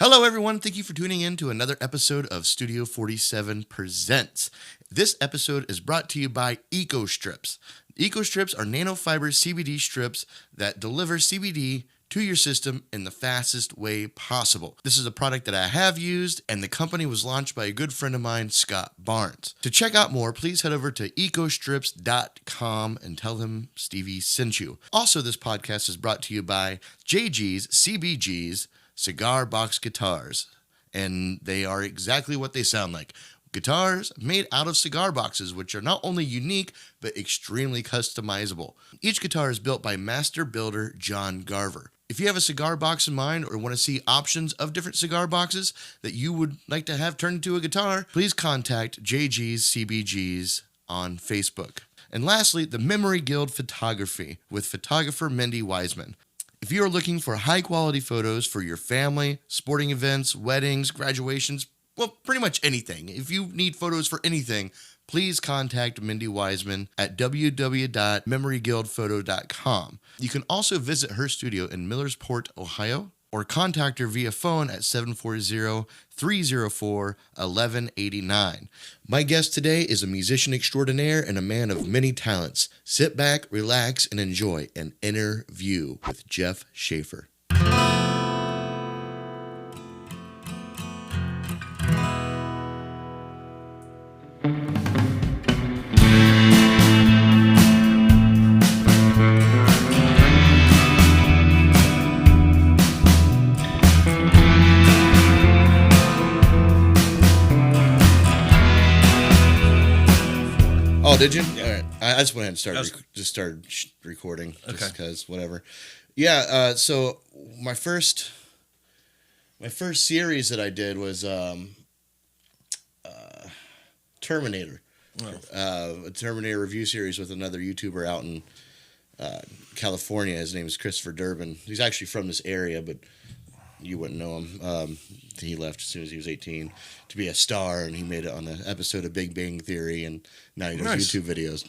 Hello, everyone. Thank you for tuning in to another episode of Studio 47 Presents. This episode is brought to you by EcoStrips. EcoStrips are nanofiber CBD strips that deliver CBD to your system in the fastest way possible. This is a product that I have used, and the company was launched by a good friend of mine, Scott Barnes. To check out more, please head over to ecostrips.com and tell him Stevie sent you. Also, this podcast is brought to you by JG's CBG's Cigar Box Guitars, and they are exactly what they sound like. Guitars made out of cigar boxes, which are not only unique, but extremely customizable. Each guitar is built by master builder John Garver. If you have a cigar box in mind or want to see options of different cigar boxes that you would like to have turned into a guitar, please contact JG's CBG's on Facebook. And lastly, the Memory Guild Photography with photographer Mindy Wiseman. If you are looking for high-quality photos for your family, sporting events, weddings, graduations, well, pretty much anything. If you need photos for anything, please contact Mindy Wiseman at www.memoryguildphoto.com. You can also visit her studio in Millersport, Ohio, or contact her via phone at 740-304-1189. My guest today is a musician extraordinaire and a man of many talents. Sit back, relax, and enjoy an interview with Jef Shaffer. Oh, did you? Yeah. All right. I just went ahead and started recording. Just because, whatever. Yeah. So my first series that I did was Terminator. Oh. A Terminator review series with another YouTuber out in California. His name is Christopher Durbin. He's actually from this area, but you wouldn't know him. He left as soon as he was 18 to be a star, and he made it on the episode of Big Bang Theory, and now he does YouTube videos.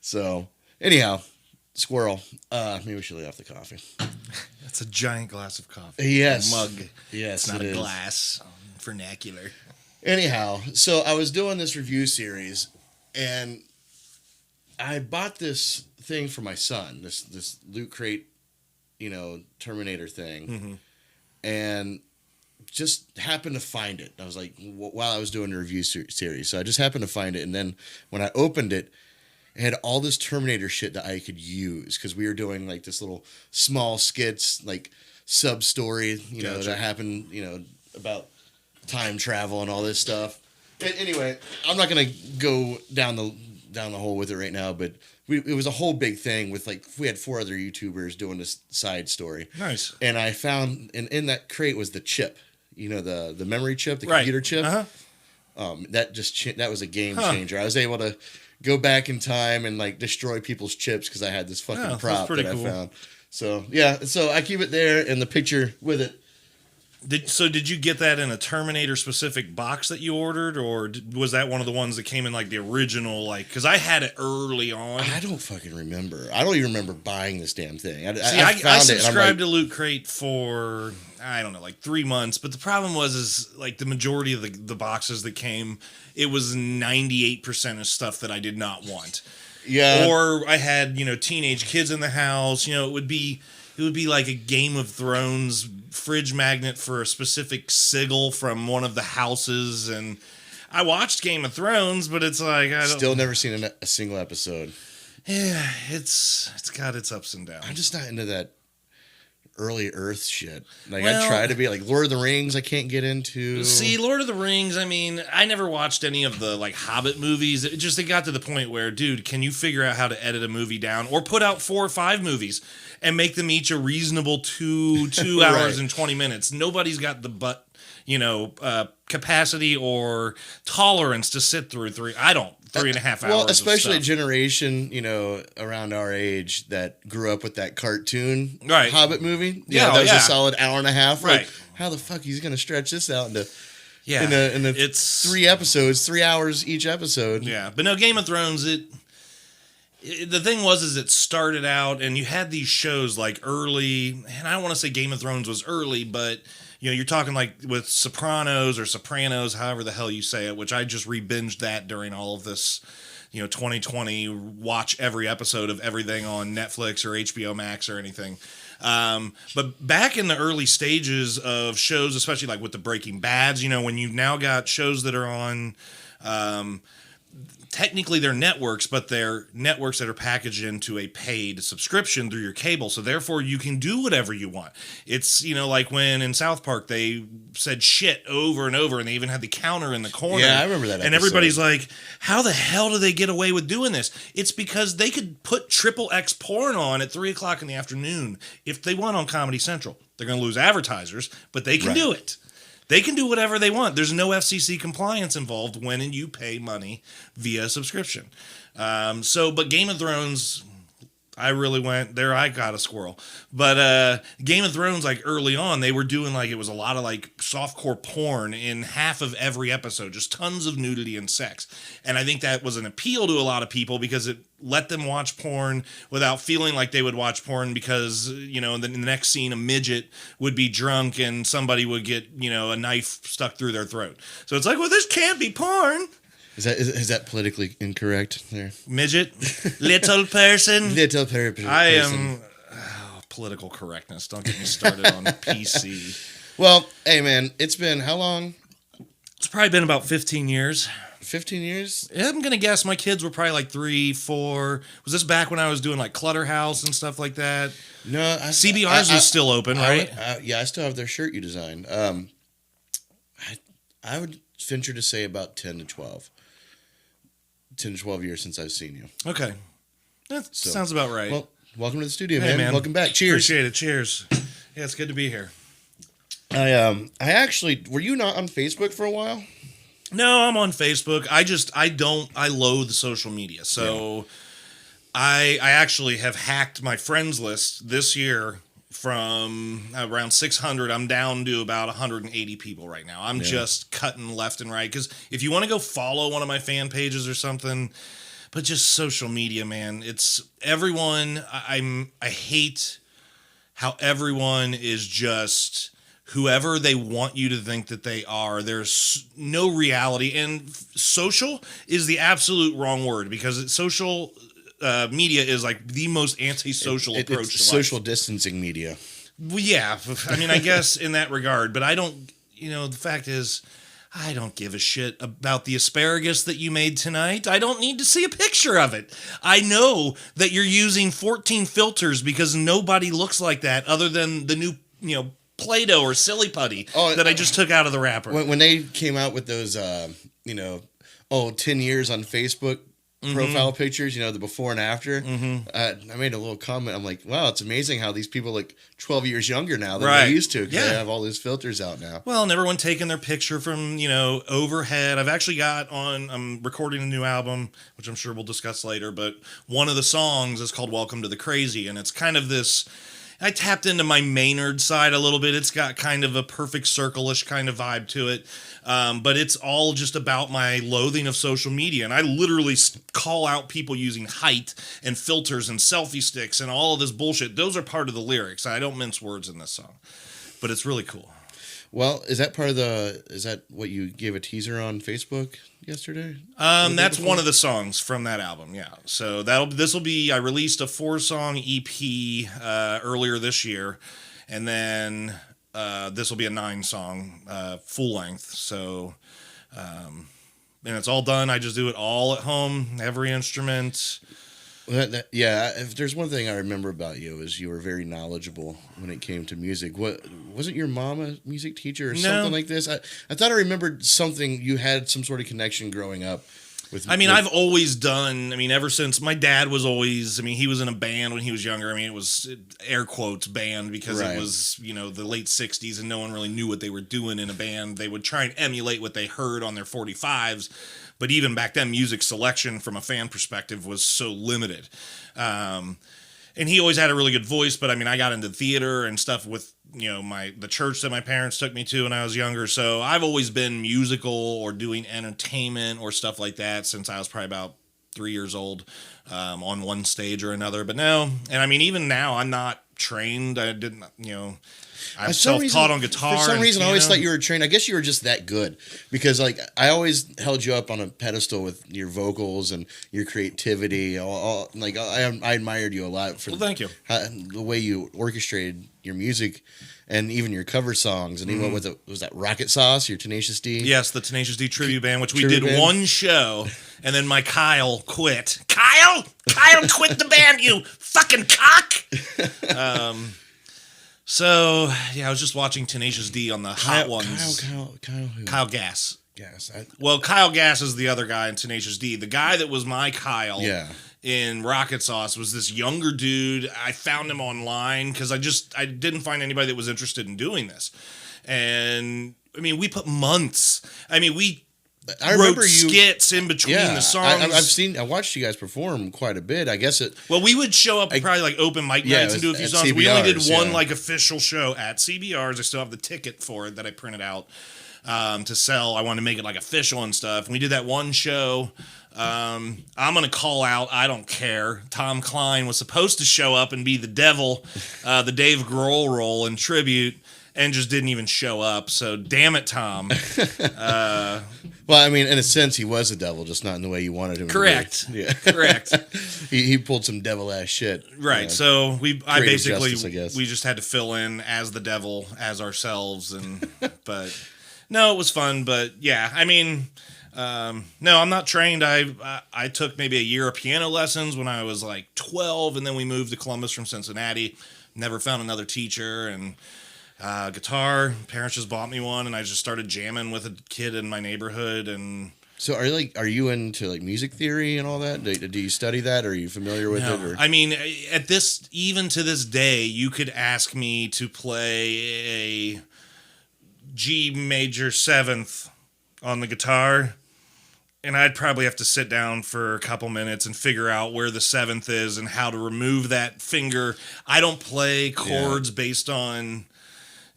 So, anyhow, squirrel. Maybe we should lay off the coffee. That's a giant glass of coffee. Yes. A mug. Yes, it's not a glass. Vernacular. Anyhow, so I was doing this review series, and I bought this thing for my son, this Loot Crate, Terminator thing. Mm-hmm. And just happened to find it. I was like, while I was doing a review series. So I just happened to find it. And then when I opened it, it had all this Terminator shit that I could use. Because we were doing like this little small skits, like sub-story, gotcha. That happened, about time travel and all this stuff. But anyway, I'm not going to go down the hole with it right now, but it was a whole big thing with we had 4 other YouTubers doing this side story. Nice. And I found, and in that crate was the chip, the memory chip, the computer chip. Uh-huh. That was a game changer. I was able to go back in time and destroy people's chips because I had this fucking prop that I found. So yeah, so I keep it there and the picture with it. Did you get that in a Terminator specific box that you ordered, or was that one of the ones that came in the original? Because I had it early on. I don't fucking remember. I don't even remember buying this damn thing. I subscribed to Loot Crate for 3 months, but the problem was the majority of the boxes that came, it was 98% of stuff that I did not want. Yeah. Or I had teenage kids in the house. It would be like a Game of Thrones fridge magnet for a specific sigil from one of the houses, and I watched Game of Thrones, but it's still never seen a single episode. Yeah, it's got its ups and downs. I'm just not into that early Earth shit. I try to be Lord of the Rings. I can't get into. See, Lord of the Rings. I never watched any of the Hobbit movies. It got to the point where, dude, can you figure out how to edit a movie down or put out 4 or 5 movies and make them each a reasonable 2 hours and 20 minutes? Nobody's got the capacity or tolerance to sit through 3.5 hours. Well, especially a generation, around our age that grew up with that cartoon Hobbit movie. Yeah, that was a solid hour and a half. Right. How the fuck he's going to stretch this out into it's 3 episodes, 3 hours each episode. Yeah, but no, Game of Thrones, the thing was it started out and you had these shows early, and I don't want to say Game of Thrones was early, but you're talking like with Sopranos or Sopranos, however the hell you say it, which I just re-binged that during all of this, 2020, watch every episode of everything on Netflix or HBO Max or anything. But back in the early stages of shows, especially like with the Breaking Bads, when you've now got shows that are on, technically they're networks, but they're networks that are packaged into a paid subscription through your cable. So therefore you can do whatever you want. It's, like when in South Park, they said shit over and over and they even had the counter in the corner. Yeah, I remember that episode. And everybody's like, how the hell do they get away with doing this? It's because they could put XXX porn on at 3:00 in the afternoon if they want on Comedy Central. They're going to lose advertisers, but they can do it. They can do whatever they want. There's no FCC compliance involved when you pay money via subscription. But Game of Thrones, I really went there. I got a squirrel. But Game of Thrones, like early on, they were doing like, it was a lot of like softcore porn in half of every episode, just tons of nudity and sex. And I think that was an appeal to a lot of people because it let them watch porn without feeling like they would watch porn because, in the next scene, a midget would be drunk and somebody would get, a knife stuck through their throat. So it's like, well, this can't be porn. Is that politically incorrect there? Midget? Little person? Little person. I am... political correctness. Don't get me started on PC. Well, hey, man, it's been how long? It's probably been about 15 years. 15 years? I'm going to guess my kids were probably like 3, 4. Was this back when I was doing like Clutter House and stuff like that? No. CBR's was still open, right? Yeah, I still have their shirt you designed. I would venture to say about 10 to 12. 10 to 12 years since I've seen you. Okay. That sounds about right. Well, welcome to the studio, hey, man. Welcome back. Cheers. Appreciate it. Cheers. Yeah, it's good to be here. I actually, were you not on Facebook for a while? No, I'm on Facebook. I loathe social media. So yeah. I actually have hacked my friends list this year from around 600. I'm down to about 180 people right now. I'm just cutting left and right. Because if you want to go follow one of my fan pages or something, but just social media, man, it's everyone. I hate how everyone is just whoever they want you to think that they are. There's no reality. And social is the absolute wrong word because social media is like the most antisocial approach to social life. Distancing media. Well, yeah. I mean, I guess in that regard, but I don't, the fact is, I don't give a shit about the asparagus that you made tonight. I don't need to see a picture of it. I know that you're using 14 filters because nobody looks like that other than the new, Play-Doh or Silly Putty that I just took out of the wrapper. When they came out with those, 10 years on Facebook profile pictures, the before and after, I made a little comment. I'm like, wow, it's amazing how these people look 12 years younger now than they used to because they have all these filters out now. Well, and everyone taking their picture from, overhead. I've actually I'm recording a new album, which I'm sure we'll discuss later, but one of the songs is called Welcome to the Crazy, and it's kind of this... I tapped into my Maynard side a little bit. It's got kind of a Perfect Circle-ish kind of vibe to it. But it's all just about my loathing of social media. And I literally call out people using height and filters and selfie sticks and all of this bullshit. Those are part of the lyrics. I don't mince words in this song. But it's really cool. Well, is that what you gave a teaser on Facebook yesterday? That's one of the songs from that album, yeah. So I released a 4-song EP earlier this year, and then this will be a 9-song full length. So, and it's all done. I just do it all at home, every instrument. If there's one thing I remember about you is you were very knowledgeable when it came to music. Wasn't your mom a music teacher or something like this? I thought I remembered something. You had some sort of connection growing up with. I've always done. Ever since my dad was always. He was in a band when he was younger. It was air quotes band because it was the late '60s and no one really knew what they were doing in a band. They would try and emulate what they heard on their 45s. But even back then, music selection from a fan perspective was so limited. And he always had a really good voice, but I got into theater and stuff with, the church that my parents took me to when I was younger. So I've always been musical or doing entertainment or stuff like that since I was probably about 3 years old, on one stage or another. But no, and even now I'm not trained. I didn't, I'm self-taught on guitar. For some reason, I always piano. thought you were trained. I guess you were just that good because, like, I always held you up on a pedestal with your vocals and your creativity. I admired you a lot for Thank you. the way you orchestrated your music and even your cover songs. And even with was that Rocket Sauce, your Tenacious D? Yes, the Tenacious D tribute band, which we Tribute did band. one show, and then my Kyle quit. Kyle quit the band, you fucking cock. So yeah, I was just watching Tenacious D on the Hot Ones. Kyle who? Kyle Gass. Yes. Well, Kyle Gass is the other guy in Tenacious D. The guy that was my Kyle Yeah. in Rocket Sauce was this younger dude. I found him online because I didn't find anybody that was interested in doing this. And I mean, we put months. I mean, I wrote remember you. skits in between Yeah, the songs. I watched you guys perform quite a bit. I guess it. Well, we would show up probably like open mic Yeah, nights and do a few at songs. We only did CBRs, one yeah. like official show at CBRs. I still have the ticket for it that I printed out to sell. I wanted to make it like official and stuff. And we did that one show. I'm gonna call out. I don't care. Tom Klein was supposed to show up and be the devil, the Dave Grohl role in tribute, and just didn't even show up. So damn it, Tom. Well, I mean, in a sense, he was a devil, just not in the way you wanted him. Correct. To be. Yeah. Correct. He pulled some devil ass shit. Right. Yeah. So I Creative basically justice, I guess. we just had to fill in as the devil as ourselves, and but no, it was fun. But yeah, I mean, no, I'm not trained. I took maybe a year of piano lessons when I was like 12, and then we moved to Columbus from Cincinnati. Never found another teacher, and guitar. Parents just bought me one, and I just started jamming with a kid in my neighborhood. And So are you into like music theory and all that? Do you study that? Are you familiar with it? Or? I mean, even to this day, you could ask me to play a G major seventh on the guitar, and I'd probably have to sit down for a couple minutes and figure out where the seventh is and how to remove that finger. I don't play chords based on,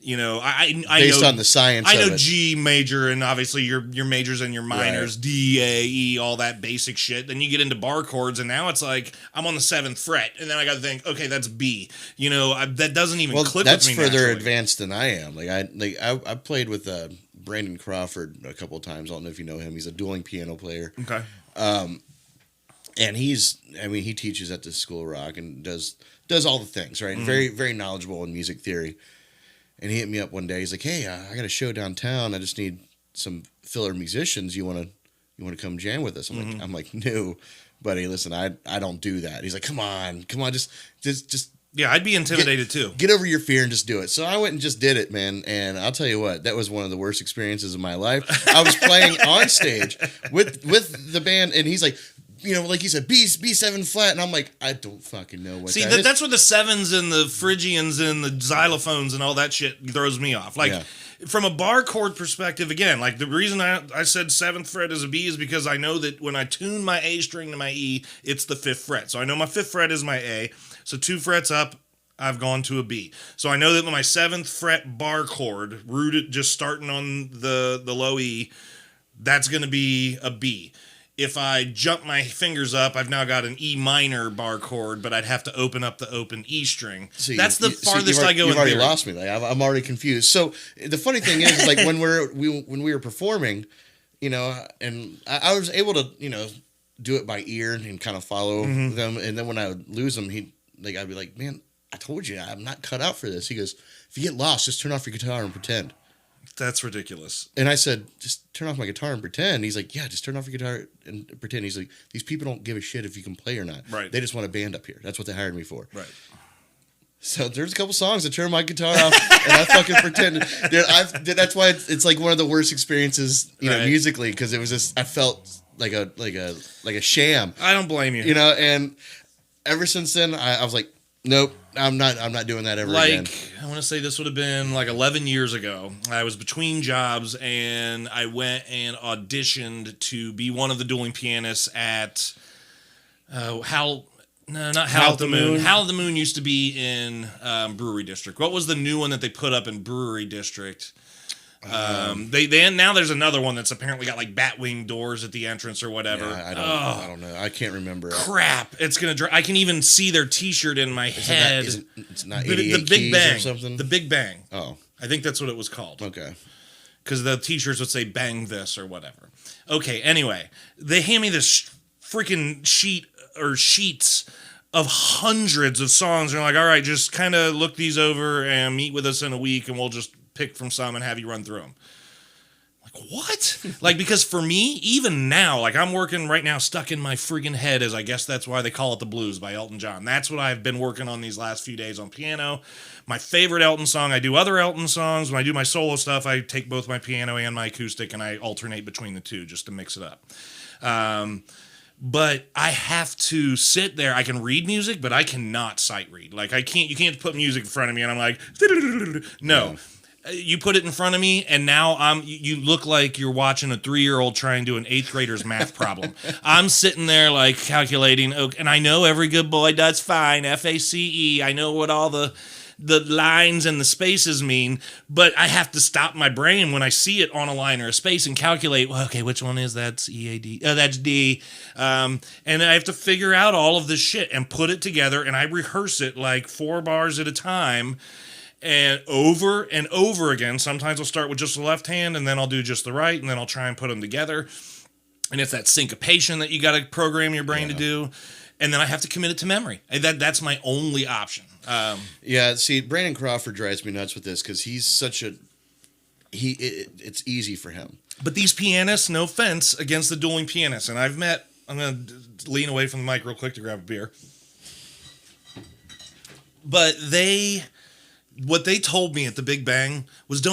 I Based know, on the science I of know it. G major and obviously your majors and your minors, Right. D, A, E, all that basic shit. Then you get into bar chords, and now it's like I'm on the 7th fret, and then I got to think, okay, that's B. That doesn't even click that's with me. further naturally. advanced than I am. I played with Brandon Crawford a couple of times. I don't know if you know him. He's a dueling piano player. Okay. And he teaches at the School of Rock and does all the things, right? Very, very knowledgeable in music theory. And he hit me up one day. He's like, "Hey, I got a show downtown. I just need some filler musicians. You want to come jam with us?" I'm like, "No, buddy. Listen, I don't do that." He's like, "Come on, just Yeah, I'd be intimidated too. get over your fear and just do it." So I went and just did it, man. And I'll tell you what, that was one of the worst experiences of my life. I was playing on stage with the band, and he's like, like he said, B7 flat, and I'm like, I don't fucking know what. See, that is. that's where the sevens and the Phrygians and the xylophones and all that shit throws me off. Like, Yeah. from a bar chord perspective, again, like the reason I said 7th fret is a B is because I know that when I tune my A string to my E, it's the 5th fret. So I know my 5th fret is my A. So 2 frets up, I've gone to a B. So I know that my 7th fret bar chord, rooted just starting on the low E, that's going to be a B. If I jump my fingers up, I've now got an E minor bar chord, but I'd have to open up the open E string. See, That's the farthest I go in You've already theory. lost me. Like I'm already confused. So the funny thing is, like when we were performing, and I was able to do it by ear and kind of follow them. And then when I would lose them, I'd be like, "Man, I told you I'm not cut out for this." He goes, "If you get lost, just turn off your guitar and pretend." That's ridiculous. And I said, "Just turn off my guitar and pretend." He's like, "Yeah, just turn off your guitar and pretend." He's like, "These people don't give a shit if you can play or not. Right. They just want a band up here. That's what they hired me for." Right. So there's a couple songs that turn my guitar off, and I fucking pretended. Dude, that's why it's like one of the worst experiences, Right. musically, because it was just I felt like a sham, I don't blame you. And ever since then I was like, nope, I'm not doing that ever again. I want to say this would have been like 11 years ago. I was between jobs, and I went and auditioned to be one of the dueling pianists at Howl at the Moon. Howl at the Moon used to be in Brewery District. What was the new one that they put up in Brewery District? They now there's another one that's apparently got like batwing doors at the entrance or whatever. Yeah, I don't know. I can't remember. Crap! It's gonna. I can even see their T-shirt in my head. It's not 88 the Big Keys Bang or something. The Big Bang. Oh, I think that's what it was called. okay. Because the T-shirts would say "Bang this" or whatever. Okay. Anyway, they hand me this freaking sheets of hundreds of songs. And they're like, all right, just kind of look these over and meet with us in a week, and we'll just pick from some and have you run through them. Like, what? Like, because for me, even now, like I'm working right now, stuck in my freaking head, as I guess that's why they call it The Blues by Elton John. That's what I've been working on these last few days on piano. My favorite Elton song. I do other Elton songs. When I do my solo stuff, I take both my piano and my acoustic and I alternate between the two just to mix it up. But I have to sit there. I can read music, but I cannot sight read. Like you can't put music in front of me and I'm like, no. You put it in front of me, and now you look like you're watching a 3-year-old trying to do an 8th grader's math problem. I'm sitting there like calculating, okay, and I know every good boy does fine, FACE. I know what all the lines and the spaces mean, but I have to stop my brain when I see it on a line or a space and calculate, well, okay, which one is that's EAD? That's D. And I have to figure out all of this shit and put it together, and I rehearse it like 4 bars at a time. And over again. Sometimes I'll start with just the left hand, and then I'll do just the right, and then I'll try and put them together. And it's that syncopation that you got to program your brain to do. And then I have to commit it to memory. And that's my only option. See, Brandon Crawford drives me nuts with this because he's such a... It's easy for him. But these pianists, no offense against the dueling pianists, and I'm going to lean away from the mic real quick to grab a beer. But what they told me at the Big Bang was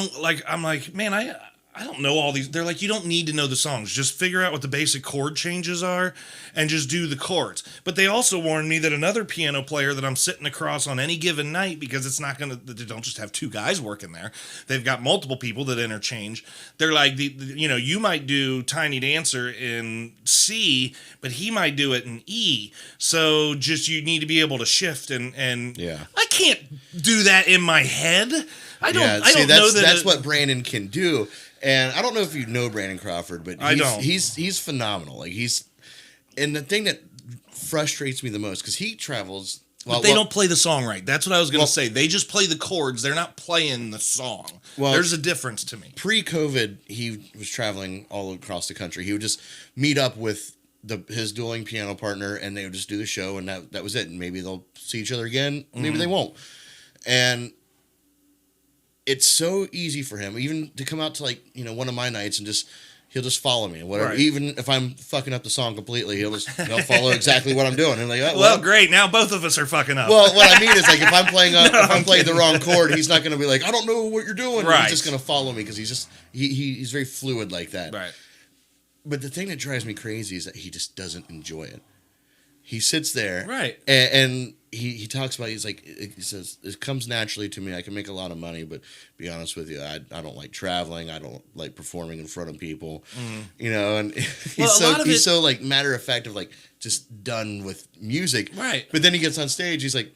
I'm like, man, I don't know all these. They're like, you don't need to know the songs. Just figure out what the basic chord changes are and just do the chords. But they also warned me that another piano player that I'm sitting across on any given night, because it's not they don't just have 2 guys working there. They've got multiple people that interchange. They're like, you might do Tiny Dancer in C, but he might do it in E. So just you need to be able to shift and I can't do that in my head. I don't know that's what Brandon can do. And I don't know if you know Brandon Crawford, but he's phenomenal. Like and the thing that frustrates me the most, because he travels. But they don't play the song right. That's what I was going to say. They just play the chords. They're not playing the song. Well, there's a difference to me. Pre-COVID, he was traveling all across the country. He would just meet up with his dueling piano partner, and they would just do the show, and that was it. And maybe they'll see each other again. Maybe they won't. And it's so easy for him, even to come out to one of my nights and he'll just follow me and whatever. Right. Even if I'm fucking up the song completely, he'll follow exactly what I'm doing. And like, well, great. Now both of us are fucking up. Well, what I mean is if I'm playing playing the wrong chord, he's not going to be like, I don't know what you're doing. Right. He's just going to follow me because he's very fluid like that. Right. But the thing that drives me crazy is that he just doesn't enjoy it. He sits there, right, and he talks about. He says it comes naturally to me. I can make a lot of money, but to be honest with you, I don't like traveling. I don't like performing in front of people, And he's so like matter of fact of like just done with music, right? But then he gets on stage. He's like,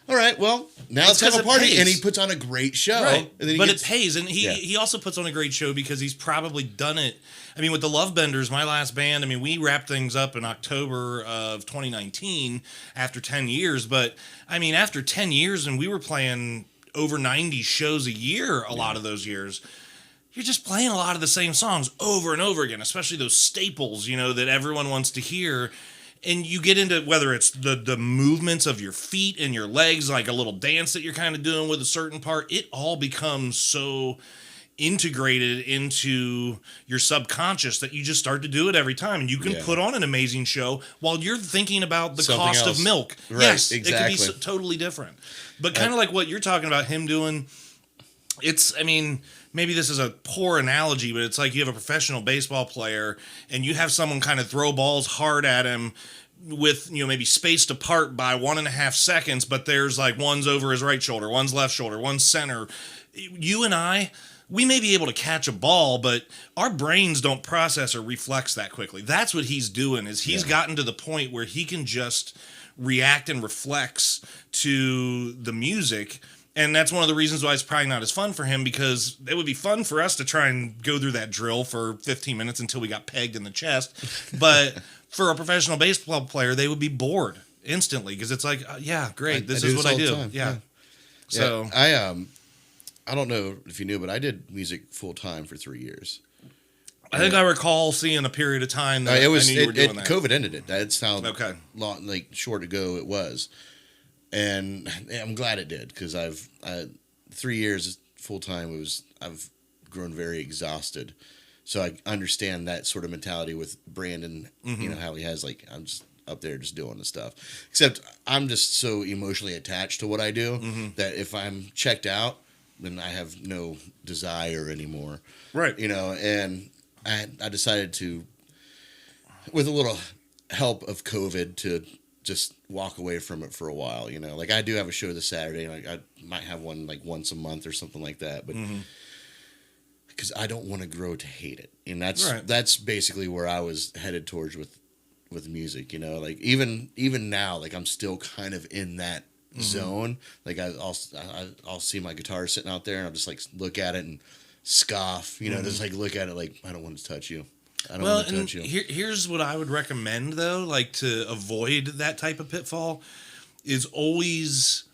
all right, well, now let's have a party. And he puts on a great show. Right. And then it pays. And he also puts on a great show because he's probably done it. I mean, with the Love Benders, my last band, we wrapped things up in October of 2019 after 10 years. But, after 10 years, and we were playing over 90 shows a year a lot of those years, you're just playing a lot of the same songs over and over again, especially those staples, that everyone wants to hear. And you get into whether it's the movements of your feet and your legs, like a little dance that you're kind of doing with a certain part, it all becomes so integrated into your subconscious that you just start to do it every time. And you can put on an amazing show while you're thinking about the something cost else. Of milk. Right, yes, exactly. It could be totally different. But kind of like what you're talking about him doing, maybe this is a poor analogy, but it's like you have a professional baseball player and you have someone kind of throw balls hard at him with, maybe spaced apart by 1.5 seconds, but there's like one's over his right shoulder, one's left shoulder, one's center. You and we may be able to catch a ball, but our brains don't process or reflex that quickly. That's what he's doing, is he's gotten to the point where he can just react and reflex to the music And that's one of the reasons why it's probably not as fun for him, because it would be fun for us to try and go through that drill for 15 minutes until we got pegged in the chest. But for a professional baseball player, they would be bored instantly, because it's like, yeah, great, this is what I do. Yeah. So I don't know if you knew, but I did music full time for 3 years. I think I recall seeing a period of time that it was I knew you were doing that. COVID ended it. That's how Okay. long, like short ago it was, and I'm glad it did, because I've 3 years full time. I've grown very exhausted, so I understand that sort of mentality with Brandon. You know how he has, like, I'm just up there just doing the stuff. Except I'm just so emotionally attached to what I do that if I'm checked out, then I have no desire anymore. Right. You know, and I decided to, with a little help of COVID, to just walk away from it for a while. You know, like, I do have a show this Saturday, and I might have one like once a month or something like that, but because I don't want to grow to hate it, and that's basically where I was headed towards with music. You know, like even now, like, I'm still kind of in that zone. Like, I'll see my guitar sitting out there, and I'll just like look at it and scoff, you know, just like look at it like, I don't want to touch you. I don't want to touch you. Here's what I would recommend, though, like, to avoid that type of pitfall, is always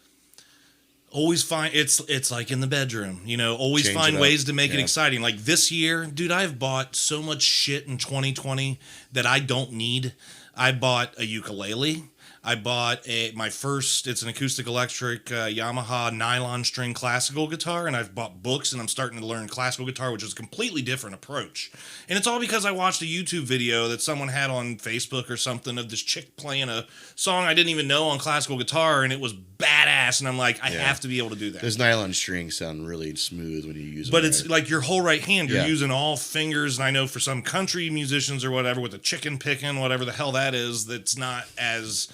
find, it's like in the bedroom, you know, always Change find it up. ways to make it Yeah. exciting. Like this year, dude, I've bought so much shit in 2020 that I don't need. I bought a ukulele. I bought it's an acoustic electric Yamaha nylon string classical guitar, and I've bought books, and I'm starting to learn classical guitar, which is a completely different approach. And it's all because I watched a YouTube video that someone had on Facebook or something of this chick playing a song I didn't even know on classical guitar, and it was badass, and I'm like, I have to be able to do that. Those nylon strings sound really smooth when you use them. But it's like your whole right hand. You're Yeah. using all fingers. And I know for some country musicians or whatever, with the chicken picking, whatever the hell that is, that's not as...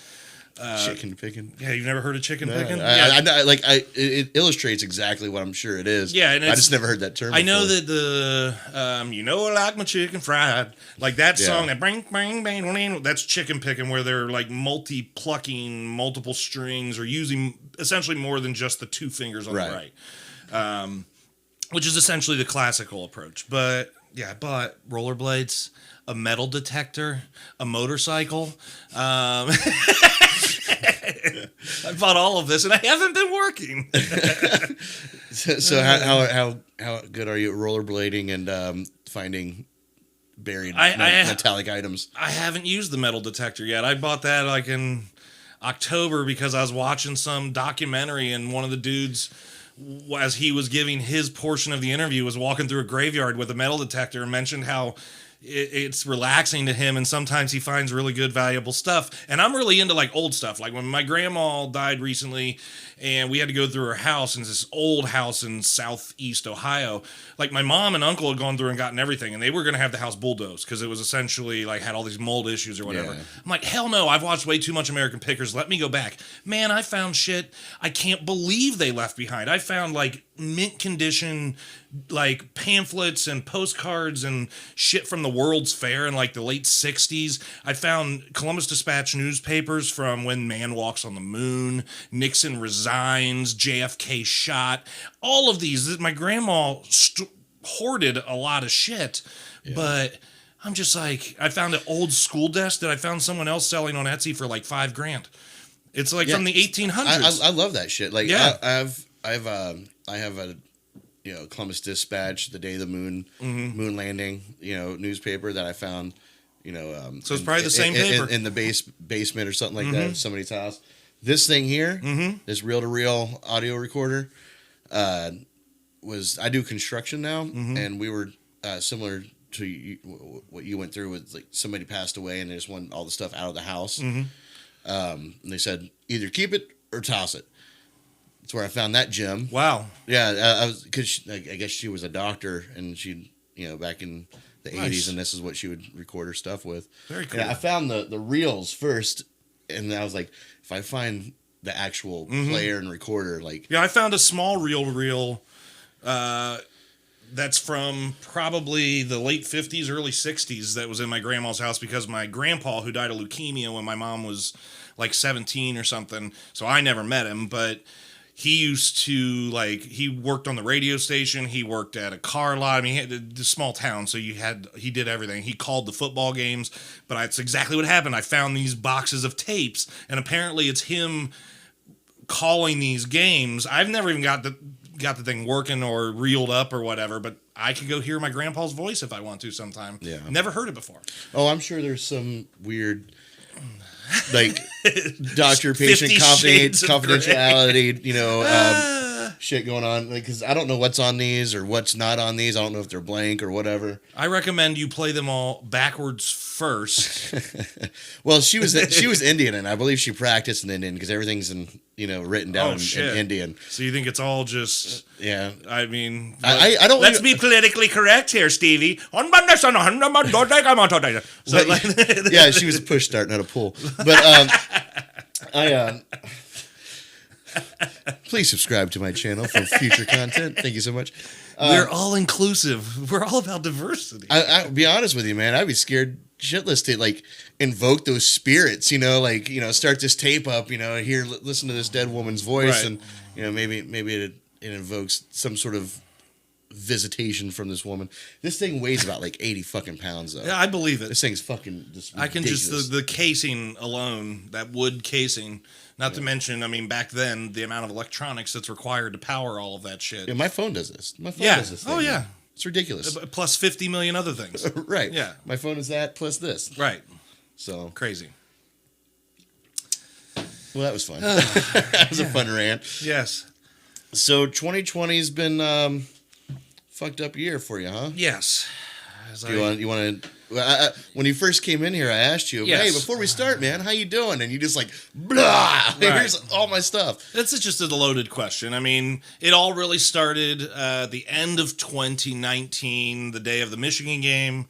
chicken picking. Yeah, you've never heard of chicken picking? It illustrates exactly what I'm sure it is. Yeah, and I just never heard that term. I know before. that you know, I like my chicken fried. Like that song, that bang, bang, bang, bang, that's chicken picking, where they're like multi-plucking multiple strings, or using essentially more than just the two fingers on the right. Which is essentially the classical approach. But yeah, I bought rollerblades, a metal detector, a motorcycle. I bought all of this, and I haven't been working. So how good are you at rollerblading and finding buried metallic items? I haven't used the metal detector yet. I bought that like in October because I was watching some documentary, and one of the dudes, as he was giving his portion of the interview, was walking through a graveyard with a metal detector and mentioned how it's relaxing to him, and sometimes he finds really good, valuable stuff. And I'm really into like old stuff. Like when my grandma died recently, and we had to go through her house, and it's this old house in southeast Ohio. Like my mom and uncle had gone through and gotten everything, and they were going to have the house bulldozed because it was essentially like had all these mold issues or whatever. Yeah. I'm like, hell no, I've watched way too much American Pickers. Let me go back. Man, I found shit I can't believe they left behind. I found like mint condition like pamphlets and postcards and shit from the World's Fair in like the late 60s. I found Columbus Dispatch newspapers from when Man Walks on the Moon, Nixon resigns, JFK shot. All of these. My grandma hoarded a lot of shit, but I'm just like, I found an old school desk that I found someone else selling on Etsy for like $5,000. It's like from the 1800s. I love that shit. Like, Yeah. I have a Columbus Dispatch, the day of the moon landing, newspaper that I found, So it's probably the same paper. in the basement or something like that, somebody's house. This thing here, this reel-to-reel audio recorder, I do construction now, and we were similar to what you went through with, like, somebody passed away and they just wanted all the stuff out of the house. And they said, either keep it or toss it. That's where I found that gem. Wow. Yeah, I was, because I guess she was a doctor, and she, back in the 80s, and this is what she would record her stuff with. Very cool. And I found the reels first, and I was like, if I find the actual player and recorder, like... Yeah, I found a small reel-to-reel that's from probably the late 50s, early 60s that was in my grandma's house because my grandpa, who died of leukemia when my mom was like 17 or something, so I never met him, but... he used to he worked on the radio station. He worked at a car lot. I mean, he had a small town, so he did everything. He called the football games, but that's exactly what happened. I found these boxes of tapes, and apparently it's him calling these games. I've never even got the thing working or reeled up or whatever, but I could go hear my grandpa's voice if I want to sometime. Yeah. Never heard it before. Oh, I'm sure there's some weird doctor-patient confidentiality, shit going on. Because I don't know what's on these or what's not on these. I don't know if they're blank or whatever. I recommend you play them all backwards first. Well, she was Indian, and I believe she practiced in Indian because everything's written down in Indian. So you think it's all just I mean, I don't. Let's be politically correct here, Stevie. So, yeah, she was a push start, not a pull. But please subscribe to my channel for future content. Thank you so much. We're all inclusive. We're all about diversity. I'll be honest with you, man. I'd be scared shitless to invoke those spirits. Start this tape up. Listen to this dead woman's voice, right. And maybe it invokes some sort of visitation from this woman. This thing weighs about 80 fucking pounds, though. Yeah, I believe it. This thing's fucking just ridiculous. I can just the casing alone, that wood casing. Not to mention, I mean, back then, the amount of electronics that's required to power all of that shit. Yeah, my phone does this. Does this thing. Oh, yeah. It's ridiculous. Plus 50 million other things. Right. Yeah. My phone is that plus this. Right. So. Crazy. Well, that was fun. That was a fun rant. Yes. So 2020's been fucked up year for you, huh? Yes. You want to... when you first came in here, I asked you, hey, before we start, man, how you doing? And you just blah, right. Here's all my stuff. That's just a loaded question. I mean, it all really started the end of 2019, the day of the Michigan game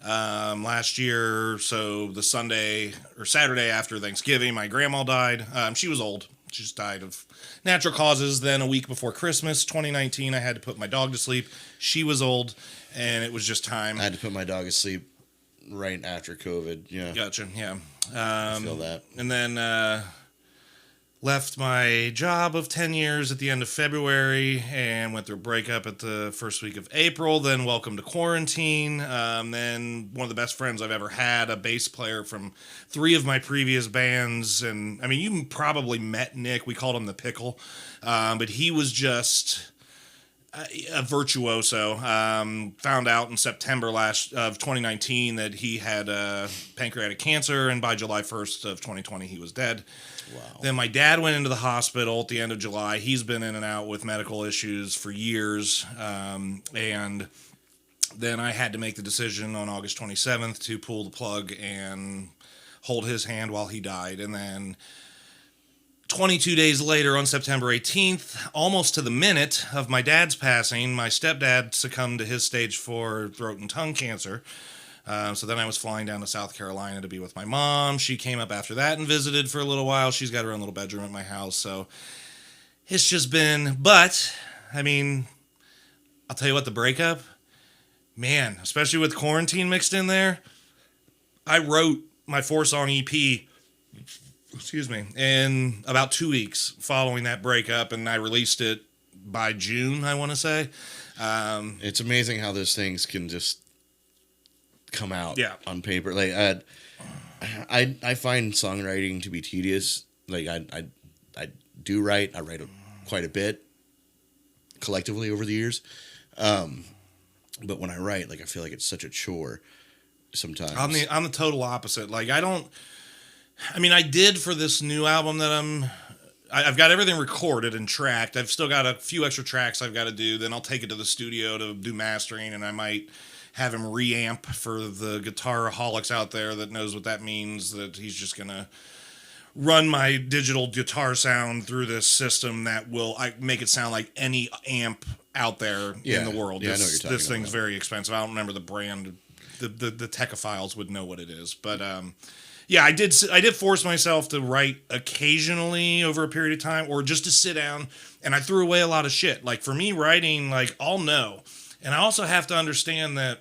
last year. So the Sunday or Saturday after Thanksgiving, my grandma died. She was old. She just died of natural causes. Then a week before Christmas, 2019, I had to put my dog to sleep. She was old, and it was just time. I had to put my dog to sleep right after COVID. Yeah. Gotcha. Yeah. I feel that. And then left my job of 10 years at the end of February and went through a breakup at the first week of April. Then welcome to quarantine. Then one of the best friends I've ever had, a bass player from 3 of my previous bands. And I mean, you probably met Nick. We called him the Pickle. But he was just a virtuoso. Found out in September of 2019 that he had pancreatic cancer, and by July 1st of 2020 he was dead. Wow. Then my dad went into the hospital at the end of July. He's been in and out with medical issues for years, and then I had to make the decision on August 27th to pull the plug and hold his hand while he died. And then 22 days later, on September 18th, almost to the minute of my dad's passing, my stepdad succumbed to his stage 4 throat and tongue cancer. So then I was flying down to South Carolina to be with my mom. She came up after that and visited for a little while. She's got her own little bedroom at my house. So it's just been, but I mean, I'll tell you what, the breakup, man, especially with quarantine mixed in there, I wrote my 4-song EP, in about 2 weeks following that breakup, and I released it by June, I want to say. It's amazing how those things can just come out on paper. I find songwriting to be tedious. I do write. I write quite a bit collectively over the years. But when I write, I feel like it's such a chore sometimes. I'm the total opposite. I did for this new album that I've got everything recorded and tracked. I've still got a few extra tracks I've got to do. Then I'll take it to the studio to do mastering, and I might have him reamp for the guitar-aholics out there that knows what that means, that he's just going to run my digital guitar sound through this system that will make it sound like any amp out there in the world. Yeah, I know what you're talking this thing's about. very expensive. I don't remember the brand. The techophiles would know what it is. But yeah, I did force myself to write occasionally over a period of time, or just to sit down, and I threw away a lot of shit. For me, writing, I'll know. And I also have to understand that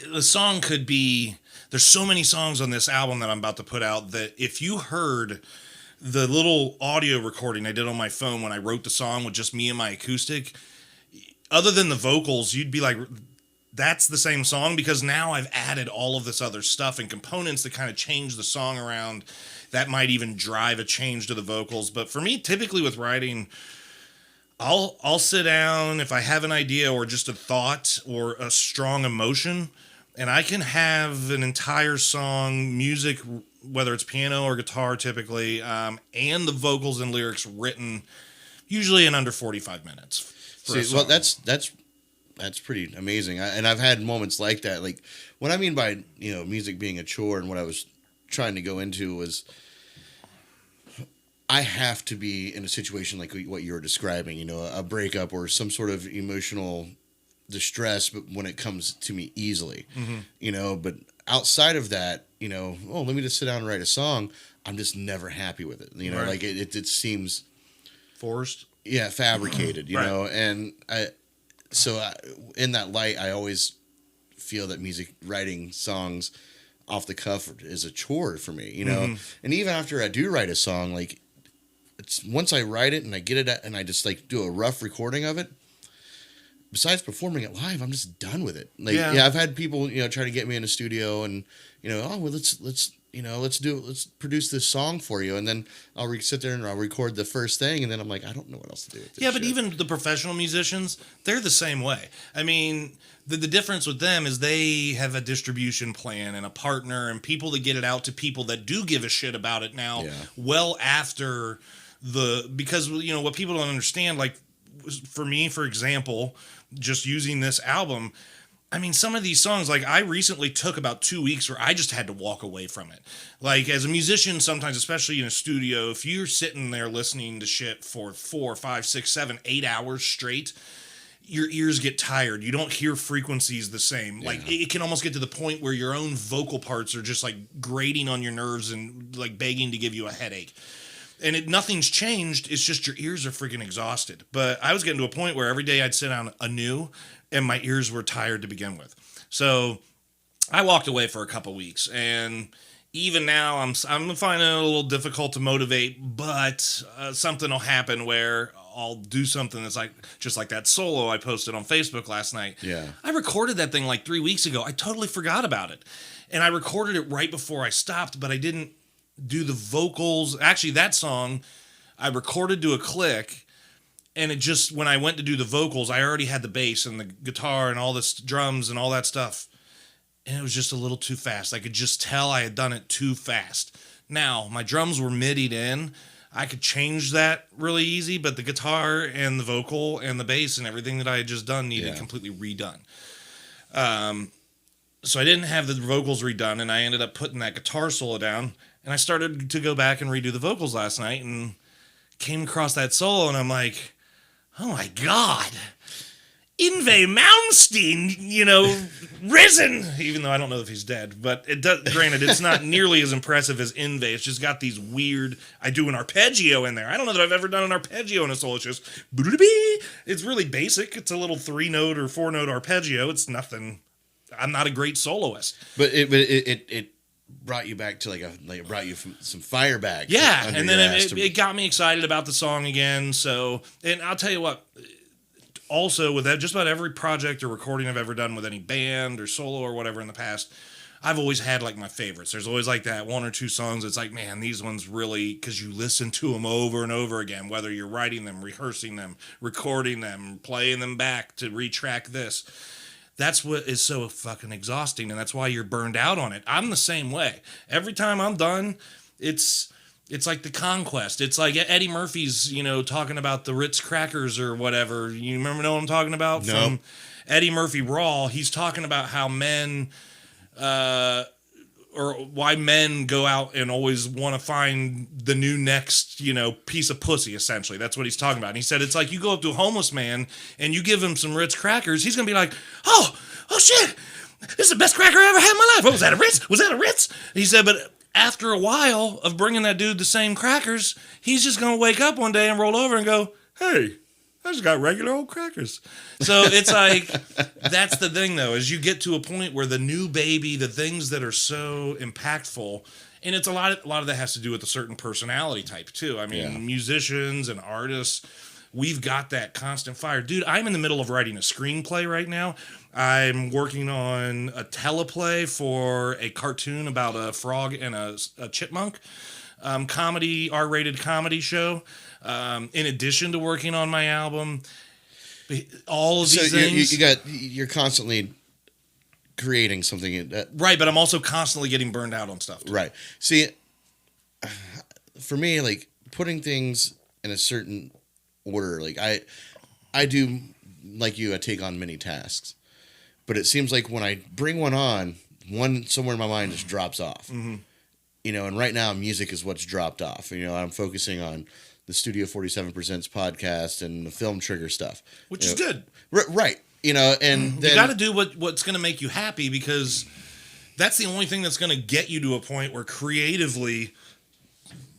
the song could be... There's so many songs on this album that I'm about to put out that if you heard the little audio recording I did on my phone when I wrote the song with just me and my acoustic, other than the vocals, you'd be like, that's the same song, because now I've added all of this other stuff and components that kind of change the song around. That might even drive a change to the vocals. But for me, typically with writing, I'll sit down if I have an idea or just a thought or a strong emotion, and I can have an entire song, music, whether it's piano or guitar typically, and the vocals and lyrics written usually in under 45 minutes. See, well, that's pretty amazing. And I've had moments like that. Like, what I mean by, music being a chore, and what I was trying to go into was, I have to be in a situation like what you were describing, a breakup or some sort of emotional distress, but when it comes to me easily, but outside of that, let me just sit down and write a song. I'm just never happy with it. Right. Like it seems forced. Yeah. Fabricated, right. And in that light, I always feel that music writing songs off the cuff is a chore for me, and even after I do write a song, like, it's once I write it and I get it and I just like do a rough recording of it, besides performing it live, I'm just done with it. Like, I've had people, try to get me in a studio and, let's produce this song for you. And then I'll sit there and I'll record the first thing. And then I'm like, I don't know what else to do with this Yeah, but shit. even the professional musicians, they're the same way. I mean, the difference with them is they have a distribution plan and a partner and people that get it out to people that do give a shit about it now, well after because, what people don't understand, like, for me, for example, just using this album, I mean, some of these songs, like, I recently took about 2 weeks where I just had to walk away from it. Like, as a musician, sometimes, especially in a studio, if you're sitting there listening to shit for 4, 5, 6, 7, 8 hours straight, your ears get tired. You don't hear frequencies the same. Like, it can almost get to the point where your own vocal parts are just, like, grating on your nerves and, like, begging to give you a headache. And nothing's changed. It's just your ears are freaking exhausted. But I was getting to a point where every day I'd sit down anew, and my ears were tired to begin with. So I walked away for a couple weeks, and even now I'm finding it a little difficult to motivate. But something will happen where I'll do something that's like just like that solo I posted on Facebook last night. Yeah, I recorded that thing like 3 weeks ago. I totally forgot about it, and I recorded it right before I stopped, but I didn't do the vocals. Actually, that song I recorded to a click, and it just, when I went to do the vocals, I already had the bass and the guitar and all this drums and all that stuff, and it was just a little too fast. I could just tell I had done it too fast. Now, my drums were midied in. I could change that really easy, but the guitar and the vocal and the bass and everything that I had just done needed completely redone. So I didn't have the vocals redone, and I ended up putting that guitar solo down. And I started to go back and redo the vocals last night and came across that solo, and I'm like, oh my God, Yngwie Malmsteen, risen, even though I don't know if he's dead. But granted, it's not nearly as impressive as Yngwie. It's just got these weird, I do an arpeggio in there. I don't know that I've ever done an arpeggio in a solo. It's just, it's really basic. It's a little 3-note or 4-note arpeggio. It's nothing. I'm not a great soloist. But it brought you back to it brought you some fire back. Yeah, and then it got me excited about the song again. So, and I'll tell you what, also with that, just about every project or recording I've ever done with any band or solo or whatever in the past, I've always had like my favorites. There's always like that one or two songs that's like, man, these ones really, because you listen to them over and over again, whether you're writing them, rehearsing them, recording them, playing them back to retrack this. That's what is so fucking exhausting, and that's why you're burned out on it. I'm the same way. Every time I'm done, it's like the conquest. It's like Eddie Murphy's, talking about the Ritz crackers or whatever. You know what I'm talking about? No. From Eddie Murphy Raw, he's talking about how men, or why men go out and always want to find the new next, piece of pussy, essentially. That's what he's talking about. And he said, it's like you go up to a homeless man and you give him some Ritz crackers, he's going to be like, oh shit, this is the best cracker I ever had in my life. What was that, a Ritz? Was that a Ritz? And he said, but after a while of bringing that dude the same crackers, he's just going to wake up one day and roll over and go, hey, I just got regular old crackers. So it's like, That's the thing, though, is you get to a point where the new baby, the things that are so impactful, and it's a lot of that has to do with a certain personality type too. I mean, musicians and artists, we've got that constant fire. Dude, I'm in the middle of writing a screenplay right now. I'm working on a teleplay for a cartoon about a frog and a chipmunk. Comedy, R-rated comedy show. In addition to working on my album, all of these things. You're constantly creating something. Right, but I'm also constantly getting burned out on stuff too. Right. See, for me, like putting things in a certain order, like I do, like you, I take on many tasks, but it seems like when I bring one on, one somewhere in my mind just drops off. Mm-hmm. You know, and right now music is what's dropped off. You know, I'm focusing on the Studio 47 Presents podcast and the Film Trigger stuff. Which is good. Right. You know, and then... You got to do what's going to make you happy, because that's the only thing that's going to get you to a point where creatively,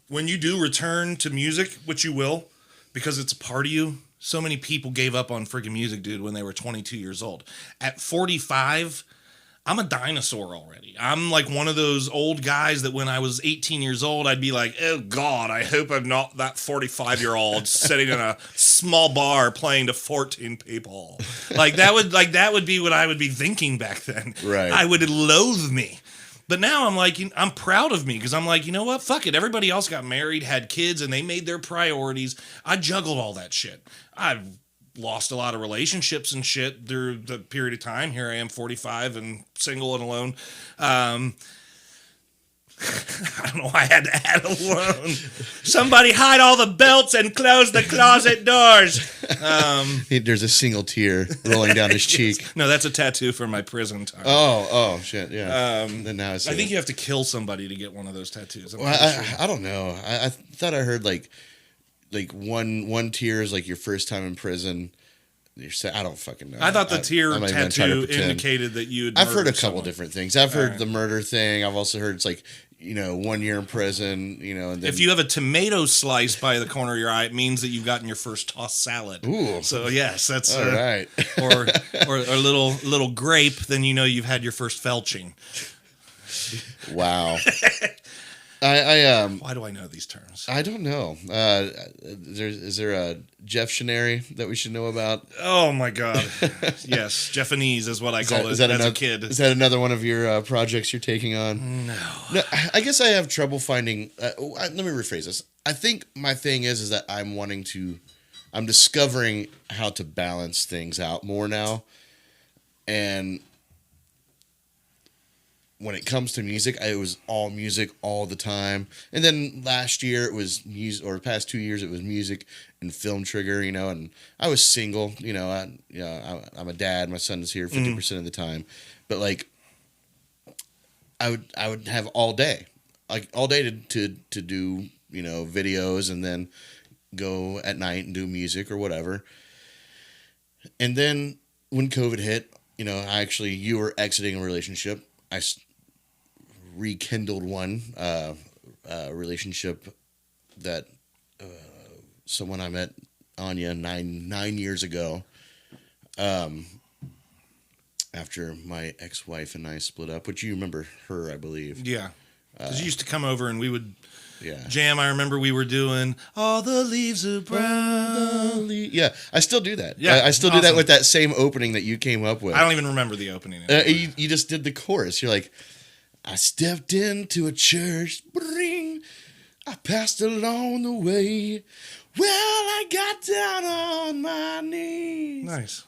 when you do return to music, which you will, because it's a part of you. So many people gave up on freaking music, dude, when they were 22 years old. At 45... I'm a dinosaur already. I'm like one of those old guys that when I was 18 years old, I'd be like, oh God, I hope I'm not that 45-year-old sitting in a small bar playing to 14 people. That would be what I would be thinking back then. Right. I would loathe me. But now I'm like, I'm proud of me, because I'm like, you know what? Fuck it. Everybody else got married, had kids, and they made their priorities. I juggled all that shit. I've lost a lot of relationships and shit through the period of time. Here I am, 45 and single and alone. I don't know why I had to add alone. Somebody hide all the belts and close the closet doors. There's a single tear rolling down his cheek. No, that's a tattoo from my prison time. Oh shit, yeah. Then now I think you have to kill somebody to get one of those tattoos. I don't know. I thought I heard like one tear is like your first time in prison. I don't fucking know. I thought the tear tattoo indicated that you'd. I've heard a couple different things. I've heard the murder thing. I've also heard it's like, 1 year in prison. And then, if you have a tomato slice by the corner of your eye, it means that you've gotten your first tossed salad. Ooh. So yes, that's all right. or a little grape. Then you've had your first felching. Wow. Why do I know these terms? I don't know. Is there a Jef Shaffer that we should know about? Oh my God! Yes, Jeffanese is what I called it as a kid. Is that another one of your projects you're taking on? No. I guess I have trouble finding. Let me rephrase this. I think my thing is that I'm discovering how to balance things out more now, and when it comes to music, it was all music all the time. And then last year it was music, or the past 2 years it was music and Film Trigger, and I was single, I'm a dad. My son is here 50% of the time, but like I would have all day to do, videos, and then go at night and do music or whatever. And then when COVID hit, you were exiting a relationship. I rekindled one relationship that someone I met, Anya, nine years ago, after my ex-wife and I split up, which you remember her, I believe. Yeah, because you used to come over and we would Yeah. Jam, I remember we were doing All the Leaves Are Brown. Yeah, I still do that. Yeah, I still do that with that same opening that you came up with. I don't even remember the opening. You just did the chorus. You're like, I stepped into a church, bring, I passed along the way. Well, I got down on my knees. Nice.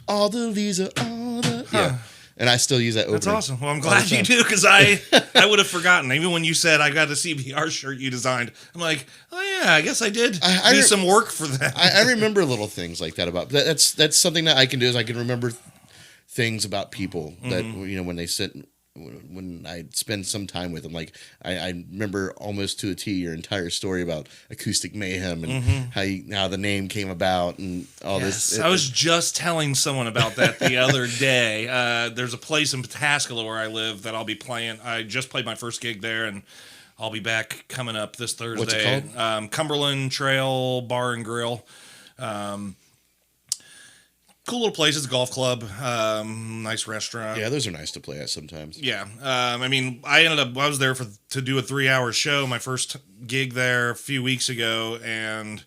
All the leaves are all the... Yeah. And I still use that opening. That's awesome. Well, I'm glad you do, because I would have forgotten. Even when you said I got a CBR shirt you designed, I'm like, oh yeah, I guess I did do some work for that. I remember little things like that about that's something that I can do, is I can remember things about people that when they sit. When I spend some time with them, like I remember almost to a T your entire story about Acoustic Mayhem and how the name came about and all this. I was just telling someone about that the other day. There's a place in Pataskala where I live that I'll be playing. I just played my first gig there, and I'll be back coming up this Thursday. What's it called? Cumberland Trail Bar and Grill. Cool little place. It's a golf club. Nice restaurant. Yeah, those are nice to play at sometimes. Yeah. I mean, I was there to do a 3-hour show, my first gig there a few weeks ago, and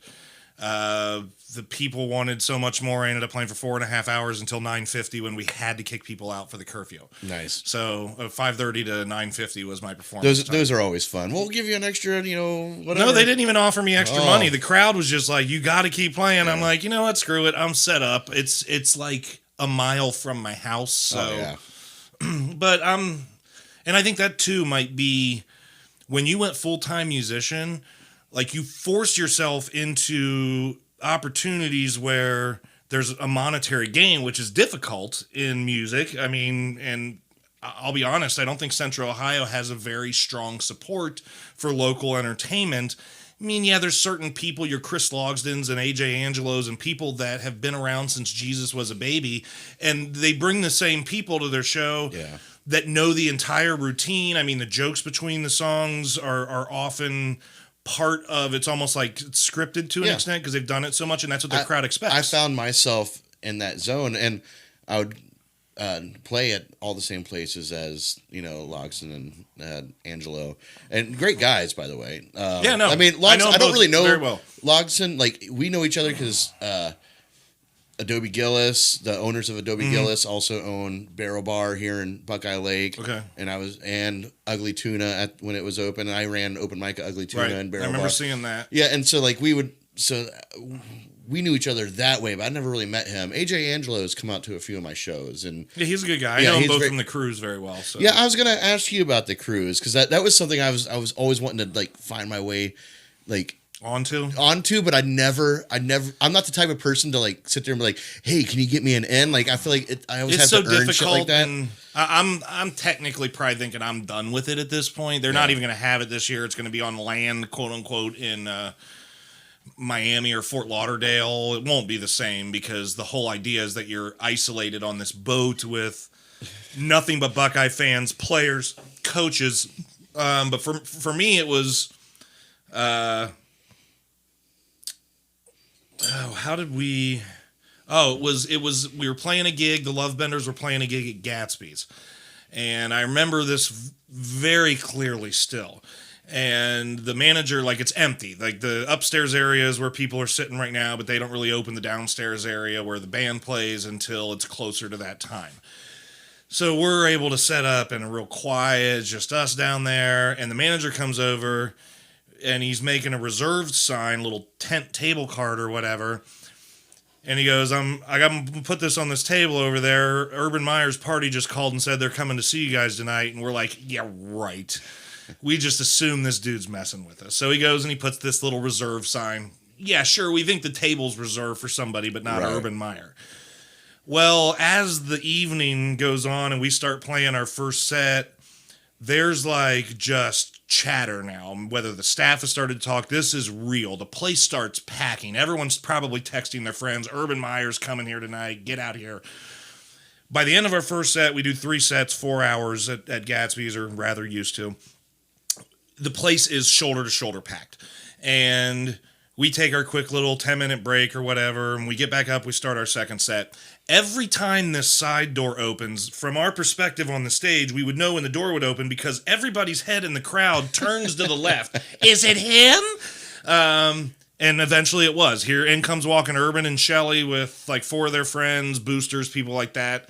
the people wanted so much more. I ended up playing for 4.5 hours until 9:50 when we had to kick people out for the curfew. Nice. So 5:30 to 9:50 was my performance. Those are always fun. We'll give you an extra, whatever. No, they didn't even offer me extra money. The crowd was just like, "You got to keep playing." I'm like, you know what? Screw it. I'm set up. It's like a mile from my house. So, but and I think that too might be when you went full-time musician. Like, you forced yourself into opportunities where there's a monetary gain, which is difficult in music. I mean, and I'll be honest, I don't think Central Ohio has a very strong support for local entertainment. I mean, yeah, there's certain people, your Chris Logsdons and AJ Angelos and people that have been around since Jesus was a baby, and they bring the same people to their show. Yeah. That know the entire routine. I mean, the jokes between the songs are often part of, it's almost like it's scripted to an extent because they've done it so much, and that's what their crowd expects. I found myself in that zone, and I would play at all the same places as Logsdon and Angelo, and great guys, by the way. Yeah, no, I mean, I don't really know very well. Logsdon. Like, we know each other because Adobe Gillis, the owners of Adobe Gillis, also own Barrel Bar here in Buckeye Lake. Okay. And Ugly Tuna when it was open. And I ran open mic at Ugly Tuna and Barrel Bar. I remember seeing that. Yeah, and so like we knew each other that way, but I never really met him. AJ Angelo has come out to a few of my shows, and yeah, he's a good guy. I know him both from the cruise very well. So yeah, I was gonna ask you about the cruise because that was something I was always wanting to like find my way like onto, but I'm not the type of person to like sit there and be like, hey, can you get me an in? Like, I feel like I always have to earn shit like that. And I'm technically probably thinking I'm done with it at this point. They're not even going to have it this year. It's going to be on land, quote unquote, in Miami or Fort Lauderdale. It won't be the same because the whole idea is that you're isolated on this boat with nothing but Buckeye fans, players, coaches. But for me, it was. How did we? Oh, it was. We were playing a gig. The Love Benders were playing a gig at Gatsby's, and I remember this very clearly still. And the manager, like, it's empty. Like, the upstairs area is where people are sitting right now, but they don't really open the downstairs area where the band plays until it's closer to that time. So we're able to set up in a real quiet, just us down there, and the manager comes over. And he's making a reserved sign, little tent table card or whatever. And he goes, I got to put this on this table over there. Urban Meyer's party just called and said they're coming to see you guys tonight. And we're like, yeah, right. We just assume this dude's messing with us. So he goes and he puts this little reserve sign. Yeah, sure, we think the table's reserved for somebody, but not Urban Meyer. Well, as the evening goes on and we start playing our first set, there's like just chatter now. Whether the staff has started to talk, this is real. The place starts packing. Everyone's probably texting their friends, Urban Meyer's coming here tonight. Get out here. By the end of our first set, we do 3 sets, 4 hours at Gatsby's, or rather used to. The place is shoulder to shoulder packed. And we take our quick little 10-minute break or whatever, and we get back up, we start our second set. Every time this side door opens, from our perspective on the stage, we would know when the door would open because everybody's head in the crowd turns to the left. Is it him? And eventually it was. Here in comes walking Urban and Shelly with like 4 of their friends, boosters, people like that.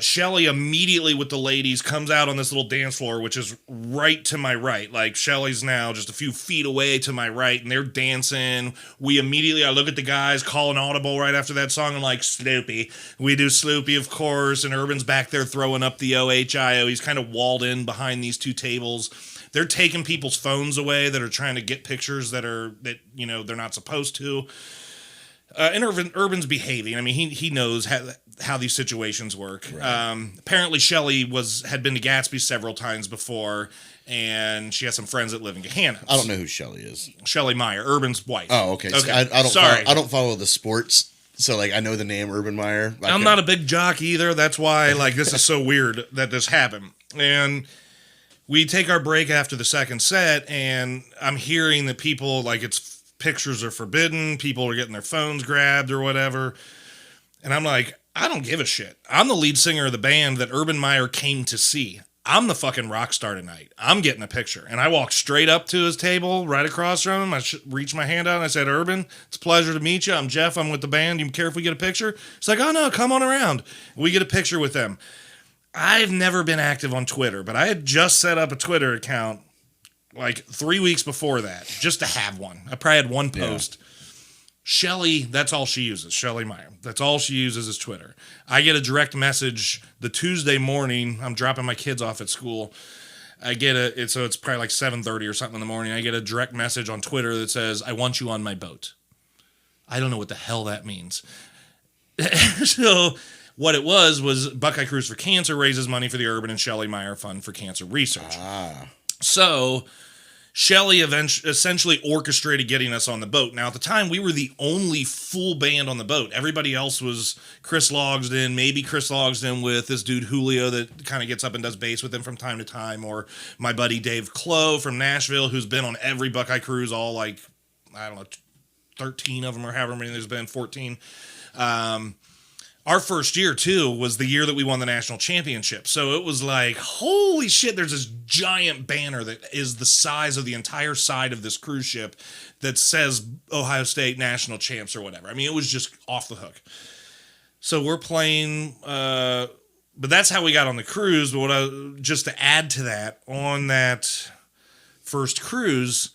Shelly immediately with the ladies comes out on this little dance floor, which is right to my right. Like, Shelly's now just a few feet away to my right, and they're dancing. I look at the guys, call an audible right after that song, and like, Sloopy. We do Sloopy, of course, and Urban's back there throwing up the OHIO. He's kind of walled in behind these 2 tables. They're taking people's phones away that are trying to get pictures that they're not supposed to. And Urban's behaving. I mean, he knows how these situations work. Right. Apparently, Shelly had been to Gatsby several times before, and she has some friends that live in Gahanna. I don't know who Shelly is. Shelly Meyer, Urban's wife. Oh, okay. So I don't follow the sports, so like I know the name Urban Meyer. I'm not a big jock either. That's why like this is so weird that this happened. And we take our break after the second set, and I'm hearing that people, like, pictures are forbidden, people are getting their phones grabbed or whatever. And I'm like, I don't give a shit. I'm the lead singer of the band that Urban Meyer came to see. I'm the fucking rock star tonight. I'm getting a picture. And I walked straight up to his table right across from him. I reached my hand out and I said, Urban, it's a pleasure to meet you. I'm Jeff. I'm with the band. You care if we get a picture? He's like, oh, no, come on around. We get a picture with them. I've never been active on Twitter, but I had just set up a Twitter account like 3 weeks before that just to have one. I probably had one post. Yeah. Shelly, that's all she uses, Shelly Meyer. That's all she uses is Twitter. I get a direct message the Tuesday morning. I'm dropping my kids off at school. I get so it's probably like 7:30 or something in the morning. I get a direct message on Twitter that says, I want you on my boat. I don't know what the hell that means. So what it was Buckeye Cruise for Cancer raises money for the Urban and Shelly Meyer Fund for Cancer Research. So Shelly essentially orchestrated getting us on the boat. Now, at the time, we were the only full band on the boat. Everybody else was Chris Logsdon, maybe Chris Logsdon with this dude Julio that kind of gets up and does bass with him from time to time, or my buddy Dave Clow from Nashville, who's been on every Buckeye Cruise, all like, I don't know, 13 of them or however many there's been, 14. Our first year, too, was the year that we won the national championship. So it was like, holy shit, there's this giant banner that is the size of the entire side of this cruise ship that says Ohio State national champs or whatever. I mean, it was just off the hook. So we're playing, but that's how we got on the cruise. But just to add to that, on that first cruise,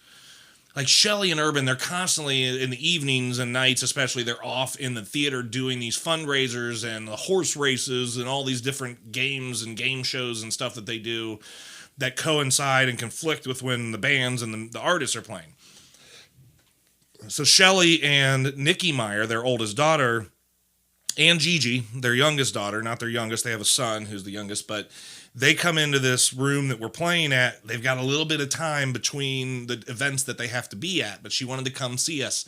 like Shelly and Urban, they're constantly in the evenings and nights, especially, they're off in the theater doing these fundraisers and the horse races and all these different games and game shows and stuff that they do that coincide and conflict with when the bands and the artists are playing. So Shelly and Nikki Meyer, their oldest daughter, and Gigi, their youngest daughter, not their youngest, they have a son who's the youngest, but they come into this room that we're playing at. They've got a little bit of time between the events that they have to be at, but she wanted to come see us.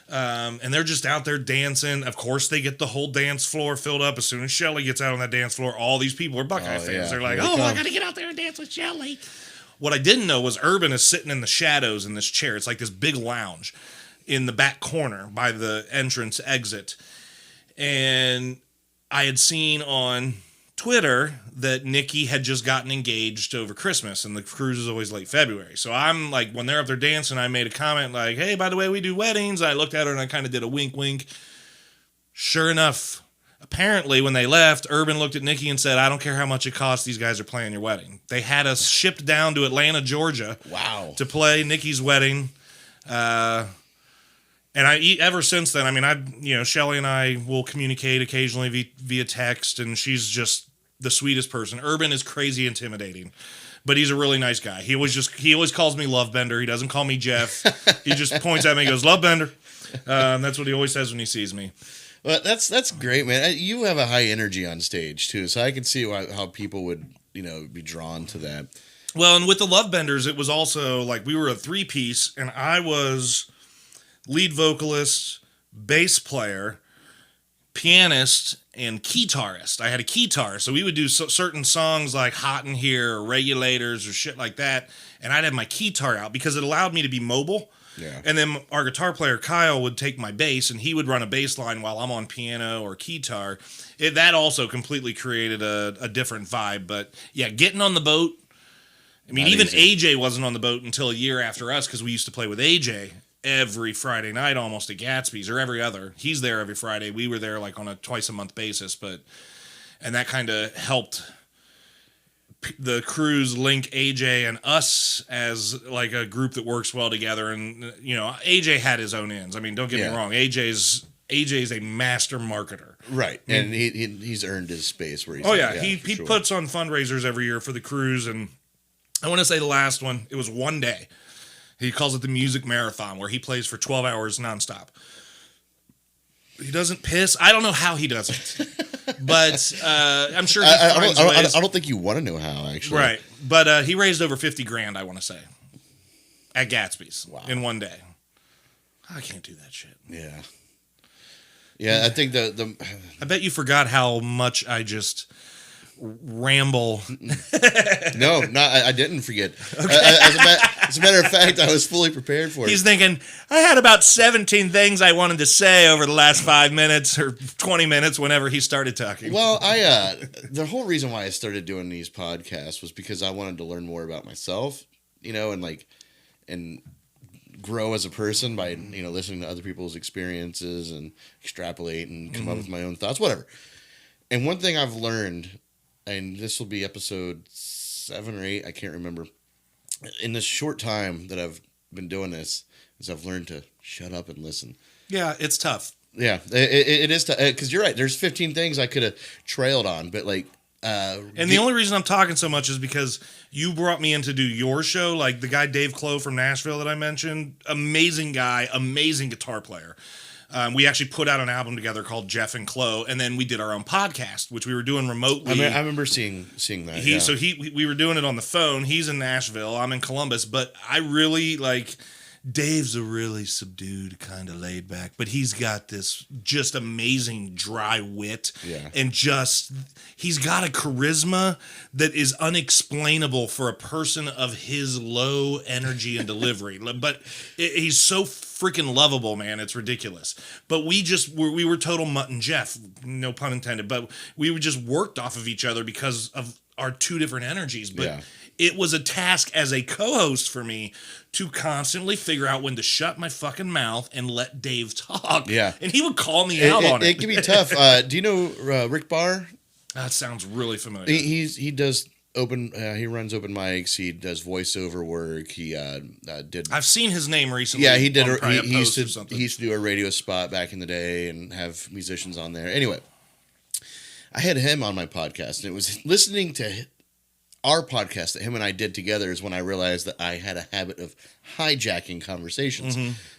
And they're just out there dancing. Of course, they get the whole dance floor filled up. As soon as Shelly gets out on that dance floor, all these people are Buckeye fans. Yeah. They're like, I got to get out there and dance with Shelly. What I didn't know was Urban is sitting in the shadows in this chair. It's like this big lounge in the back corner by the entrance exit. And I had seen on Twitter that Nikki had just gotten engaged over Christmas, and the cruise is always late February. So I'm like, when they're up there dancing, I made a comment like, hey, by the way, we do weddings. I looked at her and I kind of did a wink, wink. Sure enough, apparently when they left, Urban looked at Nikki and said, I don't care how much it costs, these guys are playing your wedding. They had us shipped down to Atlanta, Georgia. Wow. To play Nikki's wedding. And ever since then, I mean, Shelly and I will communicate occasionally via text, and she's just the sweetest person. Urban is crazy intimidating, but he's a really nice guy. He always calls me Love Bender. He doesn't call me Jeff. He just points at me and goes, Love Bender. That's what he always says when he sees me. Well, that's great, man. You have a high energy on stage too, so I can see how people would, be drawn to that. Well, and with the Love Benders, it was also like we were a 3-piece, and I was lead vocalist, bass player, pianist, and guitarist. I had a guitar, so we would do certain songs like Hot in Here or Regulators or shit like that, and I'd have my guitar out because it allowed me to be mobile. Yeah. And then our guitar player, Kyle, would take my bass, and he would run a bass line while I'm on piano or guitar. That also completely created a different vibe. But, yeah, getting on the boat, I mean, even AJ wasn't on the boat until a year after us because we used to play with AJ every Friday night almost at Gatsby's, or every other. He's there every Friday. We were there like on a twice-a-month basis, and that kind of helped the cruise link AJ and us as like a group that works well together. And AJ had his own ends. I mean, don't get me wrong. AJ's a master marketer, right? And he's earned his space where he's. Oh yeah, he puts on fundraisers every year for the cruise, and I want to say the last one, it was one day. He calls it the Music Marathon, where he plays for 12 hours nonstop. He doesn't piss. I don't know how he does it, but I'm sure he finds ways. I don't think you want to know how, actually. Right, but he raised over $50,000, I want to say, at Gatsby's in one day. I can't do that shit. Yeah. Yeah, I think I bet you forgot how much I just ramble. No, I didn't forget. Okay. As a matter of fact, I was fully prepared for it. He's thinking, I had about 17 things I wanted to say over the last 5 minutes or 20 minutes whenever he started talking. Well, the whole reason why I started doing these podcasts was because I wanted to learn more about myself, and grow as a person by, listening to other people's experiences and extrapolate and come up with my own thoughts, whatever. And one thing I've learned, and this will be episode 7 or 8, I can't remember, in this short time that I've been doing this, is I've learned to shut up and listen. Yeah, it's tough. Yeah, it is tough. Because you're right, there's 15 things I could have trailed on, but and the only reason I'm talking so much is because you brought me in to do your show, like the guy Dave Clow from Nashville that I mentioned. Amazing guy, amazing guitar player. We actually put out an album together called Jef and Clow, and then we did our own podcast, which we were doing remotely. I remember seeing that. So we were doing it on the phone. He's in Nashville. I'm in Columbus, but I really like. Dave's a really subdued, kind of laid back, but he's got this just amazing dry wit. Yeah. And he's got a charisma that is unexplainable for a person of his low energy and delivery. But he's so freaking lovable, man. It's ridiculous. But we were total Mutt and Jeff, no pun intended, but we just worked off of each other because of our two different energies. But it was a task as a co-host for me to constantly figure out when to shut my fucking mouth and let Dave talk. Yeah. And he would call me out on it. It can be tough. Do you know Rick Barr? That sounds really familiar. He does he runs open mics. He does voiceover work. He did. I've seen his name recently. Yeah, he did. He used to do a radio spot back in the day and have musicians on there. Anyway, I had him on my podcast, and it was listening to our podcast that him and I did together is when I realized that I had a habit of hijacking conversations.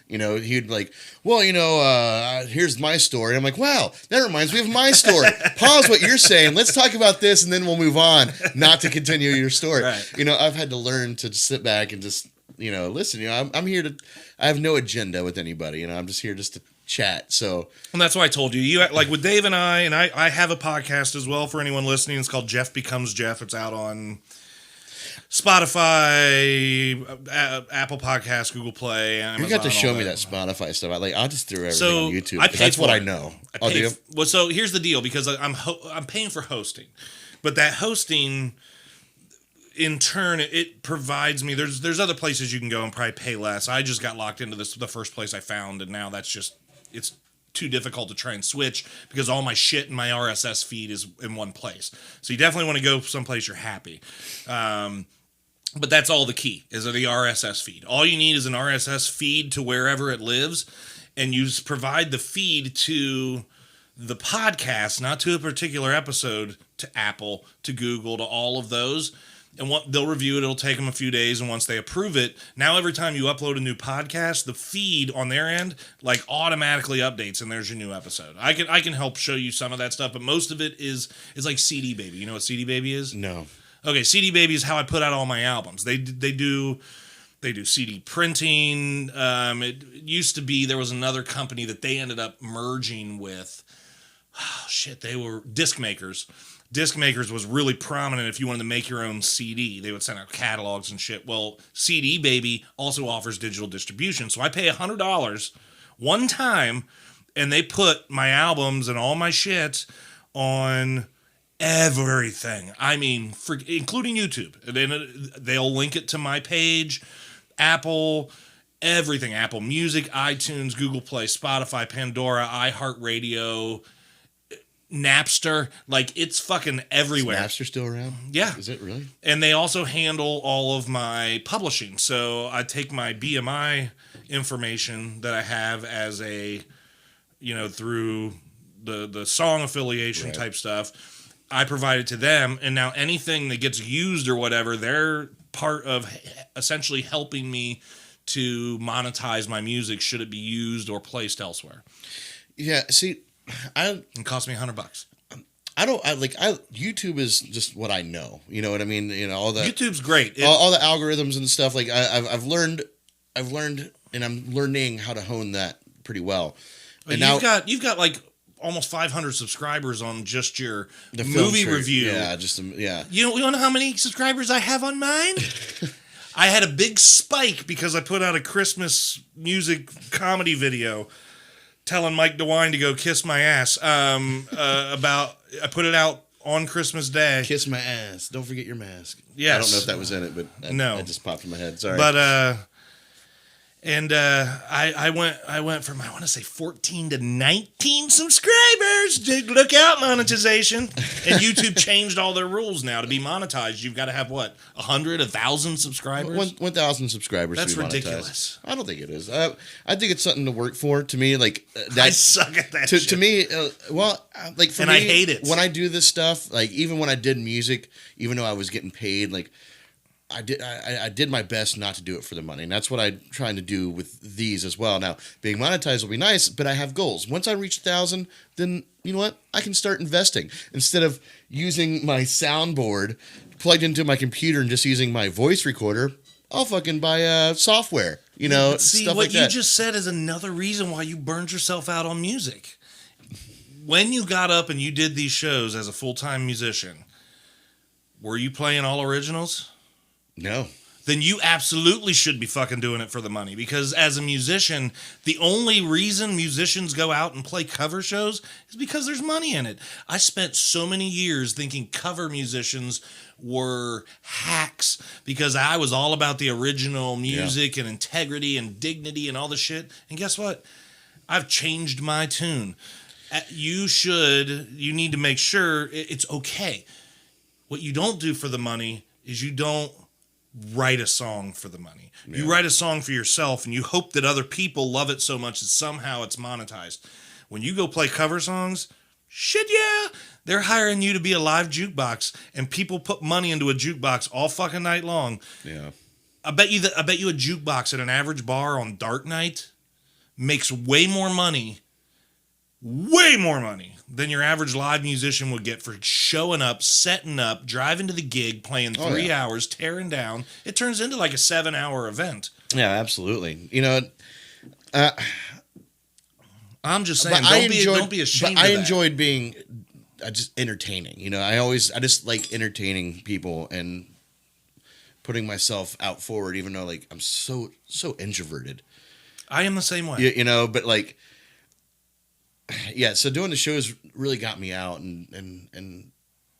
He'd like, here's my story. I'm like, wow, that reminds me of my story. Pause what you're saying. Let's talk about this, and then we'll move on, not to continue your story. Right. I've had to learn to just sit back and just, listen. I'm here I have no agenda with anybody. I'm just here just to chat. So, and that's why I told you like with Dave and I have a podcast as well for anyone listening. It's called Jef Becomes Jef. It's out on Spotify, Apple Podcasts, Google Play, Amazon. You got to show me that Spotify stuff. I'll just throw everything on YouTube. That's what I know. Well, so here's the deal, because I'm paying for hosting, but that hosting in turn it provides me. There's other places you can go and probably pay less. I just got locked into the first place I found, and now it's too difficult to try and switch because all my shit in my RSS feed is in one place. So you definitely want to go someplace you're happy. But that's all the key is the RSS feed. All you need is an RSS feed to wherever it lives, and you provide the feed to the podcast, not to a particular episode, to Apple, to Google, to all of those. And they'll review it. It'll take them a few days, and once they approve it, now every time you upload a new podcast, the feed on their end automatically updates, and there's your new episode. I can help show you some of that stuff, but most of it is like CD Baby. You know what CD Baby is? No. Okay, CD Baby is how I put out all my albums. They do CD printing. It used to be there was another company that they ended up merging with. Oh shit, they were Disc Makers. Disc Makers was really prominent if you wanted to make your own CD. They would send out catalogs and shit. Well, CD Baby also offers digital distribution. So I pay $100 one time, and they put my albums and all my shit on everything. I mean, including YouTube. They'll link it to my page, Apple, everything. Apple Music, iTunes, Google Play, Spotify, Pandora, iHeartRadio, Napster, it's fucking everywhere. Is Napster still around? Yeah. Is it really? And they also handle all of my publishing. So I take my BMI information that I have as through the song affiliation type stuff. I provide it to them, and now anything that gets used or whatever, they're part of essentially helping me to monetize my music should it be used or placed elsewhere. Yeah, see, it cost me $100. YouTube is just what I know. You know what I mean? All the YouTube's great. All the algorithms and stuff. I've learned, and I'm learning how to hone that pretty well. And you've got almost 500 subscribers on just your movie review. Yeah, You want to know how many subscribers I have on mine? I had a big spike because I put out a Christmas music comedy video telling Mike DeWine to go kiss my ass. I put it out on Christmas Day. Kiss my ass. Don't forget your mask. Yes. I don't know if that was in it, but that just popped in my head. Sorry. But I went from, I want to say 14 to 19 subscribers. Dude, look out, monetization. And YouTube changed all their rules now to be monetized. You've got to have what, 100, 1,000 subscribers? 1,000 subscribers. That's to be ridiculous. Monetized. I don't think it is. I think it's something to work for. To me, like I suck at that. To me, like for and me, I hate it when I do this stuff. Like even when I did music, even though I was getting paid, like. I did my best not to do it for the money, and that's what I'm trying to do with these as well. Now, being monetized will be nice, but I have goals. Once I reach 1,000, then you know what? I can start investing instead of using my soundboard plugged into my computer and just using my voice recorder. I'll fucking buy software, See, stuff what like you that. just said is another reason why you burned yourself out on music. When you got up and you did these shows as a full-time musician, were you playing all originals? No. Then you absolutely should be fucking doing it for the money, because as a musician, the only reason musicians go out and play cover shows is because there's money in it. I spent so many years thinking cover musicians were hacks because I was all about the original music and integrity and dignity and all the shit. And guess what? I've changed my tune. You need to make sure it's okay. What you don't do for the money is you don't write a song for the money. Yeah. You write a song for yourself and you hope that other people love it so much that somehow it's monetized. When you go play cover songs, shit yeah, they're hiring you to be a live jukebox, and people put money into a jukebox all fucking night long. Yeah. I bet you a jukebox at an average bar on dark night makes way more money than your average live musician would get for showing up, setting up, driving to the gig, playing 3 hours, tearing down. It turns into like a 7-hour event. Yeah, absolutely. I'm just saying, don't be ashamed of that. I enjoyed being just entertaining. I just like entertaining people and putting myself out forward, even though like I'm so introverted. I am the same way. But like, yeah, so doing the shows really got me out, and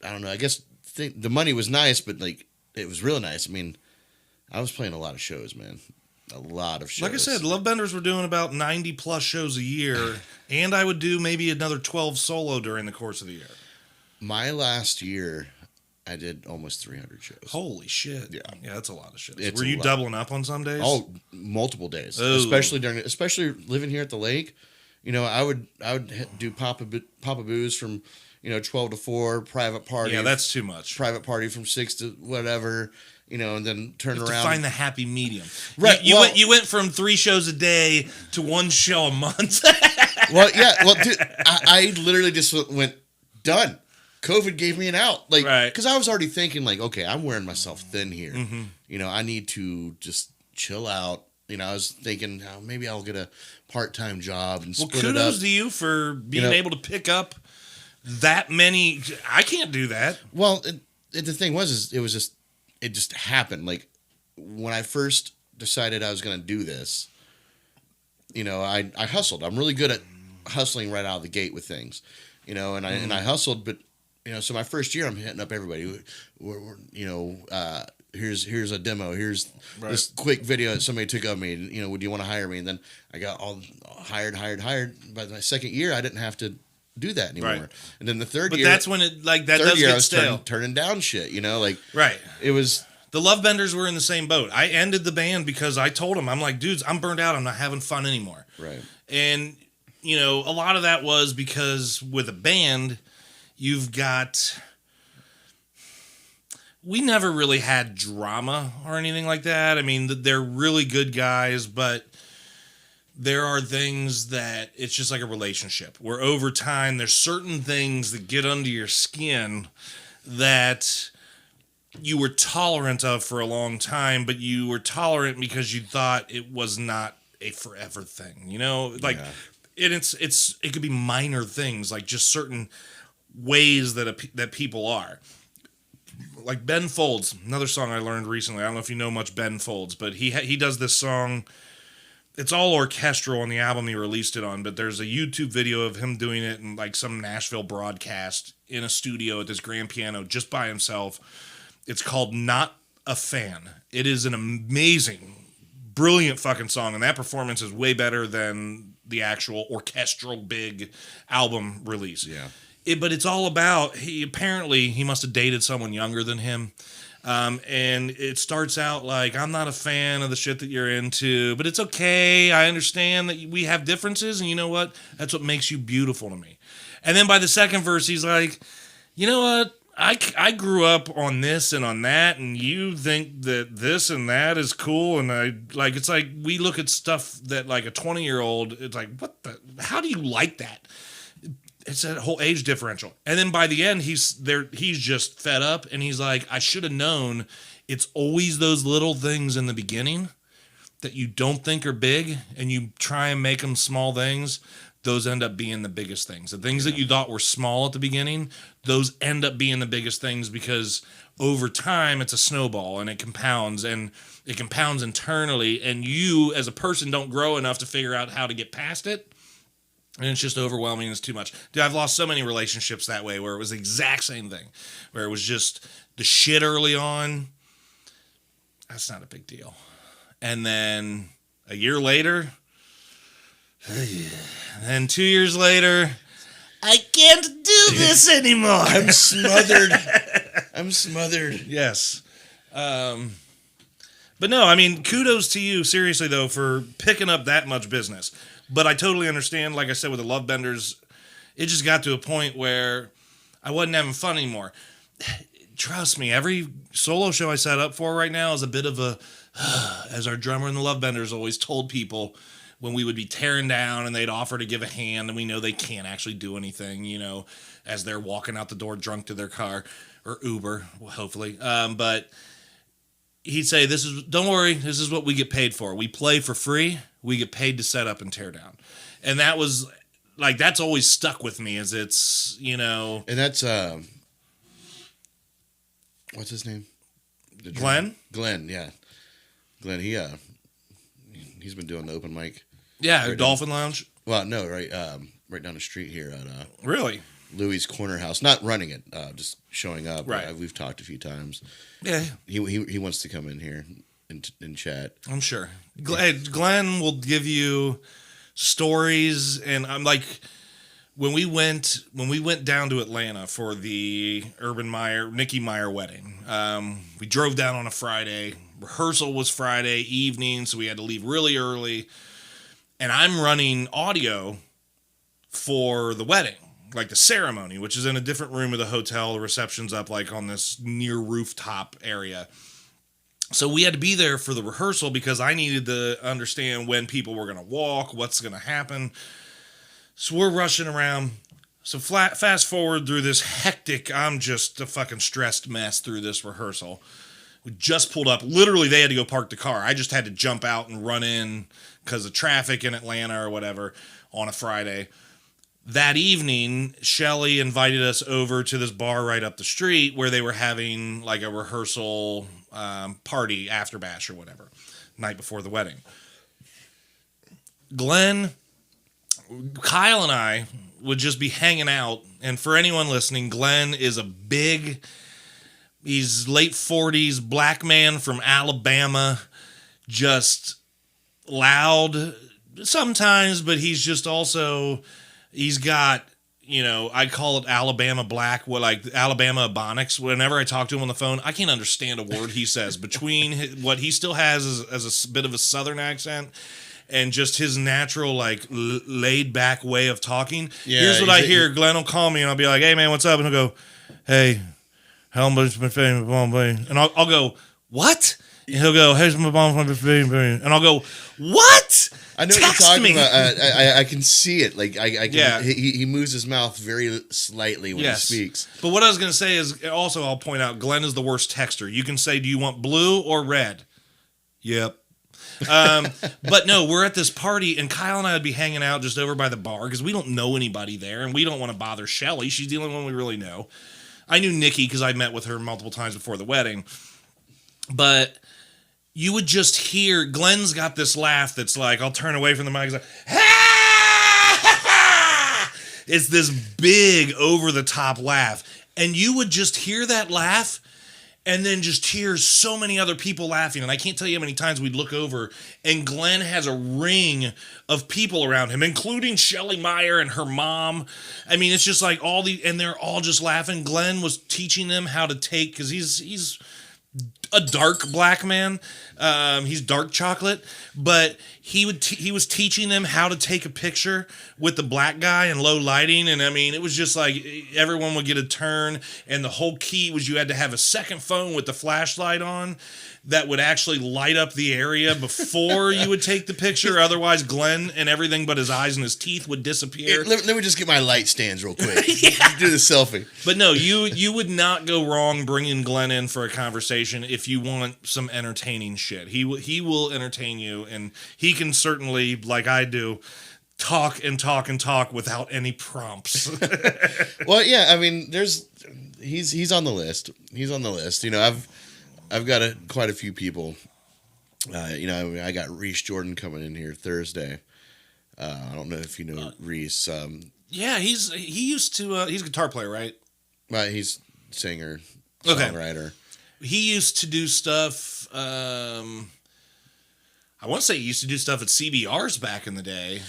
I don't know. I guess the money was nice, but like it was really nice. I mean, I was playing a lot of shows, man. A lot of shows. Like I said, Love Benders were doing about 90 plus shows a year, and I would do maybe another 12 solo during the course of the year. My last year, I did almost 300 shows. Holy shit! Yeah, that's a lot of shows. Were you doubling up on some days? Oh, multiple days, Ooh. especially living here at the lake. I would do Papa Booze from 12 to 4, private party. Yeah, that's too much. Private party from 6 to whatever, and then turn you have around. To find the happy medium. Right. You went from 3 shows a day to 1 show a month. Well, yeah. Well, dude, I literally just went done. COVID gave me an out, like, because I was already thinking, like, okay, I'm wearing myself thin here. Mm-hmm. I need to just chill out. I was thinking, maybe I'll get a part-time job and split it up. Kudos to you for being able to pick up that many. I can't do that. Well, the thing was, it just happened. Like when I first decided I was going to do this, I hustled. I'm really good at hustling right out of the gate with things, and I hustled. But so my first year, I'm hitting up everybody. Here's a demo. Here's this quick video that somebody took of me. Would you want to hire me? And then I got all hired. By my second year, I didn't have to do that anymore. Right. And then the third year, that's when it that does get stale. Turning down shit. Right. It was. The Love Benders were in the same boat. I ended the band because I told them, I'm like, dudes, I'm burned out. I'm not having fun anymore. Right. And a lot of that was because with a band, you've got. We never really had drama or anything like that. I mean, they're really good guys, but there are things that it's just like a relationship where over time there's certain things that get under your skin that you were tolerant of for a long time, but you were tolerant because you thought it was not a forever thing, it could be minor things, like just certain ways that people are. like Ben Folds, another song I learned recently. I don't know if you know much Ben Folds, but he does this song. It's all orchestral on the album he released it on, but there's a YouTube video of him doing it in like some Nashville broadcast in a studio at this grand piano just by himself. It's called Not a Fan. It is an amazing, brilliant fucking song, and that performance is way better than the actual orchestral big album release. Yeah. But it's all about, he must have dated someone younger than him. And it starts out like, I'm not a fan of the shit that you're into, but it's okay. I understand that we have differences, and you know what? That's what makes you beautiful to me. And then by the second verse, he's like, you know what? I grew up on this and on that, and you think that this and that is cool, and it's like we look at stuff that like a 20-year-old, it's like, how do you like that? It's that whole age differential. And then by the end, he's just fed up, and he's like, I should have known it's always those little things in the beginning that you don't think are big, and you try and make them small things. Those end up being the biggest things. The things that you thought were small at the beginning, those end up being the biggest things, because over time it's a snowball, and it compounds internally, and you as a person don't grow enough to figure out how to get past it. And it's just overwhelming. It's too much. Dude, I've lost so many relationships that way, where it was the exact same thing, where it was just the shit early on. That's not a big deal. And then a year later, and 2 years later, I can't do this anymore. I'm smothered. I'm smothered. Yes. But no, I mean, kudos to you, seriously, though, for picking up that much business. But I totally understand, like I said, with the Love Benders, it just got to a point where I wasn't having fun anymore. Trust me, every solo show I set up for right now is a bit of a, as our drummer in the Love Benders always told people when we would be tearing down and they'd offer to give a hand, and we know they can't actually do anything, you know, as they're walking out the door drunk to their car, or Uber, hopefully. But he'd say, don't worry, this is what we get paid for. We play for free. We get paid to set up and tear down. And that was, like, that's always stuck with me, as it's, you know. And that's, what's his name? Glenn? Glenn, yeah. Glenn, he's been doing the open mic. Yeah, right Dolphin Lounge. Well, no, right down the street here at Really? Louis' Corner House. Not running it, just showing up. Right. We've talked a few times. Yeah. He wants to come in here and chat. I'm sure. Glenn will give you stories, and I'm like, when we went down to Atlanta for the Nikki Meyer wedding, we drove down on a Friday. Rehearsal was Friday evening, so we had to leave really early. And I'm running audio for the wedding, like the ceremony, which is in a different room of the hotel. The reception's up like on this near rooftop area. So we had to be there for the rehearsal because I needed to understand when people were going to walk, what's going to happen. So we're rushing around. So fast forward through this hectic, I'm just a fucking stressed mess through this rehearsal. We just pulled up. Literally, they had to go park the car. I just had to jump out and run in because of traffic in Atlanta or whatever on a Friday. That evening, Shelly invited us over to this bar right up the street where they were having like a rehearsal party, after bash or whatever, night before the wedding. Glenn, Kyle and I would just be hanging out. And for anyone listening, Glenn is he's late 40s, black man from Alabama, just loud sometimes, but he's just also, he's got, you know, I call it Alabama black, like Alabama Ebonics. Whenever I talk to him on the phone, I can't understand a word he says. Between what he still has as a bit of a southern accent and just his natural, like, laid back way of talking. Yeah, here's what I hear. Glenn will call me and I'll be like, hey, man, what's up? And he'll go, hey, how much my favorite bomb? And I'll go, what? And he'll go, here's my bomb. And I'll go, what? I know Text what you're talking me. about. I can see it. Like I can. Yeah. He moves his mouth very slightly when he speaks. But what I was going to say is, also I'll point out, Glenn is the worst texter. You can say, do you want blue or red? Yep. But no, we're at this party, and Kyle and I would be hanging out just over by the bar because we don't know anybody there, and we don't want to bother Shelly. She's the only one we really know. I knew Nikki because I met with her multiple times before the wedding. But you would just hear, Glenn's got this laugh that's like, I'll turn away from the mic. He's like, ha! It's this big, over-the-top laugh. And you would just hear that laugh and then just hear so many other people laughing. And I can't tell you how many times we'd look over and Glenn has a ring of people around him, including Shelley Meyer and her mom. I mean, it's just like and they're all just laughing. Glenn was teaching them how to take, because he's a dark black man. He's dark chocolate, but he was teaching them how to take a picture with the black guy in low lighting. And I mean, it was just like everyone would get a turn, and the whole key was you had to have a second phone with the flashlight on that would actually light up the area before you would take the picture. Otherwise, Glenn and everything but his eyes and his teeth would disappear. Let me just get my light stands real quick. Do the selfie. But no, you would not go wrong bringing Glenn in for a conversation if you want some entertaining shit. He will entertain you, and he can certainly, like I do, talk and talk and talk without any prompts. Well, yeah, I mean, he's on the list. He's on the list. You know, I've got quite a few people. You know, I got Reese Jordan coming in here Thursday. I don't know if you know Reese. Yeah, he's a guitar player, right? He's singer, songwriter. He used to do stuff. I want to say he used to do stuff at CBRs back in the day.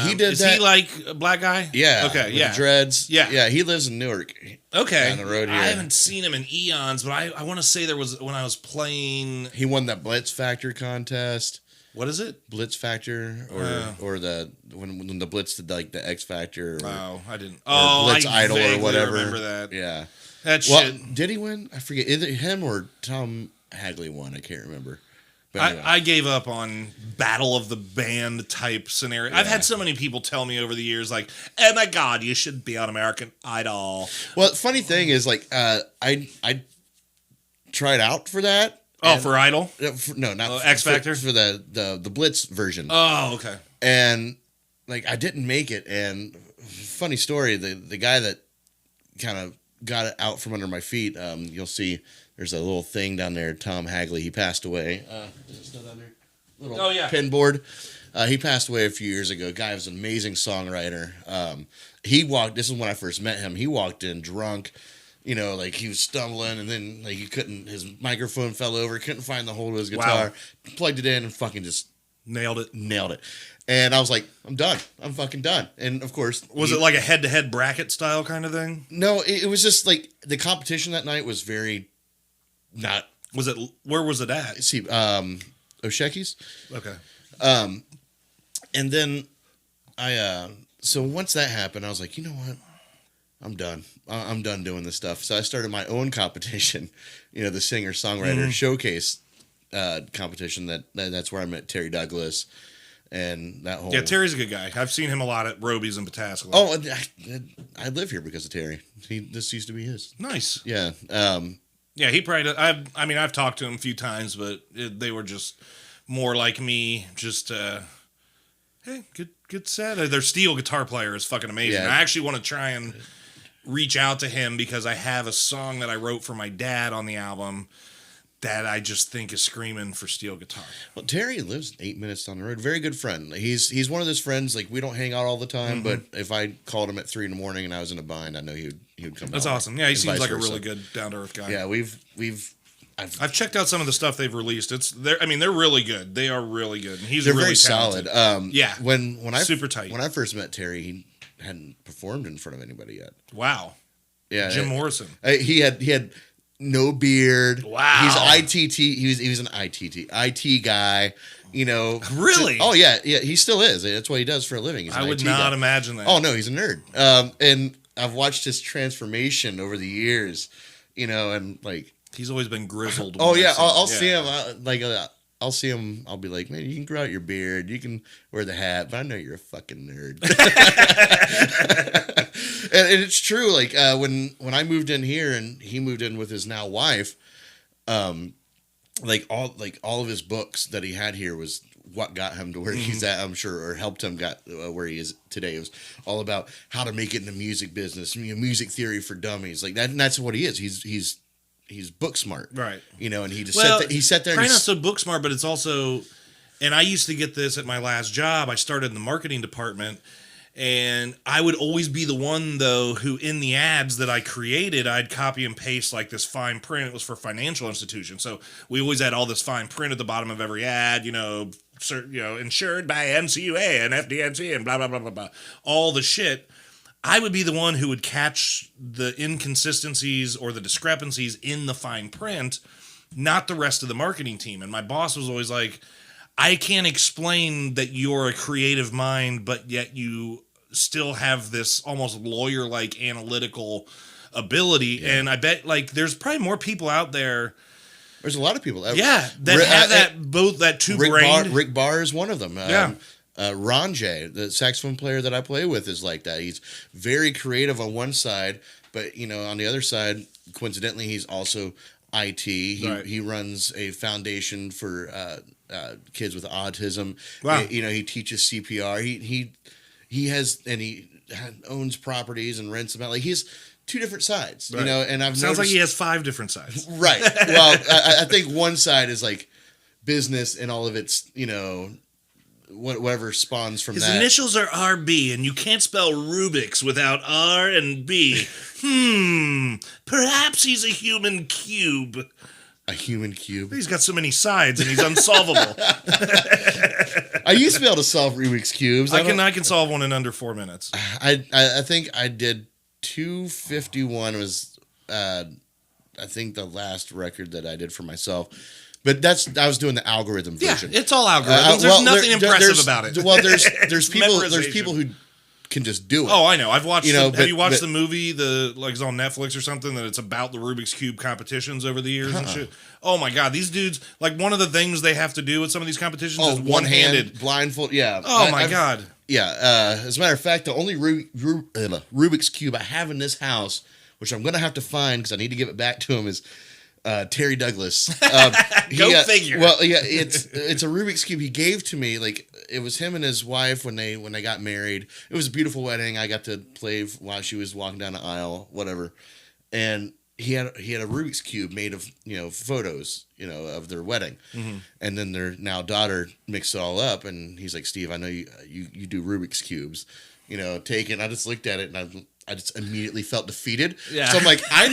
He did. Is he like a black guy? Yeah. Okay. With Yeah. the dreads. Yeah. Yeah. He lives in Newark. Okay. Down the road here. I haven't seen him in eons, but I want to say there was when I was playing. He won that Blitz Factor contest. What is it? Blitz Factor, or the when the Blitz did like the X Factor. Oh, I didn't. Or Blitz Idol or whatever. Remember that? Yeah. That well, shit. Did he win? I forget. Either him or Tom Hagley won. I can't remember. But anyway. I gave up on battle of the band type scenario. Yeah. I've had so many people tell me over the years, like, "Oh my God, you should be on American Idol." Well, the funny thing is, like, I tried out for that. Oh, for Idol? No, not X Factor for the Blitz version. Oh, okay. And like, I didn't make it. And funny story, the guy that kind of got it out from under my feet. You'll see. There's a little thing down there, Tom Hagley. He passed away. Is it still down there? Little pin board. He passed away a few years ago. Guy was an amazing songwriter. This is when I first met him. He walked in drunk, you know, like he was stumbling, and then like his microphone fell over. Couldn't find the hold of his guitar. Wow. Plugged it in and fucking just nailed it. And I was like, I'm done. I'm fucking done. And of course, was it like a head-to-head bracket style kind of thing? No, it was just like the competition that night was very. Not was it? Where was it at? See, Osheki's. Okay. And then so once that happened, I was like, you know what? I'm done. I'm done doing this stuff. So I started my own competition. You know, the singer-songwriter showcase competition. That's where I met Terry Douglas. And that whole... Yeah, Terry's a good guy. I've seen him a lot at Roby's in Pataskala. Oh, I live here because of Terry. This used to be his. Nice. Yeah. Yeah, he probably... I've talked to him a few times, but they were just more like me. Just, hey, good set. Their steel guitar player is fucking amazing. Yeah. I actually want to try and reach out to him because I have a song that I wrote for my dad on the album that I just think is screaming for steel guitar. Well, Terry lives 8 minutes down the road. Very good friend. He's one of those friends, like, we don't hang out all the time, but if I called him at 3 a.m. and I was in a bind, I know he would come. That's awesome. Yeah, he seems like a really good down-to-earth guy. Yeah, I've checked out some of the stuff they've released. They're really good. They are really good. And he's they're really very talented. Solid. Yeah. When I super tight. When I first met Terry, he hadn't performed in front of anybody yet. Wow. Yeah. Jim Morrison. He had no beard. Wow. He's ITT. He was an IT guy. You know. Really? Oh yeah. He still is. That's what he does for a living. He's an I would IT not guy. imagine that. Oh no, he's a nerd. And I've watched his transformation over the years. You know, and like. He's always been grizzled. Oh yeah, I'll see him. I'll see him. I'll be like, man, you can grow out your beard, you can wear the hat, but I know you're a fucking nerd. and it's true. Like when I moved in here and he moved in with his now wife, like all of his books that he had here was what got him to where he's at, I'm sure, or helped him got where he is today. It was all about how to make it in the music business, music theory for dummies, like that. And that's what he is. He's book smart, right? And he just Well, sat there. Probably not so book smart, but it's also, and I used to get this at my last job. I started in the marketing department. And I would always be the one, though, who in the ads that I created, I'd copy and paste like this fine print. It was for financial institutions. So we always had all this fine print at the bottom of every ad, insured by NCUA and FDNC and blah, blah, blah, blah, blah. All the shit. I would be the one who would catch the inconsistencies or the discrepancies in the fine print, not the rest of the marketing team. And my boss was always like, I can't explain that you're a creative mind, but yet you still have this almost lawyer-like analytical ability. Yeah. And I bet there's probably more people out there. There's a lot of people. That have that two-brained. Rick Barr is one of them. Yeah. Ron J, the saxophone player that I play with, is like that. He's very creative on one side, but on the other side, coincidentally, he's also IT. He runs a foundation for kids with autism. Wow. He teaches CPR. He has, and he owns properties and rents them out. Like, he has two different sides, right. And I've sounds like he has 5 different sides. Right. Well, I think one side is like business and all of its, whatever spawns from His that. His initials are RB, and you can't spell Rubik's without R and B. Perhaps he's a human cube. A human cube? He's got so many sides, and he's unsolvable. I used to be able to solve Rubik's cubes. I can solve one in under 4 minutes. I think I did 251 was I think the last record that I did for myself. But I was doing the algorithm version. Yeah, it's all algorithms. There's nothing impressive about it. Well, there's people who can just do it. Oh, I know. I've watched. Have you watched the movie? It's on Netflix or something that it's about the Rubik's Cube competitions over the years and shit. Oh my god, these dudes! Like, one of the things they have to do with some of these competitions is one-handed, blindfold. Yeah. Oh my god. Yeah. As a matter of fact, the only Rubik's Cube I have in this house, which I'm gonna have to find because I need to give it back to him, is Terry Douglas. Go figure. Well, yeah, it's a Rubik's Cube he gave to me. Like, it was him and his wife when they got married. It was a beautiful wedding. I got to play while she was walking down the aisle, whatever. And he had a Rubik's Cube made of photos of their wedding, and then their now daughter mixed it all up. And he's like, Steve, I know you do Rubik's Cubes, take it. And I just looked at it and I just immediately felt defeated. Yeah. So I'm like, I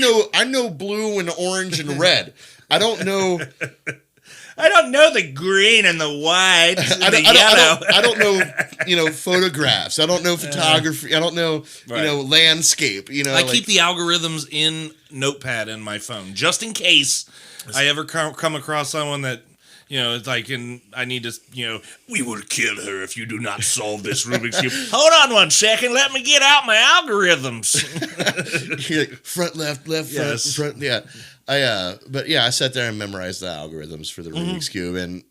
know blue and orange and red. I don't know the green and the white and the yellow. I don't know, photographs. I don't know photography. I don't know, landscape. I keep the algorithms in Notepad in my phone just in case I ever come across someone that. It's like, I need to, we will kill her if you do not solve this Rubik's Cube. Hold on 1 second. Let me get out my algorithms. You're like, front, left, yes. front. Yeah. I sat there and memorized the algorithms for the Rubik's Cube. And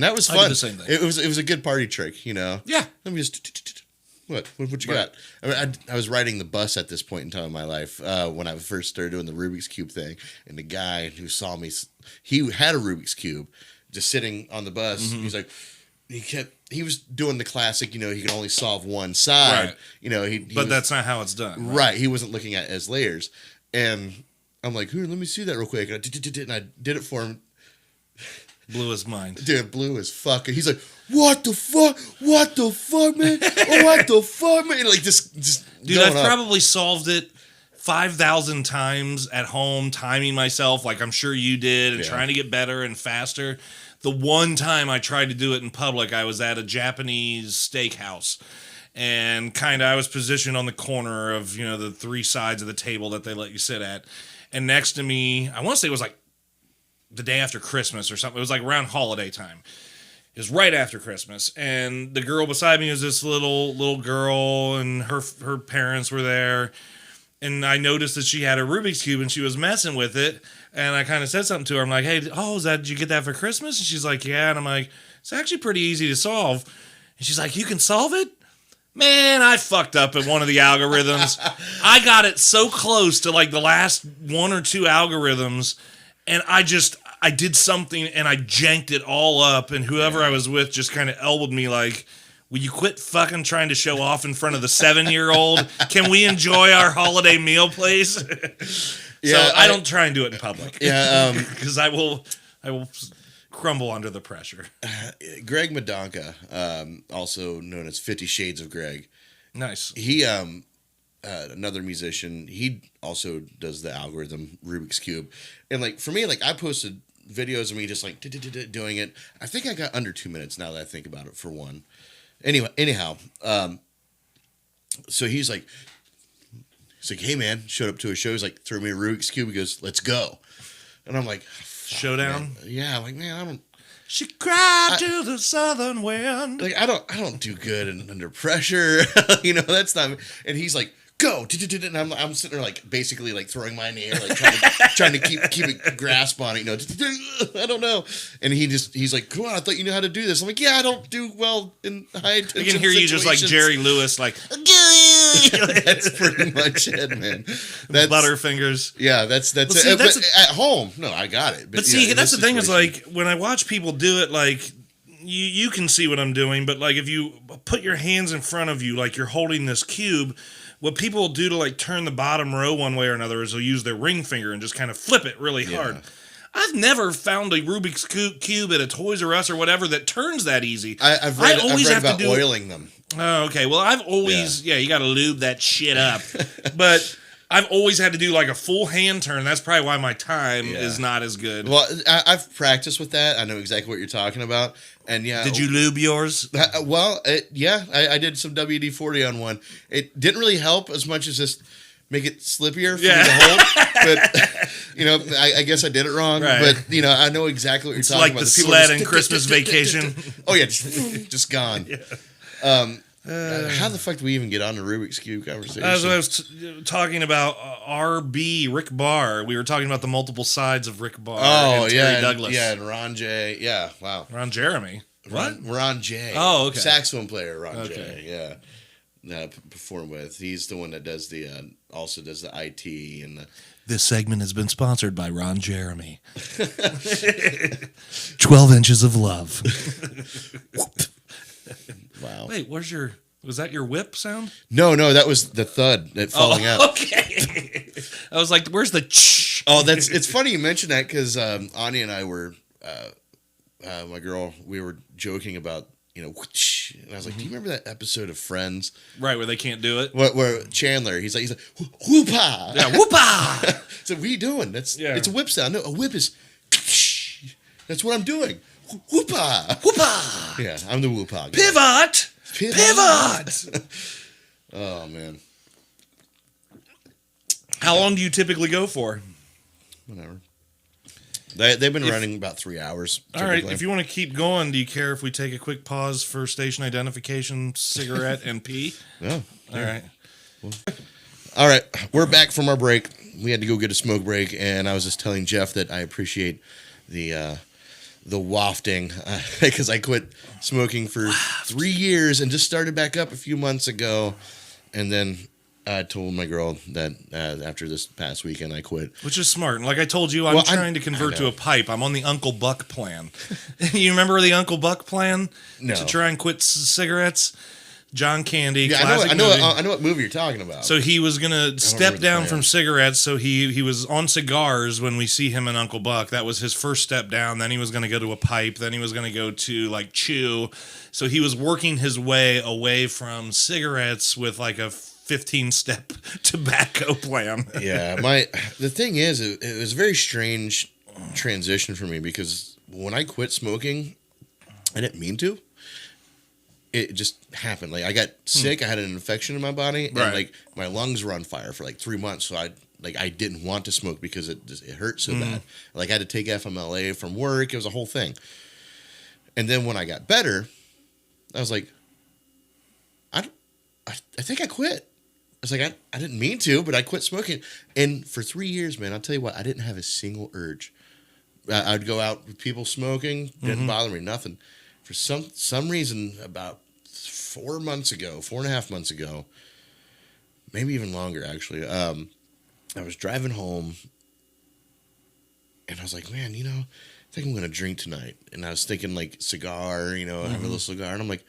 that was fun. I did the same thing. It was a good party trick, Yeah. Let me just, what you got? I was riding the bus at this point in time in my life when I first started doing the Rubik's Cube thing. And the guy who saw me, he had a Rubik's Cube. Just sitting on the bus, he's like, he was doing the classic, he can only solve one side, right. But that's not how it's done. Right. He wasn't looking at it as layers. And I'm like, let me see that real quick. And I did it for him. Blew his mind. Dude, blew his fuck. He's like, what the fuck, man? Oh, what the fuck, man? Like, just dude, I've probably solved it 5,000 times at home, timing myself like I'm sure you did, and trying to get better and faster. The one time I tried to do it in public, I was at a Japanese steakhouse, and I was positioned on the corner of, the 3 sides of the table that they let you sit at. And next to me, I want to say it was like the day after Christmas or something. It was like around holiday time. It was right after Christmas, and the girl beside me was this little girl, and her parents were there. And I noticed that she had a Rubik's Cube and she was messing with it. And I kind of said something to her. I'm like, hey, did you get that for Christmas? And she's like, yeah. And I'm like, it's actually pretty easy to solve. And she's like, you can solve it? Man, I fucked up at one of the algorithms. I got it so close to like the last 1 or 2 algorithms. And I I did something and I janked it all up, and whoever I was with just kind of elbowed me like, will you quit fucking trying to show off in front of the 7-year-old? Can we enjoy our holiday meal, please? So I don't try and do it in public. Yeah, because I will crumble under the pressure. Greg Madonka, also known as 50 Shades of Greg. Nice. He, another musician, he also does the algorithm Rubik's Cube. And like, for me, like I posted videos of me just like doing it. I think I got under 2 minutes now that I think about it for one. Anyhow, so he's like, hey man, showed up to a show. He's like, throw me a Rubik's Cube. He goes, let's go. And I'm like, showdown. Man. Yeah, like man, I don't. She cried to the southern wind. Like I don't do good under pressure. That's not. And he's like, go. And I'm sitting there like basically like throwing my in the air, like trying to keep a grasp on it. I don't know. And he's like, come on, I thought you knew how to do this. I'm like, yeah, I don't do well in high attention. I can hear you just like Jerry Lewis, like that's pretty much it, man. That's Butterfingers. Yeah, that's it. See, but at home, no, I got it. But see, that's the thing is like when I watch people do it, like you can see what I'm doing, but like if you put your hands in front of you, like you're holding this cube. What people will do to like turn the bottom row one way or another is they'll use their ring finger and just kind of flip it really hard. I've never found a Rubik's Cube at a Toys R Us or whatever that turns that easy. I've read about oiling them. Oh, okay. Well, I've always, you got to lube that shit up. But I've always had to do like a full hand turn. That's probably why my time is not as good. Well, I've practiced with that. I know exactly what you're talking about. And yeah, did you lube yours? Well, I did some WD-40 on one. It didn't really help as much as just make it slippier for me to hold. But I guess I did it wrong. Right. But I know exactly what you're talking about. It's like the sled in Christmas Vacation. Oh yeah, just gone. How the fuck do we even get on the Rubik's Cube conversation? As I was talking about RB, Rick Barr. We were talking about the multiple sides of Rick Barr and Terry Douglas. And Ron J. Yeah, wow. Ron Jeremy. What? Ron J. Oh, okay. Saxophone player Ron J. Yeah. Perform with. He's the one that does also does the IT and the... This segment has been sponsored by Ron Jeremy. 12 inches of love. Wow. Wait, was that your whip sound? No, that was the thud that falling out. Okay. I was like, where's the ch? Oh, it's funny you mentioned that because Anya and I were, my girl, we were joking about, and I was like, do you remember that episode of Friends? Right, where they can't do it? Where Chandler, he's like, whoopah. Yeah, whoopah. So what are you doing? It's a whip sound. No, a whip is, that's what I'm doing. Whoopah! Whoopah! Yeah, I'm the whoopah guy. Pivot! Oh, man. How long do you typically go for? Whatever. They've been running about 3 hours. Typically. All right, if you want to keep going, do you care if we take a quick pause for station identification, cigarette, and pee? No. All right. All right, we're back from our break. We had to go get a smoke break, and I was just telling Jeff that I appreciate the wafting because I quit smoking for 3 years and just started back up a few months ago, and then I told my girl that after this past weekend I quit, which is smart. Like I told you, I'm trying to convert to a pipe. I'm on the Uncle Buck plan. You remember the Uncle Buck plan? No. To try and quit cigarettes. John Candy, yeah, classic I know what movie you're talking about. So he was gonna step down from cigarettes. So he was on cigars when we see him in Uncle Buck. That was his first step down. Then he was gonna go to a pipe. Then he was gonna go to like chew. So he was working his way away from cigarettes with like a 15-step tobacco plan. Yeah, the thing is, it was a very strange transition for me because when I quit smoking, I didn't mean to. It just happened. Like I got sick. I had an infection in my body, and like my lungs were on fire for like 3 months. So I didn't want to smoke because it hurt so bad. Like I had to take FMLA from work. It was a whole thing. And then when I got better, I was like, I think I quit. I was like, I didn't mean to, but I quit smoking. And for 3 years, man, I'll tell you what, I didn't have a single urge. I'd go out with people smoking. Didn't bother me, nothing. For some reason, about 4.5 months ago, maybe even longer, actually, I was driving home, and I was like, man, think I'm going to drink tonight. And I was thinking like cigar, have a little cigar. And I'm like,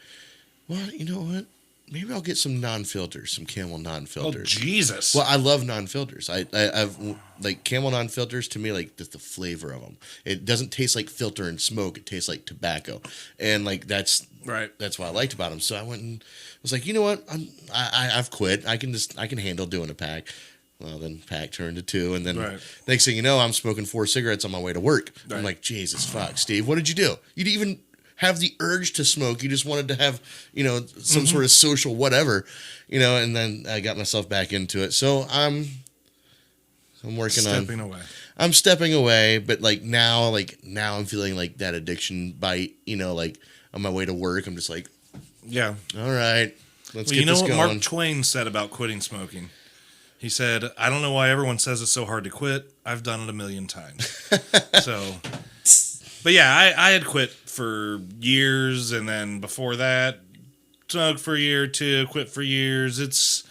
well, you know what? Maybe I'll get some non-filters, some Camel non-filters. Oh, Jesus. Well, I love non-filters. I've like Camel non-filters to me, like just the flavor of them. It doesn't taste like filter and smoke. It tastes like tobacco. And like that's what I liked about them. So I went and was like, you know what? I've quit. I can handle doing a pack. Well, then pack turned to 2, and then next thing you know, I'm smoking 4 cigarettes on my way to work. I'm like, Jesus fuck, Steve, what did you do? You didn't even have the urge to smoke. You just wanted to have, some sort of social whatever, and then I got myself back into it. So I'm working stepping away. I'm stepping away, but now I'm feeling like that addiction bite, like on my way to work. I'm just like, yeah, all right, let's get this what going. Mark Twain said about quitting smoking? He said, I don't know why everyone says it's so hard to quit. I've done it 1,000,000 times. But yeah, I had quit for years, and then before that, smoked for a year or 2, quit for years. It's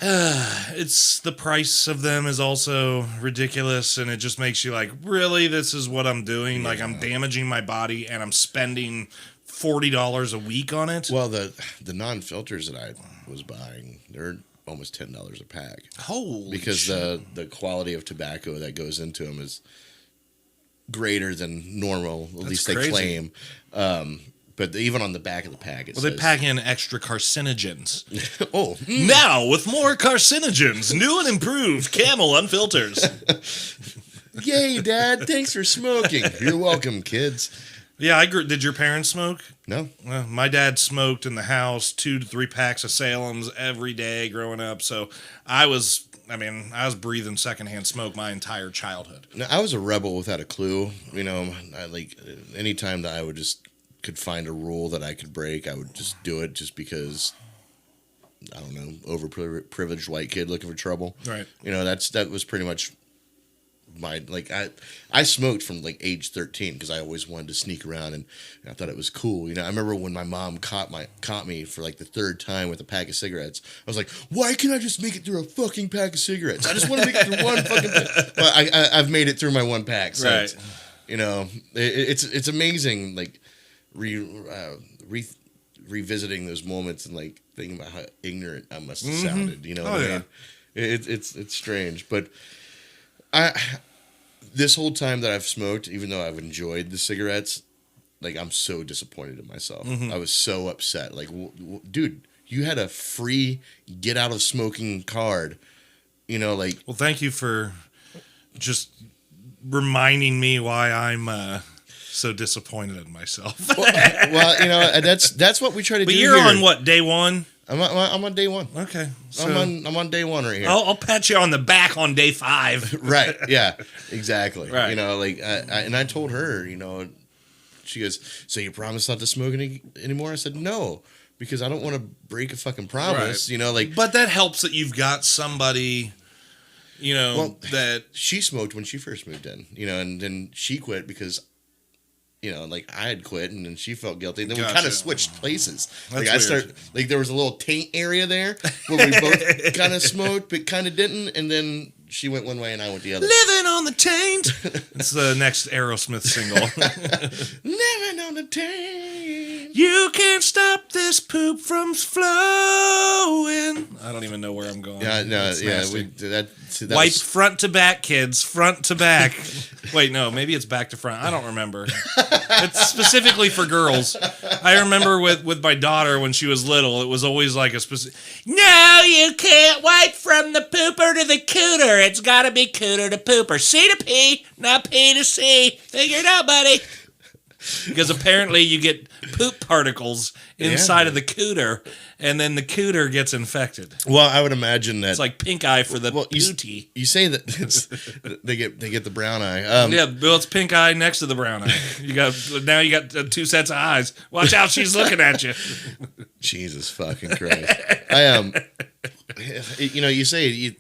the price of them is also ridiculous, and it just makes you like, really, this is what I'm doing? Yeah. Like, I'm damaging my body, and I'm spending $40 a week on it? Well, the non-filters that I was buying, they're almost $10 a pack. Holy because shit. the quality of tobacco that goes into them is greater than normal. At least they claim. But even on the back of the pack, it says... they pack in extra carcinogens. Oh. Now, with more carcinogens, new and improved Camel Unfilters. Yay, Dad. Thanks for smoking. You're welcome, kids. Yeah, Did your parents smoke? No. Well, my dad smoked in the house 2 to 3 packs of Salem's every day growing up. So I was breathing secondhand smoke my entire childhood. Now, I was a rebel without a clue. Anytime that I could find a rule that I could break, I would just do it just because, I don't know, overprivileged white kid looking for trouble. Right. That was pretty much I smoked from age 13 because I always wanted to sneak around and I thought it was cool. I remember when my mom caught me for the 3rd time with a pack of cigarettes. I was like, why can't I just make it through a fucking pack of cigarettes? I just want to make it through one fucking pack. Well, I've made it through my 1 pack. So right. It's amazing revisiting those moments and thinking about how ignorant I must have sounded. You know what I mean? It's strange, but this whole time that I've smoked, even though I've enjoyed the cigarettes, I'm so disappointed in myself. I was so upset. Dude, you had a free get out of smoking card. Well, thank you for just reminding me why I'm so disappointed in myself. well, that's what we try to do. But you're here. on what, day 1? I'm on day 1. Okay, so I'm on day 1 right here. I'll pat you on the back on day 5. Right? Yeah, exactly. Right. And I told her, she goes, "So you promise not to smoke anymore?" I said, "No, because I don't want to break a fucking promise." Right. But that helps that you've got somebody, that she smoked when she first moved in, and then she quit because. I had quit and then she felt guilty. And then we kind of switched places. There was a little taint area there where we both kind of smoked but kind of didn't. And then she went one way and I went the other. Living on the taint. It's the next Aerosmith single. Living on the taint. You can't stop this poop from flowing. I don't even know where I'm going. Yeah, no, that wipe was... front to back, kids. Front to back. Wait, no, maybe it's back to front. I don't remember. It's specifically for girls. I remember with my daughter when she was little, it was always a specific. No, you can't wipe from the pooper to the cooter. It's got to be cooter to pooper. C to P, not P to C. Figure it out, buddy. Because apparently you get poop particles inside of the cooter, and then the cooter gets infected. Well, I would imagine that it's like pink eye for the pootie. You say that they get the brown eye. Yeah, well, it's pink eye next to the brown eye. You got 2 sets of eyes. Watch out, she's looking at you. Jesus fucking Christ! I you say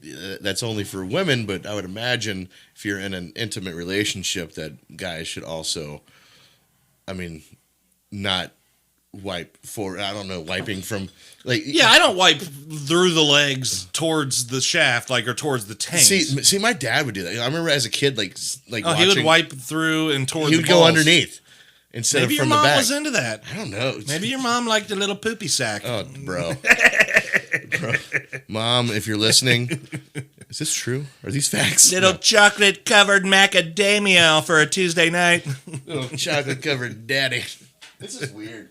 that's only for women, but I would imagine if you're in an intimate relationship, that guys should also. Not wipe for, I don't know, wiping from, like... Yeah, I don't wipe through the legs towards the shaft, like, or towards the tank. See, my dad would do that. I remember as a kid, like watching... he would wipe through and towards the He would go balls. Underneath instead Maybe of from your the mom back. was into that. I don't know. Maybe your mom liked a little poopy sack. Oh, bro. Mom, if you're listening, is this true? Are these facts? Little chocolate-covered macadamia for a Tuesday night. Little chocolate-covered daddy. This is weird.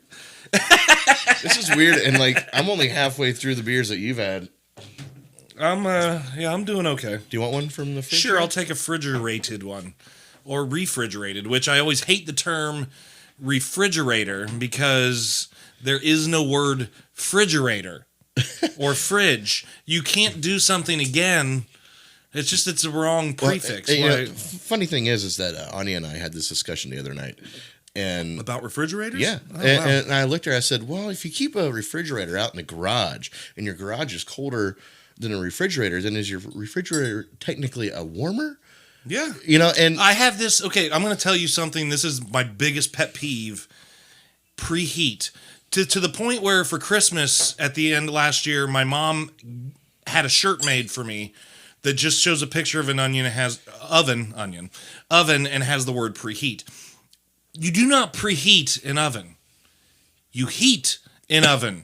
This is weird, and like I'm only halfway through the beers that you've had. I'm doing okay. Do you want one from the fridge? Sure, I'll take a refrigerated one. Or refrigerated, which I always hate the term refrigerator because there is no word refrigerator or fridge. You can't do something again. It's a wrong prefix. Funny thing is that Anya and I had this discussion the other night. And about refrigerators? Yeah. Oh, wow. And I looked at her, I said, well, if you keep a refrigerator out in the garage and your garage is colder than a refrigerator, then is your refrigerator technically a warmer? Yeah. And I have this, okay, I'm going to tell you something. This is my biggest pet peeve. Preheat. To the point where for Christmas at the end of last year, my mom had a shirt made for me that just shows a picture of an onion. It has oven and has the word preheat. You do not preheat an oven. You heat an oven.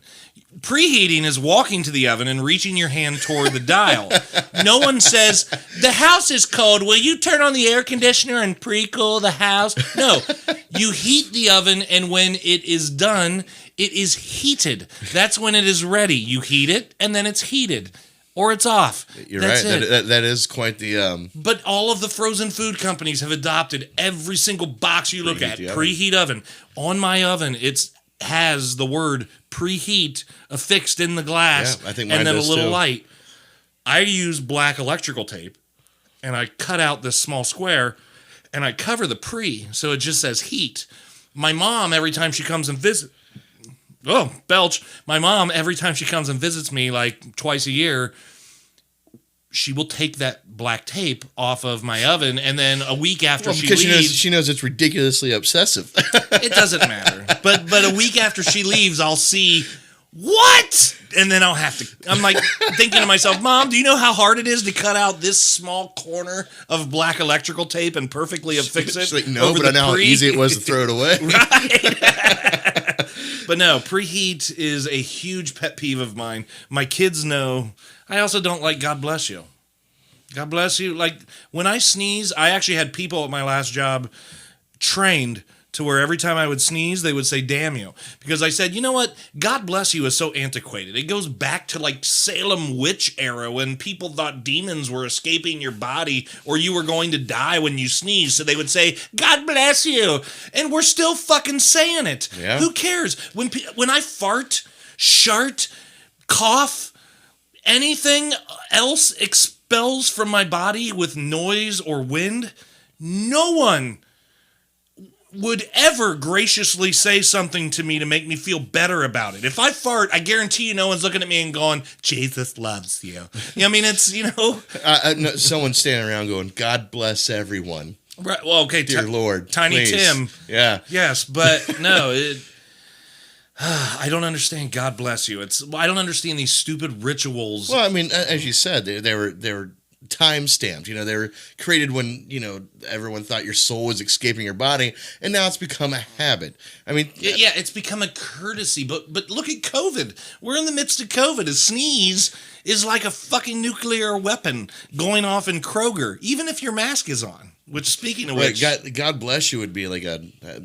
Preheating is walking to the oven and reaching your hand toward the dial. No one says, the house is cold. Will you turn on the air conditioner and pre-cool the house? No. You heat the oven, and when it is done, it is heated. That's when it is ready. You heat it, and then it's heated. Or it's off. You're That's right. It. That is quite the... But all of the frozen food companies have adopted every single box you look at. Preheat oven. On my oven, it has the word preheat affixed in the glass. Yeah, I think mine and then a does little too. light. I use black electrical tape, and I cut out this small square, and I cover the so it just says heat. My mom, every time she comes and visits... Oh, belch. My mom, every time she comes and visits me, like twice a year, she will take that black tape off of my oven, and then a week after she leaves... she knows it's ridiculously obsessive. It doesn't matter. But a week after she leaves, I'll see, what? And then I'll have to... I'm like thinking to myself, Mom, do you know how hard it is to cut out this small corner of black electrical tape and perfectly affix it? She's like, no, but I know how easy it was to throw it away. Right. But no, preheat is a huge pet peeve of mine. My kids know. I also don't like God bless you. God bless you. Like, when I sneeze, I actually had people at my last job trained to where every time I would sneeze, they would say, damn you. Because I said, you know what? God bless you is so antiquated. It goes back to like Salem witch era when people thought demons were escaping your body or you were going to die when you sneezed. So they would say, God bless you. And we're still fucking saying it. Yeah. Who cares? When I fart, shart, cough, anything else expels from my body with noise or wind, no one would ever graciously say something to me to make me feel better about it. If I fart, I guarantee you no one's looking at me and going, Jesus loves you. I mean, it's, no, someone's standing around going, God bless everyone. Right. Well, okay. Dear Lord, Tiny please. Tim. Yeah. Yes, but no, I don't understand God bless you. I don't understand these stupid rituals. Well, I mean, as you said, they were time stamped. They were created when everyone thought your soul was escaping your body, and now it's become a habit. I mean, yeah, it's become a courtesy. But look at COVID. We're in the midst of COVID. A sneeze is like a fucking nuclear weapon going off in Kroger, even if your mask is on. Which, speaking of which, God bless you would be like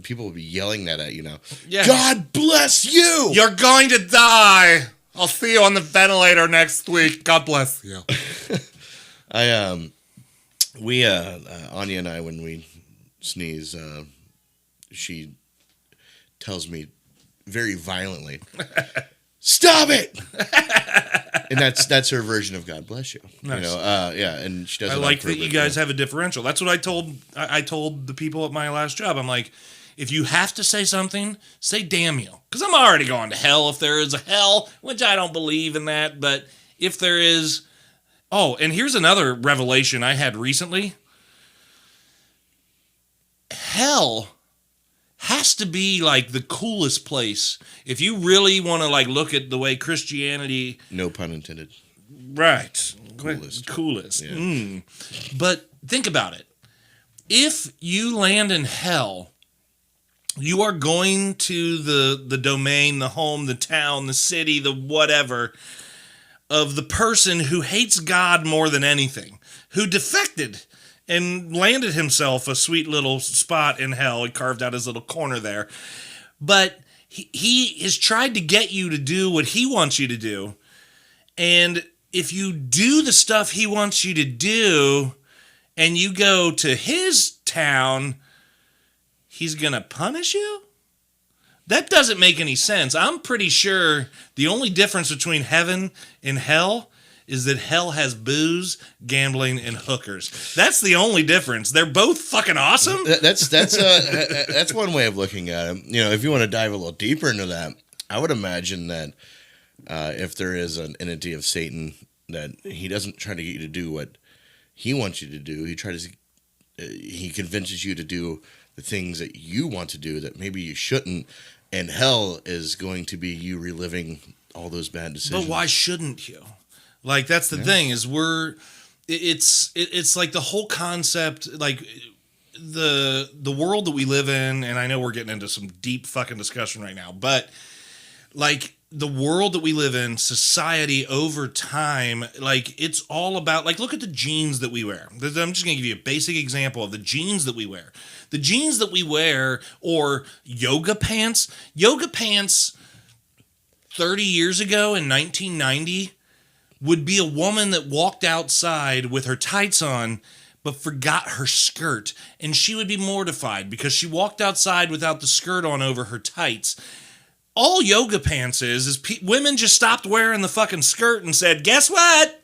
people would be yelling that at you now. Yeah. God bless you. You're going to die. I'll see you on the ventilator next week. God bless you. Anya and I, when we sneeze, she tells me very violently, "Stop it!" And that's her version of God bless you. Nice. Yeah, and she does. I like that you guys have a differential. That's what I told the people at my last job. I'm like, if you have to say something, say damn you, because I'm already going to hell if there is a hell, which I don't believe in that, but if there is. Oh, and here's another revelation I had recently. Hell has to be like the coolest place. If you really want to like look at the way Christianity, no pun intended. Right. Coolest. Yeah. But think about it. If you land in hell, you are going to the domain, the home, the town, the city, the whatever of the person who hates God more than anything, who defected and landed himself a sweet little spot in hell and carved out his little corner there. But he has tried to get you to do what he wants you to do. And if you do the stuff he wants you to do and you go to his town, he's going to punish you? That doesn't make any sense. I'm pretty sure the only difference between heaven and hell is that hell has booze, gambling, and hookers. That's the only difference. They're both fucking awesome. That's one way of looking at it. You know, if you want to dive a little deeper into that, I would imagine that if there is an entity of Satan, that he doesn't try to get you to do what he wants you to do. He convinces you to do the things that you want to do that maybe you shouldn't. And hell is going to be you reliving all those bad decisions. But why shouldn't you? Like, that's the thing, is it's like the whole concept, like the world that we live in, and I know we're getting into some deep fucking discussion right now, but like the world that we live in, society over time, like it's all about, like, look at the jeans that we wear. I'm just going to give you a basic example of the jeans that we wear. The jeans that we wear, or yoga pants 30 years ago in 1990 would be a woman that walked outside with her tights on but forgot her skirt, and she would be mortified because she walked outside without the skirt on over her tights. All yoga pants is women just stopped wearing the fucking skirt and said, guess what?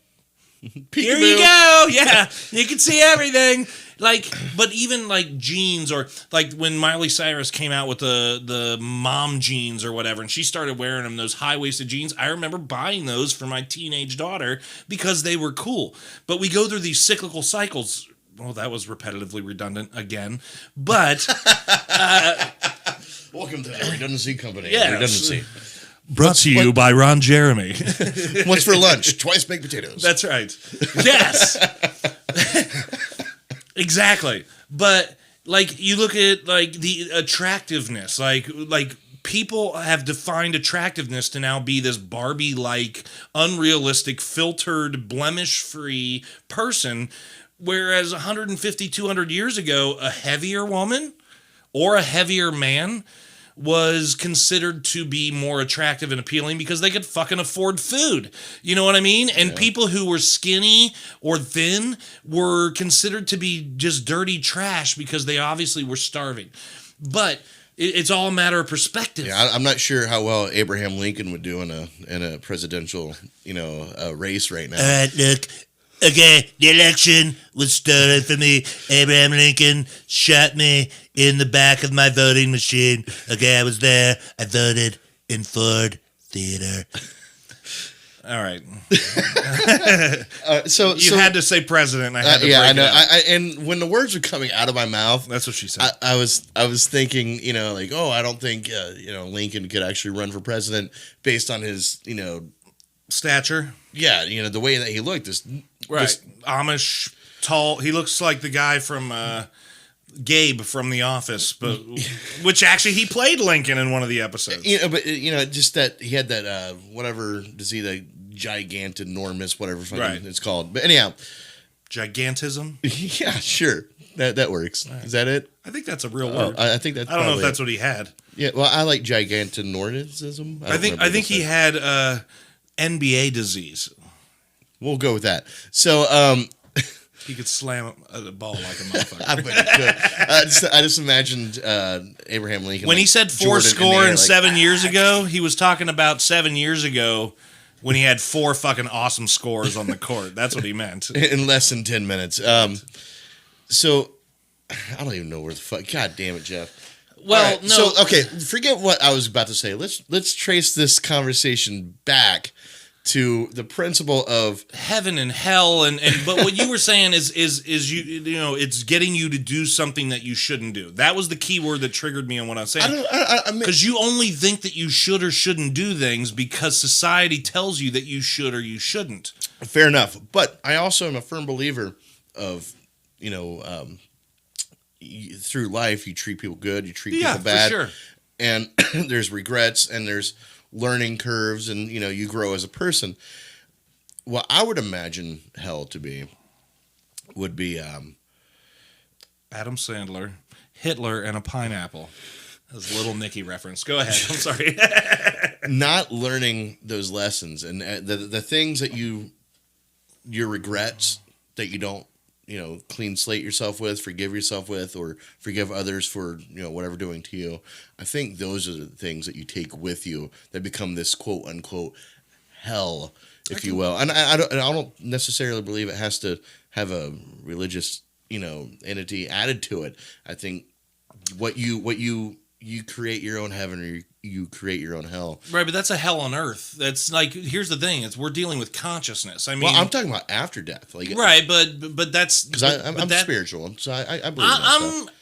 Here you go. Yeah, you can see everything. Like, but even like jeans, or like when Miley Cyrus came out with the mom jeans or whatever, and she started wearing them, those high-waisted jeans, I remember buying those for my teenage daughter because they were cool. But we go through these cyclical cycles. Well, that was repetitively redundant again. But welcome to the Redundancy Company. Yes. Redundancy. Brought to you by Ron Jeremy. Once for lunch, twice baked potatoes. That's right. Yes. Exactly. But like you look at like the attractiveness, like people have defined attractiveness to now be this Barbie-like, unrealistic, filtered, blemish-free person, whereas 150, 200 years ago, a heavier woman or a heavier man was considered to be more attractive and appealing because they could fucking afford food. You know what I mean? And people who were skinny or thin were considered to be just dirty trash because they obviously were starving. But it's all a matter of perspective. Yeah, I'm not sure how well Abraham Lincoln would do in a presidential, race right now. All right, look. Okay, the election was stolen from me. Abraham Lincoln shot me in the back of my voting machine. Okay, I was there. I voted in Ford Theater. All right. So you had to say president. I had to break I know. it out. And when the words were coming out of my mouth, That's what she said. I was thinking, I don't think Lincoln could actually run for president based on his, Stature. yeah, the way that he looked. Right. Amish, tall. He looks like the guy from Gabe from The Office, but which actually he played Lincoln in one of the episodes. Just that he had that whatever disease, the gigantinormous, whatever fucking it's called. But anyhow, Gigantism. yeah, sure, that works. Right. Is that it? I think that's a real word. I think that's. I don't know if that's what he had. Yeah, well, I like gigantinormism. I think he had NBA disease. We'll go with that. So, he could slam a ball like a motherfucker. I bet he could. I just imagined Abraham Lincoln. When he said four score and 7 years ago, he was talking about 7 years ago when he had 4 fucking awesome scores on the court. That's what he meant. In less than 10 minutes. So, I don't even know where the fuck. God damn it, Jeff. Well, right, no. So, okay, forget what I was about to say. Let's trace this conversation back to the principle of heaven and hell, and but what you were saying is you know, it's getting you to do something that you shouldn't do. That was the key word that triggered me on what I was saying. I mean, Because you only think that you should or shouldn't do things because society tells you that you should or you shouldn't. fair enough, but I also am a firm believer of, you know, through life you treat people good, you treat people bad, for sure. and there's regrets and there's learning curves, and you know, you grow as a person. What I would imagine hell to be would be Adam Sandler, Hitler, and a pineapple. That's a little Nicky reference. Go ahead. I'm sorry. not learning those lessons and the things that your regrets that you don't, you know, clean slate yourself with, forgive yourself with, or forgive others for, you know, whatever doing to you. I think those are the things that you take with you that become this quote unquote hell, if you will. And I don't necessarily believe it has to have a religious, you know, entity added to it. I think what you create your own heaven, or you create your own hell. Right, but that's a hell on earth. That's like, here's the thing: we're dealing with consciousness. I mean, Well, I'm talking about after death, like right, but that's because I'm spiritual, so I believe in that stuff.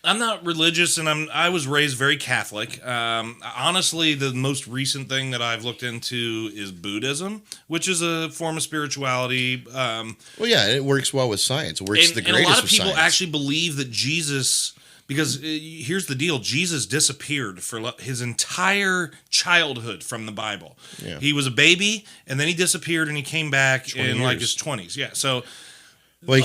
I'm not religious, and I was raised very Catholic. Honestly, the most recent thing that I've looked into is Buddhism, which is a form of spirituality. Well, yeah, it works well with science. It works the greatest. And a lot of people science. actually believe that Jesus. Because here's the deal: Jesus disappeared for his entire childhood from the Bible. Yeah. He was a baby, and then he disappeared, and he came back in like his 20s. Yeah, so. Well,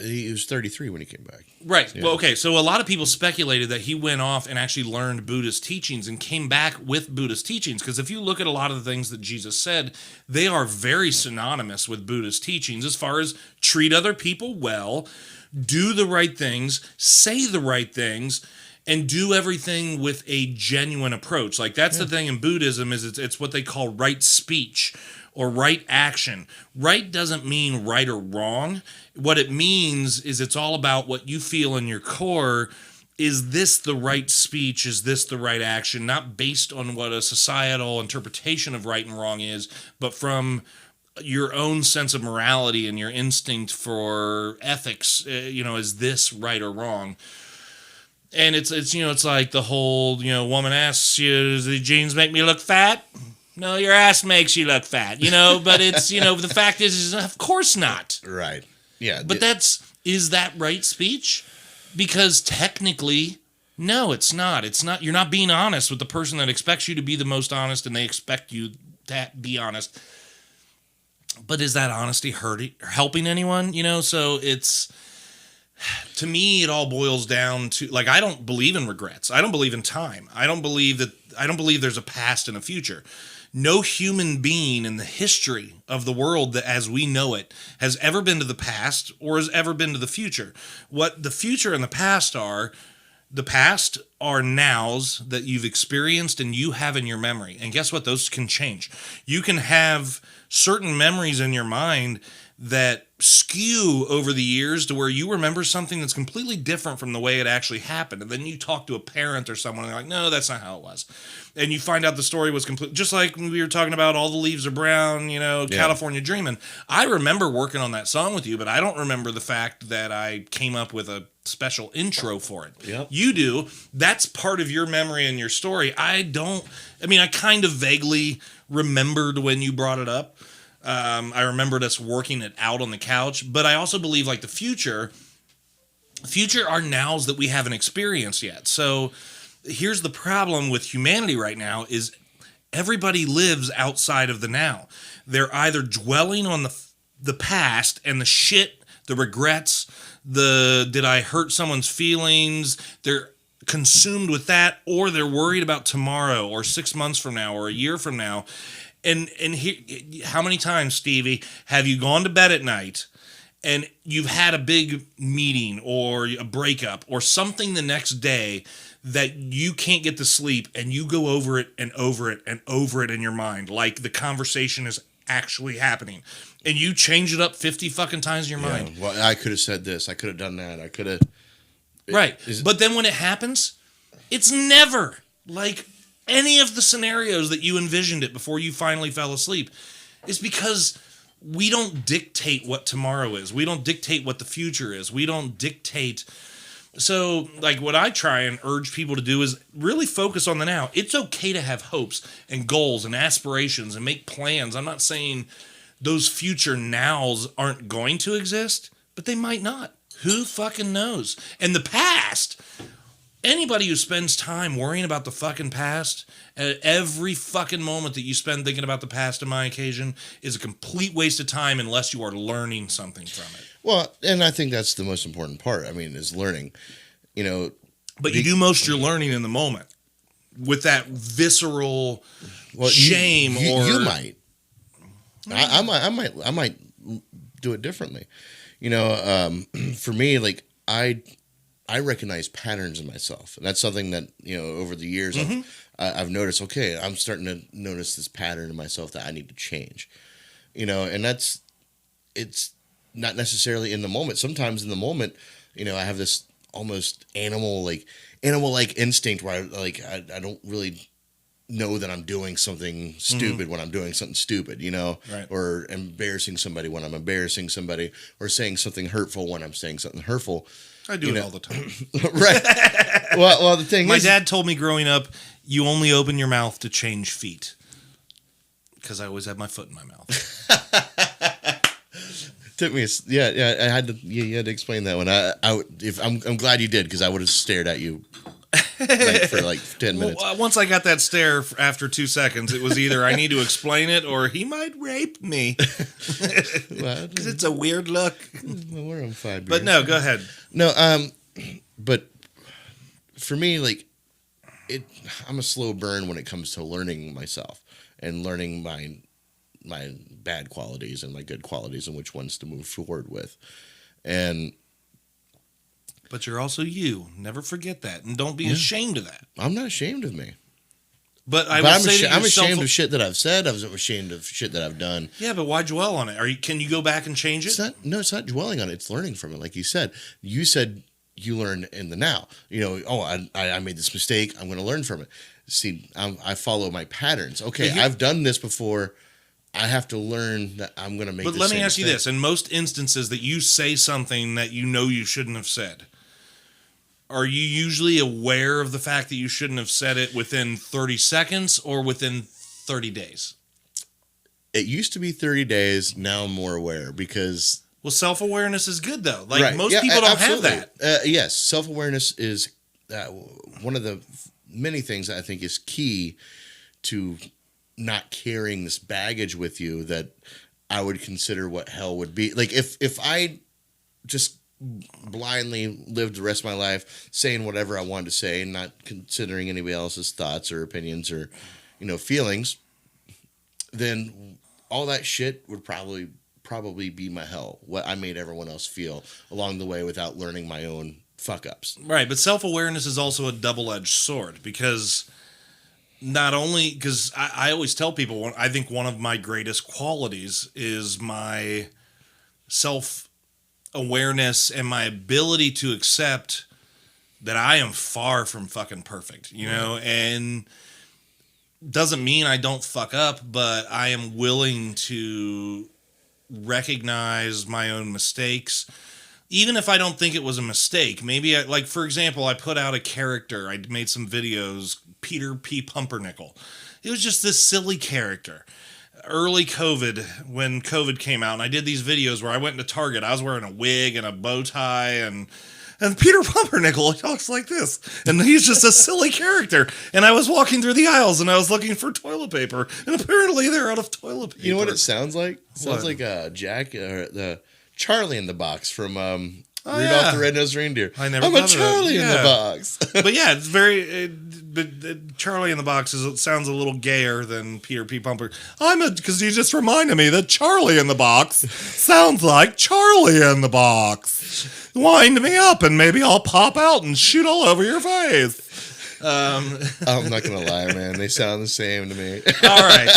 he was 33 when he came back. Right. Yeah. Well, okay. So a lot of people speculated that he went off and actually learned Buddhist teachings and came back with Buddhist teachings. Because if you look at a lot of the things that Jesus said, they are very synonymous with Buddhist teachings as far as treat other people well, do the right things, say the right things, and do everything with a genuine approach. Like that's the thing in Buddhism is it's what they call right speech or right action. Right doesn't mean right or wrong. What it means is it's all about what you feel in your core. Is this the right speech? Is this the right action? Not based on what a societal interpretation of right and wrong is, but from your own sense of morality and your instinct for ethics. You know, is this right or wrong? And it's you know, it's like the whole, you know, woman asks you, does the jeans make me look fat? No, your ass makes you look fat, you know, but it's, you know, the fact is of course not. Right. Yeah. But is that right speech? Because technically, no, it's not. It's not. You're not being honest with the person that expects you to be the most honest, and they expect you to be honest. But is that honesty helping anyone? You know, so it's, to me, it all boils down to, like, I don't believe in regrets. I don't believe in time. I don't believe there's a past and a future. No human being in the history of the world that as we know it has ever been to the past or has ever been to the future. What the future and the past are nows that you've experienced and you have in your memory. And guess what? Those can change. You can have certain memories in your mind that skew over the years to where you remember something that's completely different from the way it actually happened. And then you talk to a parent or someone and they're like, no, that's not how it was. And you find out the story was complete, just like when we were talking about All the Leaves Are Brown, you know, California Dreamin'. I remember working on that song with you, but I don't remember the fact that I came up with a special intro for it. Yep. You do. That's part of your memory and your story. I kind of vaguely remembered when you brought it up. I remembered us working it out on the couch, but I also believe like the future are nows that we haven't experienced yet. So here's the problem with humanity right now is everybody lives outside of the now. They're either dwelling on the past and the shit, the regrets, did I hurt someone's feelings? They're consumed with that, or they're worried about tomorrow or 6 months from now or a year from now. And how many times, Stevie, have you gone to bed at night and you've had a big meeting or a breakup or something the next day that you can't get to sleep and you go over it and over it and over it in your mind like the conversation is actually happening and you change it up 50 fucking times in your mind? Well, I could have said this. I could have done that. I could have. Right. But then when it happens, it's never like any of the scenarios that you envisioned it before you finally fell asleep. is because we don't dictate what tomorrow is. We don't dictate what the future is. We don't dictate. So, like, what I try and urge people to do is really focus on the now. It's okay to have hopes and goals and aspirations and make plans. I'm not saying those future nows aren't going to exist, but they might not. Who fucking knows? And the past, anybody who spends time worrying about the fucking past, every fucking moment that you spend thinking about the past, in my occasion, is a complete waste of time unless you are learning something from it. Well, and I think that's the most important part. I mean, is learning. You know, but you do most of your learning in the moment with that visceral shame. You might. I might do it differently. You know, for me, like I recognize patterns in myself, and that's something that, you know, over the years I've noticed. Okay, I'm starting to notice this pattern in myself that I need to change. You know, and it's not necessarily in the moment. Sometimes in the moment, you know, I have this almost animal-like instinct where I don't really know that I'm doing something stupid when I'm doing something stupid, you know, right. Or embarrassing somebody when I'm embarrassing somebody, or saying something hurtful when I'm saying something hurtful. I do it all the time. Right. Well, the thing My is, dad told me growing up, you only open your mouth to change feet. Because I always have my foot in my mouth. took me, I had to, you had to explain that one. I'm glad you did, because I would have stared at you for like 10 minutes. Well, once I got that stare after 2 seconds, it was either I need to explain it or he might rape me. Because it's a weird look. Well, we're on 5 beers. But no, go ahead. No, but for me, like, I'm a slow burn when it comes to learning myself and learning my bad qualities and my good qualities and which ones to move forward with. But you're also you. Never forget that. And don't be ashamed of that. I'm not ashamed of me. But I'm ashamed of shit that I've said. I'm ashamed of shit that I've done. Yeah, but why dwell on it? Can you go back and change it? It's not dwelling on it. It's learning from it. Like you said you learn in the now. You know, I made this mistake. I'm going to learn from it. See, I follow my patterns. Okay, I've done this before. I have to learn that I'm going to make. But let me ask you this: in most instances that you say something that you know you shouldn't have said, are you usually aware of the fact that you shouldn't have said it within 30 seconds or within 30 days? It used to be 30 days. Now I'm more aware because. Well, self-awareness is good though. Like, right. most people don't absolutely. have that. Yes, self-awareness is one of the many things that I think is key to not carrying this baggage with you that I would consider what hell would be. Like if I just blindly lived the rest of my life saying whatever I wanted to say and not considering anybody else's thoughts or opinions or, you know, feelings, then all that shit would probably be my hell. What I made everyone else feel along the way without learning my own fuck ups. Right, but self-awareness is also a double-edged sword because not only, because I always tell people, I think one of my greatest qualities is my self-awareness and my ability to accept that I am far from fucking perfect, you know, and doesn't mean I don't fuck up, but I am willing to recognize my own mistakes. Even if I don't think it was a mistake, maybe like, for example, I put out a character. I made some videos, Peter P. Pumpernickel. It was just this silly character. Early COVID, when COVID came out, and I did these videos where I went into Target. I was wearing a wig and a bow tie, and Peter Pumpernickel talks like this. And he's just a silly character. And I was walking through the aisles, and I was looking for toilet paper, and apparently they're out of toilet paper. You know what it sounds like? It sounds like the Charlie in the Box from Rudolph the Red-Nosed Reindeer. I never. I'm a Charlie in the Box. But yeah, it's very. Charlie in the Box sounds a little gayer than Peter P. Pumper. Because you just reminded me that Charlie in the Box sounds like Charlie in the Box. Wind me up and maybe I'll pop out and shoot all over your face. I'm not gonna lie, man. They sound the same to me. All right.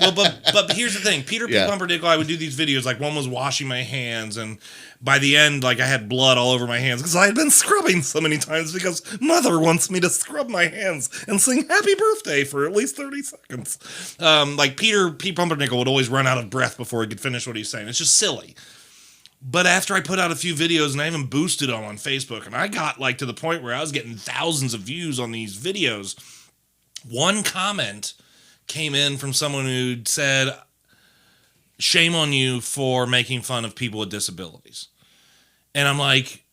Well, but here's the thing. Peter P. Yeah. Pumpernickel, I would do these videos, like one was washing my hands, and by the end, like I had blood all over my hands because I had been scrubbing so many times because Mother wants me to scrub my hands and sing Happy Birthday for at least 30 seconds. Like Peter P. Pumpernickel would always run out of breath before he could finish what he's saying. It's just silly. But after I put out a few videos and I even boosted them on Facebook, and I got like to the point where I was getting thousands of views on these videos, one comment came in from someone who said, "Shame on you for making fun of people with disabilities." And I'm like,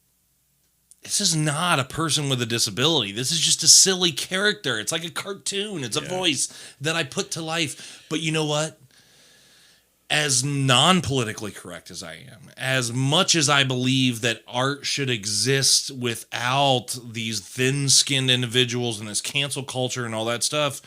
this is not a person with a disability. This is just a silly character. It's like a cartoon. It's a voice that I put to life. But you know what? As non-politically correct as I am, as much as I believe that art should exist without these thin-skinned individuals and this cancel culture and all that stuff,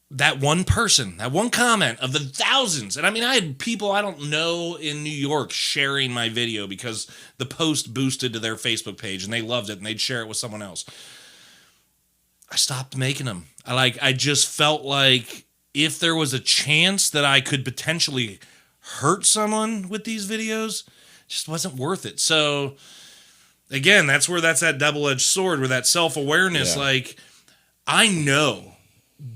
that one person, that one comment of the thousands, and I mean, I had people I don't know in New York sharing my video because the post boosted to their Facebook page and they loved it and they'd share it with someone else. I stopped making them. I just felt like if there was a chance that I could potentially hurt someone with these videos, it just wasn't worth it. So again, that's that double-edged sword, where that self-awareness, like, I know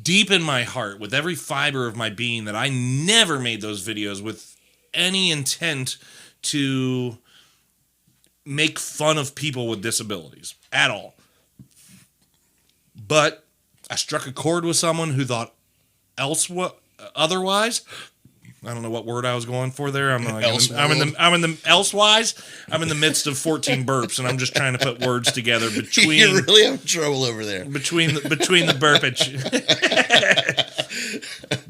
deep in my heart with every fiber of my being that I never made those videos with any intent to make fun of people with disabilities at all. But I struck a chord with someone who thought otherwise. I don't know what word I was going for there. I'm in the elsewise. I'm in the midst of 14 burps, and I'm just trying to put words together between. You're really having trouble over there. Between the burpage.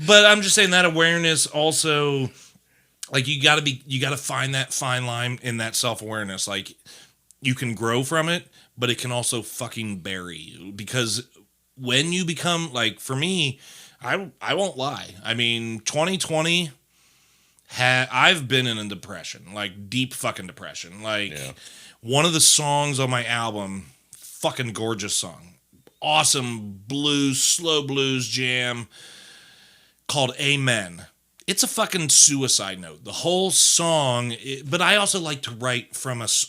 But I'm just saying that awareness also, like, you got to find that fine line in that self-awareness. Like, you can grow from it, but it can also fucking bury you, because when you become, like, for me, I won't lie. I mean, 2020, I've been in a depression, like deep fucking depression. Like, one of the songs on my album, fucking gorgeous song, awesome blues, slow blues jam called Amen. It's a fucking suicide note, the whole song. But I also like to write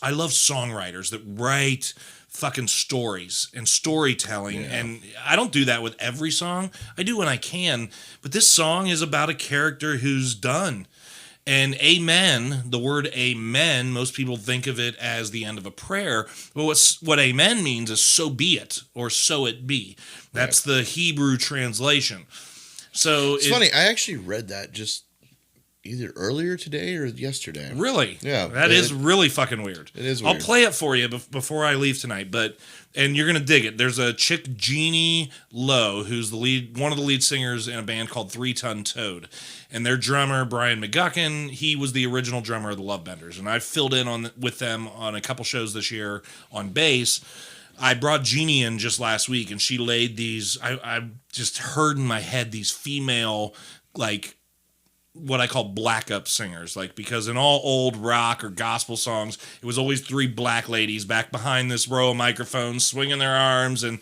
I love songwriters that write fucking stories and storytelling, and I don't do that with every song. I do when I can, but this song is about a character who's done. And amen, the word amen, most people think of it as the end of a prayer, but what amen means is so be it, or so it be. That's the Hebrew translation. So it's funny, I actually read that just either earlier today or yesterday. Really? Yeah. That is really fucking weird. It is weird. I'll play it for you before I leave tonight, and you're going to dig it. There's a chick, Jeannie Lowe, who's one of the lead singers in a band called 3 Ton Toad. And their drummer, Brian McGuckin, he was the original drummer of the Lovebenders. And I filled in with them on a couple shows this year on bass. I brought Jeannie in just last week, and she laid these, I just heard in my head these female, like, what I call black up singers, like, because in all old rock or gospel songs, it was always 3 black ladies back behind this row of microphones, swinging their arms and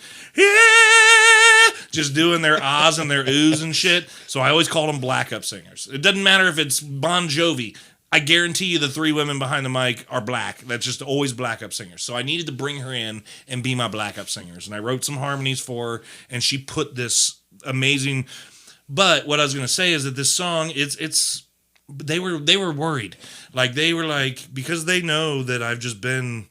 just doing their ahs and their oohs and shit. So I always called them black up singers. It doesn't matter if it's Bon Jovi. I guarantee you the 3 women behind the mic are black. That's just always black up singers. So I needed to bring her in and be my black up singers. And I wrote some harmonies for her, and she put this amazing. But what I was going to say is that this song, they were worried. Like, they were like, because they know that I've just been.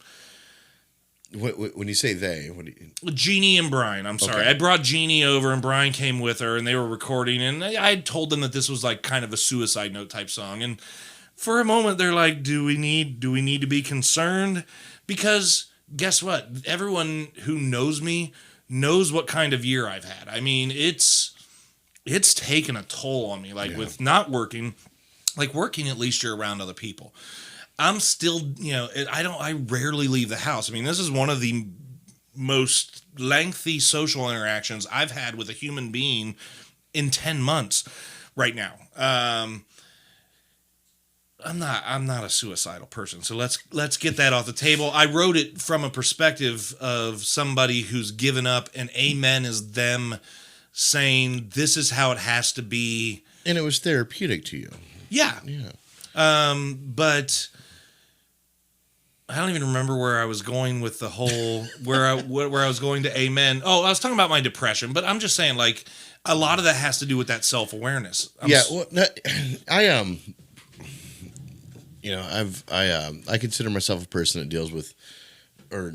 When you say they, what do you? Jeannie and Brian, I'm sorry. Okay. I brought Jeannie over and Brian came with her, and they were recording, and I had told them that this was like kind of a suicide note type song. And for a moment they're like, do we need to be concerned? Because guess what? Everyone who knows me knows what kind of year I've had. I mean, it's taken a toll on me, like with not working, like working, at least you're around other people. I'm still, I rarely leave the house. I mean, this is one of the most lengthy social interactions I've had with a human being in 10 months right now. I'm not a suicidal person. So let's get that off the table. I wrote it from a perspective of somebody who's given up, and amen is them saying this is how it has to be. And it was therapeutic to you. Yeah. Yeah. But I don't even remember where I was going with the whole where I was going to amen. Oh, I was talking about my depression, but I'm just saying like a lot of that has to do with that self-awareness. Well, I I consider myself a person that deals with or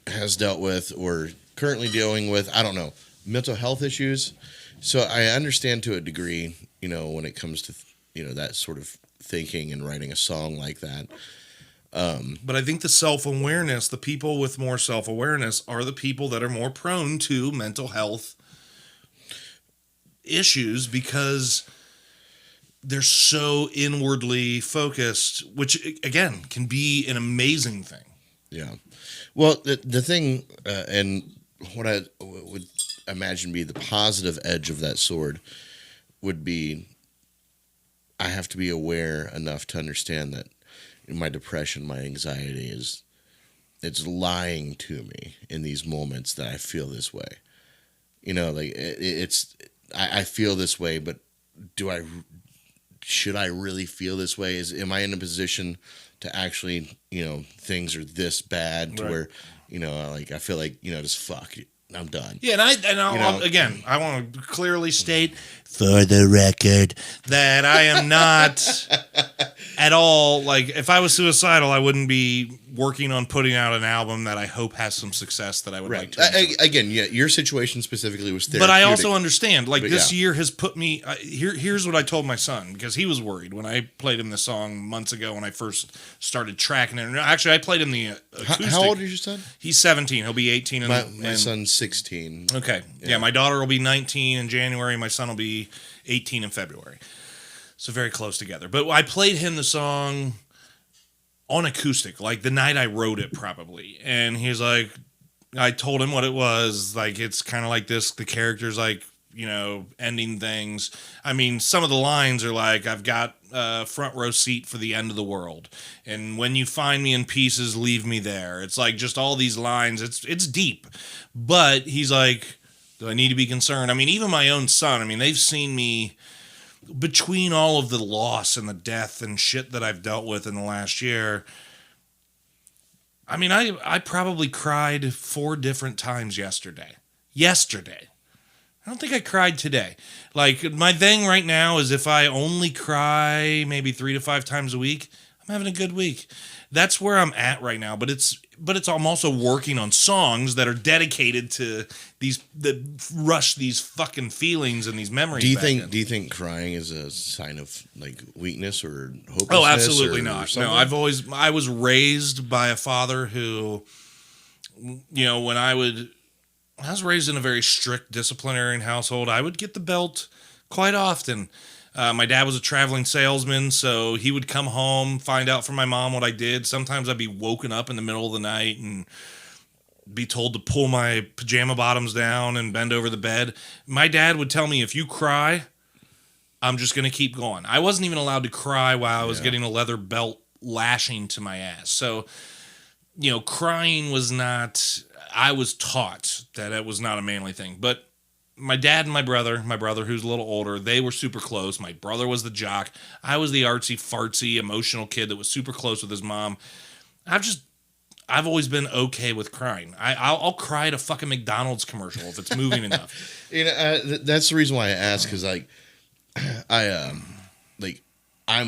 has dealt with or currently dealing with, I don't know, mental health issues. So I understand to a degree, when it comes to, that sort of thinking and writing a song like that. But I think the self-awareness, the people with more self-awareness are the people that are more prone to mental health issues because they're so inwardly focused, which again can be an amazing thing. Yeah. Well, the thing, and what I would imagine be the positive edge of that sword would be I have to be aware enough to understand that my depression, my anxiety it's lying to me in these moments that I feel this way. I feel this way, but should I really feel this way? Am I in a position to actually, things are this bad to right. where, I feel like, just fuck, I'm done. Yeah, I'll again, I want to clearly state For the record, that I am not at all, like, if I was suicidal, I wouldn't be working on putting out an album that I hope has some success that I would like to enjoy. Again, yeah, your situation specifically was therapeutic. But I also understand, like, this year has put me, here's what I told my son, because he was worried when I played him the song months ago when I first started tracking it. Actually, I played him the acoustic. How old is your son? He's 17. He'll be 18. My son's 16. Okay. Yeah, my daughter will be 19 in January. My son will be 18 in February. So very close together. But I played him the song on acoustic, like the night I wrote it probably. And he's like, I told him what it was. Like, it's kind of like this. The character's like, ending things. I mean, some of the lines are like, I've got a front row seat for the end of the world. And when you find me in pieces, leave me there. It's like just all these lines. It's deep. But he's like, do I need to be concerned? I mean, even my own son, they've seen me between all of the loss and the death and shit that I've dealt with in the last year. I probably cried 4 different times yesterday. I don't think I cried today. Like, my thing right now is if I only cry maybe 3 to 5 times a week, I'm having a good week. That's where I'm at right now. But I'm also working on songs that are dedicated to these that rush these fucking feelings and these memories. Do you think crying is a sign of like weakness or hopelessness? Oh, absolutely not. Or no, I was raised by a father who, when I was raised in a very strict disciplinarian household. I would get the belt quite often. My dad was a traveling salesman, so he would come home, find out from my mom what I did. Sometimes I'd be woken up in the middle of the night and be told to pull my pajama bottoms down and bend over the bed. My dad would tell me, if you cry, I'm just going to keep going. I wasn't even allowed to cry while I was getting a leather belt lashing to my ass. So, crying was not... I was taught that it was not a manly thing. But my dad and my brother who's a little older, they were super close. My brother was the jock. I was the artsy fartsy emotional kid that was super close with his mom. I've always been okay with crying. I'll cry at a fucking McDonald's commercial if it's moving enough. That's the reason why I ask, because I'm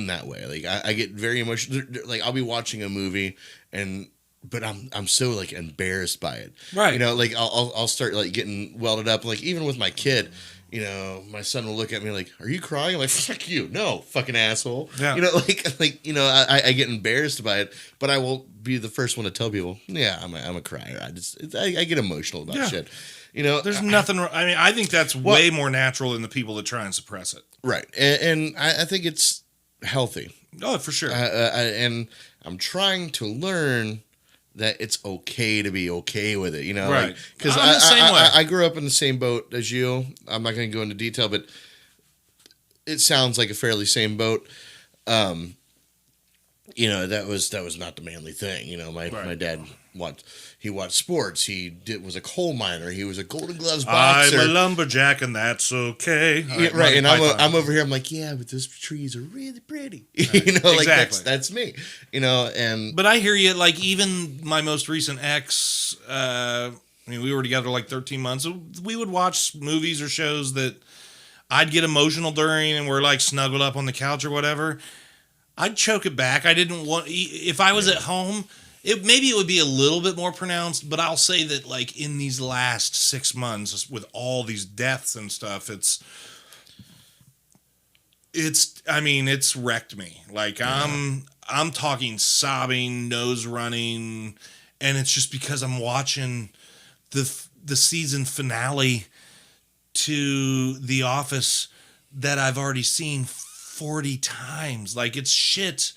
that way. Like I get very emotional. Like I'll be watching a movie but I'm so like embarrassed by it. Right. Like I'll start like getting welded up. Like even with my kid, my son will look at me like, "Are you crying?" I'm like, "Fuck you, no, fucking asshole." Yeah. I get embarrassed by it, but I will be the first one to tell people, "Yeah, I'm a crier. I get emotional about shit." There's nothing. I think that's way more natural than the people that try and suppress it. Right, and I think it's healthy. Oh, for sure. And I'm trying to learn that it's okay to be okay with it, right? Because I'm the same way. I grew up in the same boat as you. I'm not going to go into detail, but it sounds like a fairly same boat. that was not the manly thing. My dad watched sports. He was a coal miner. He was a Golden Gloves boxer. I'm a lumberjack, and that's okay. Yeah, right. And I'm over here. I'm like, yeah, but those trees are really pretty. Like Exactly. that's me. And But I hear you. Like even my most recent ex, we were together like 13 months. We would watch movies or shows that I'd get emotional during, and we're like snuggled up on the couch or whatever. I'd choke it back. I didn't want, if I was at home, maybe it would be a little bit more pronounced, but I'll say that like in these last 6 months with all these deaths and stuff, it's wrecked me. Like I'm talking sobbing, nose running, and it's just because I'm watching the season finale to The Office that I've already seen 40 times. Like it's shit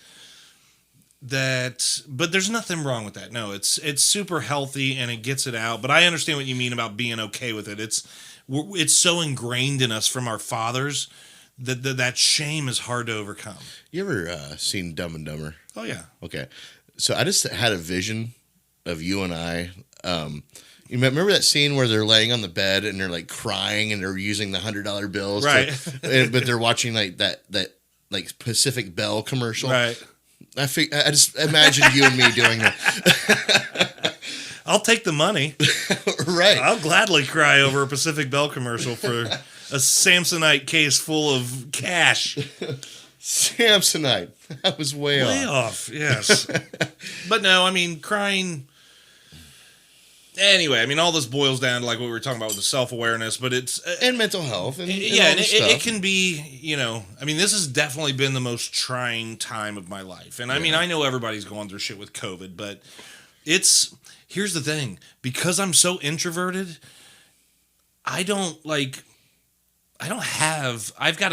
but there's nothing wrong with that. No, it's super healthy and it gets it out. But I understand what you mean about being okay with it. It's so ingrained in us from our fathers that shame is hard to overcome. You ever seen Dumb and Dumber? Oh yeah. Okay. So I just had a vision of you and I. You remember that scene where they're laying on the bed and they're like crying and they're using the $100 bills, right? But they're watching like that like Pacific Bell commercial, right? I just imagine you and me doing that. I'll take the money, right? I'll gladly cry over a Pacific Bell commercial for a Samsonite case full of cash. Samsonite, that was way off. Yes, but no, I mean crying. Anyway, I mean, all this boils down to like what we were talking about with the self-awareness, but it's... and mental health. And it can be, I mean, this has definitely been the most trying time of my life. And I mean, I know everybody's going through shit with COVID, but here's the thing. Because I'm so introverted, I've got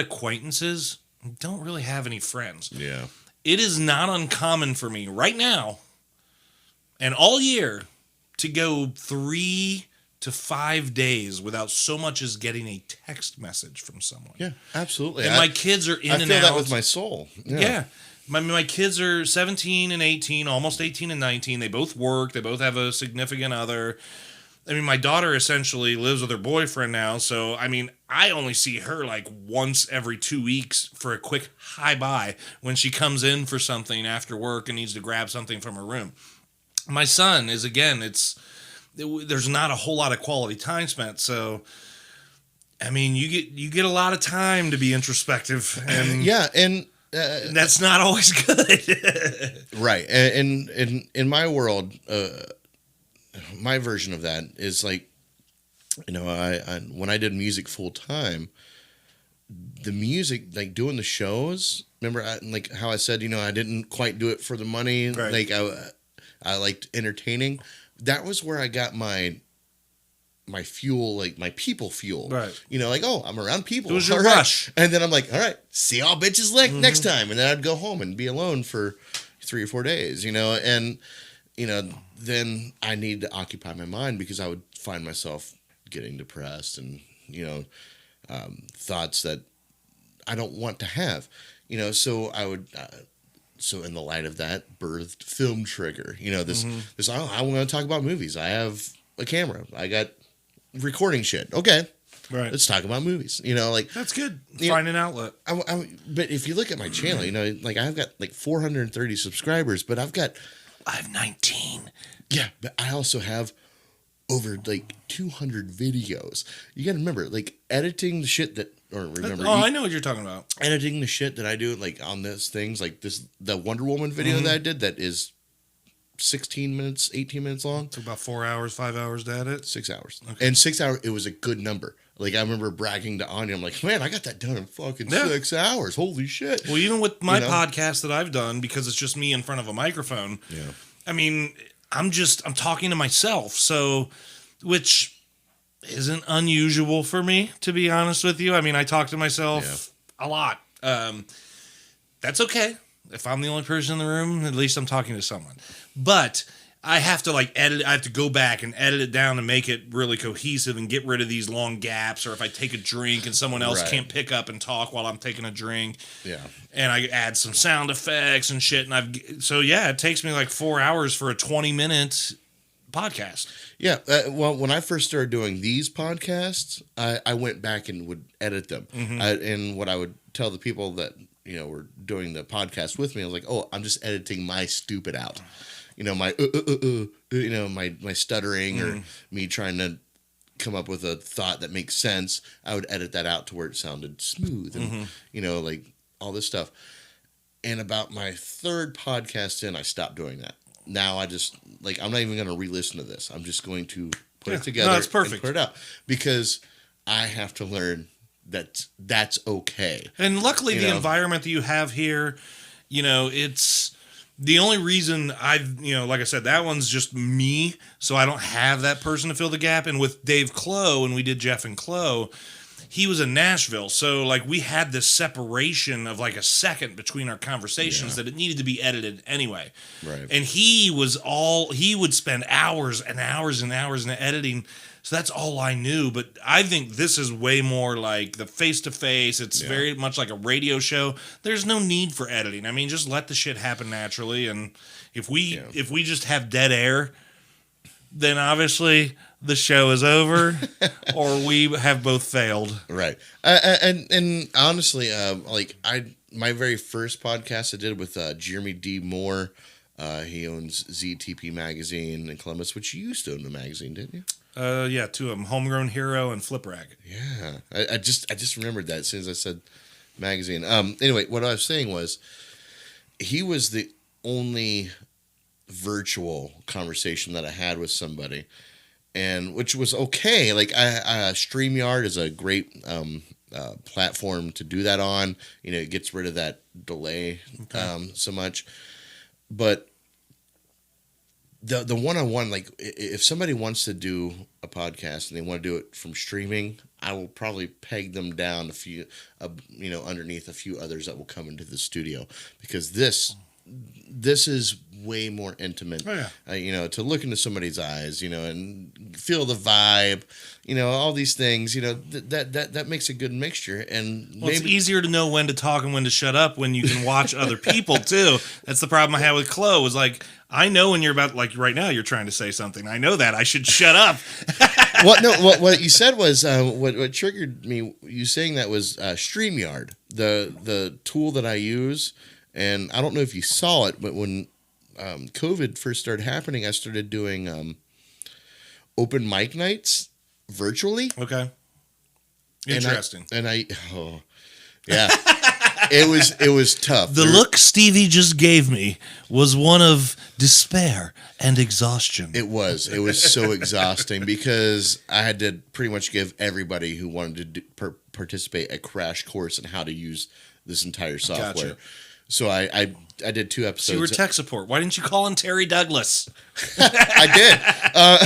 acquaintances. I don't really have any friends. Yeah. It is not uncommon for me right now and all year to go 3 to 5 days without so much as getting a text message from someone. Yeah, absolutely. And my kids are in and out. I feel that with my soul. Yeah. My kids are 17 and 18, almost 18 and 19. They both work. They both have a significant other. I mean, my daughter essentially lives with her boyfriend now. So, I mean, I only see her like once every 2 weeks for a quick hi-bye when she comes in for something after work and needs to grab something from her room. My son is, again, there's not a whole lot of quality time spent. So, I mean, you get a lot of time to be introspective. And that's not always good. Right. And in my world, my version of that is like, I when I did music full time, the music, like doing the shows, remember like how I said, I didn't quite do it for the money. Right. Like I liked entertaining. That was where I got my fuel, like my people fuel. Right. Like, oh, I'm around people. It was your all right. rush. And then I'm like, all right, see y'all bitches next time. And then I'd go home and be alone for 3 or 4 days, and, then I need to occupy my mind because I would find myself getting depressed and, thoughts that I don't want to have, so I would, so in the light of that, birthed Film Trigger. This I want to talk about movies. I have a camera. I got recording shit. Okay, right. Let's talk about movies. That's good. Find an outlet. But if you look at my channel, like I've got like 430 subscribers, but I have 19. Yeah, but I also have over like 200 videos. You got to remember, like editing the shit that. I know what you're talking about. Editing the shit that I do, like on those things, like the Wonder Woman video that I did that is 16 minutes, 18 minutes long. Took about 4 hours, 5 hours to edit. 6 hours. Okay. And 6 hours, it was a good number. Like I remember bragging to Anya, I'm like, man, I got that done in fucking 6 hours. Holy shit. Well, even with my podcast that I've done, because it's just me in front of a microphone. Yeah. I mean, I'm talking to myself. So, which isn't unusual for me, to be honest with you. I mean, I talk to myself a lot. That's okay. If I'm the only person in the room, at least I'm talking to someone. But I have to like edit. I have to go back and edit it down to make it really cohesive and get rid of these long gaps. Or if I take a drink and someone else Right. can't pick up and talk while I'm taking a drink, Yeah. and I add some sound effects and shit. And it takes me like 4 hours for a 20-minute podcast. Yeah. Well, when I first started doing these podcasts, I went back and would edit them. And what I would tell the people that, were doing the podcast with me, I was like, oh, I'm just editing my stupid out. My, my stuttering or me trying to come up with a thought that makes sense. I would edit that out to where it sounded smooth and, like all this stuff. And about my third podcast in, I stopped doing that. Now I just, I'm not even going to re-listen to this. I'm just going to put it together that's perfect. and put it out. Because I have to learn that that's okay. And luckily, the environment that you have here, it's the only reason I've, like I said, that one's just me. So I don't have that person to fill the gap. And with Dave Clow, when we did Jeff and Clow, he was in Nashville. So we had this separation of a second between our conversations that it needed to be edited anyway. Right. And he would spend hours and hours and hours in editing. So that's all I knew. But I think this is way more like the face-to-face. It's very much like a radio show. There's no need for editing. I mean, just let the shit happen naturally. And if we just have dead air, then obviously the show is over or we have both failed. Right. And honestly, my very first podcast I did with Jeremy D. Moore. He owns ZTP Magazine in Columbus, which you used to own the magazine, didn't you? Yeah, two of them, Homegrown Hero and Flip Rag. Yeah, I just remembered that as soon as I said magazine. Anyway, what I was saying was he was the only virtual conversation that I had with somebody, and which was okay. StreamYard is a great platform to do that on. It gets rid of that delay so much, but the one-on-one, if somebody wants to do a podcast and they want to do it from streaming, I will probably peg them down a few, underneath a few others that will come into the studio, because this is way more intimate. Oh, yeah. To look into somebody's eyes, and feel the vibe, all these things, that makes a good mixture. And maybe it's easier to know when to talk and when to shut up when you can watch other people too. That's the problem I had with Chloe. Was I know when you're about, right now, you're trying to say something. I know that I should shut up. What you said was what triggered me. You saying that was StreamYard, the tool that I use. And I don't know if you saw it, but when COVID first started happening, I started doing open mic nights virtually. Okay. Interesting. Yeah. It was tough. The look Stevie just gave me was one of despair and exhaustion. It was so exhausting because I had to pretty much give everybody who wanted to participate a crash course on how to use this entire software. Gotcha. So I did 2 episodes. So you were tech support. Why didn't you call in Terry Douglas? I did.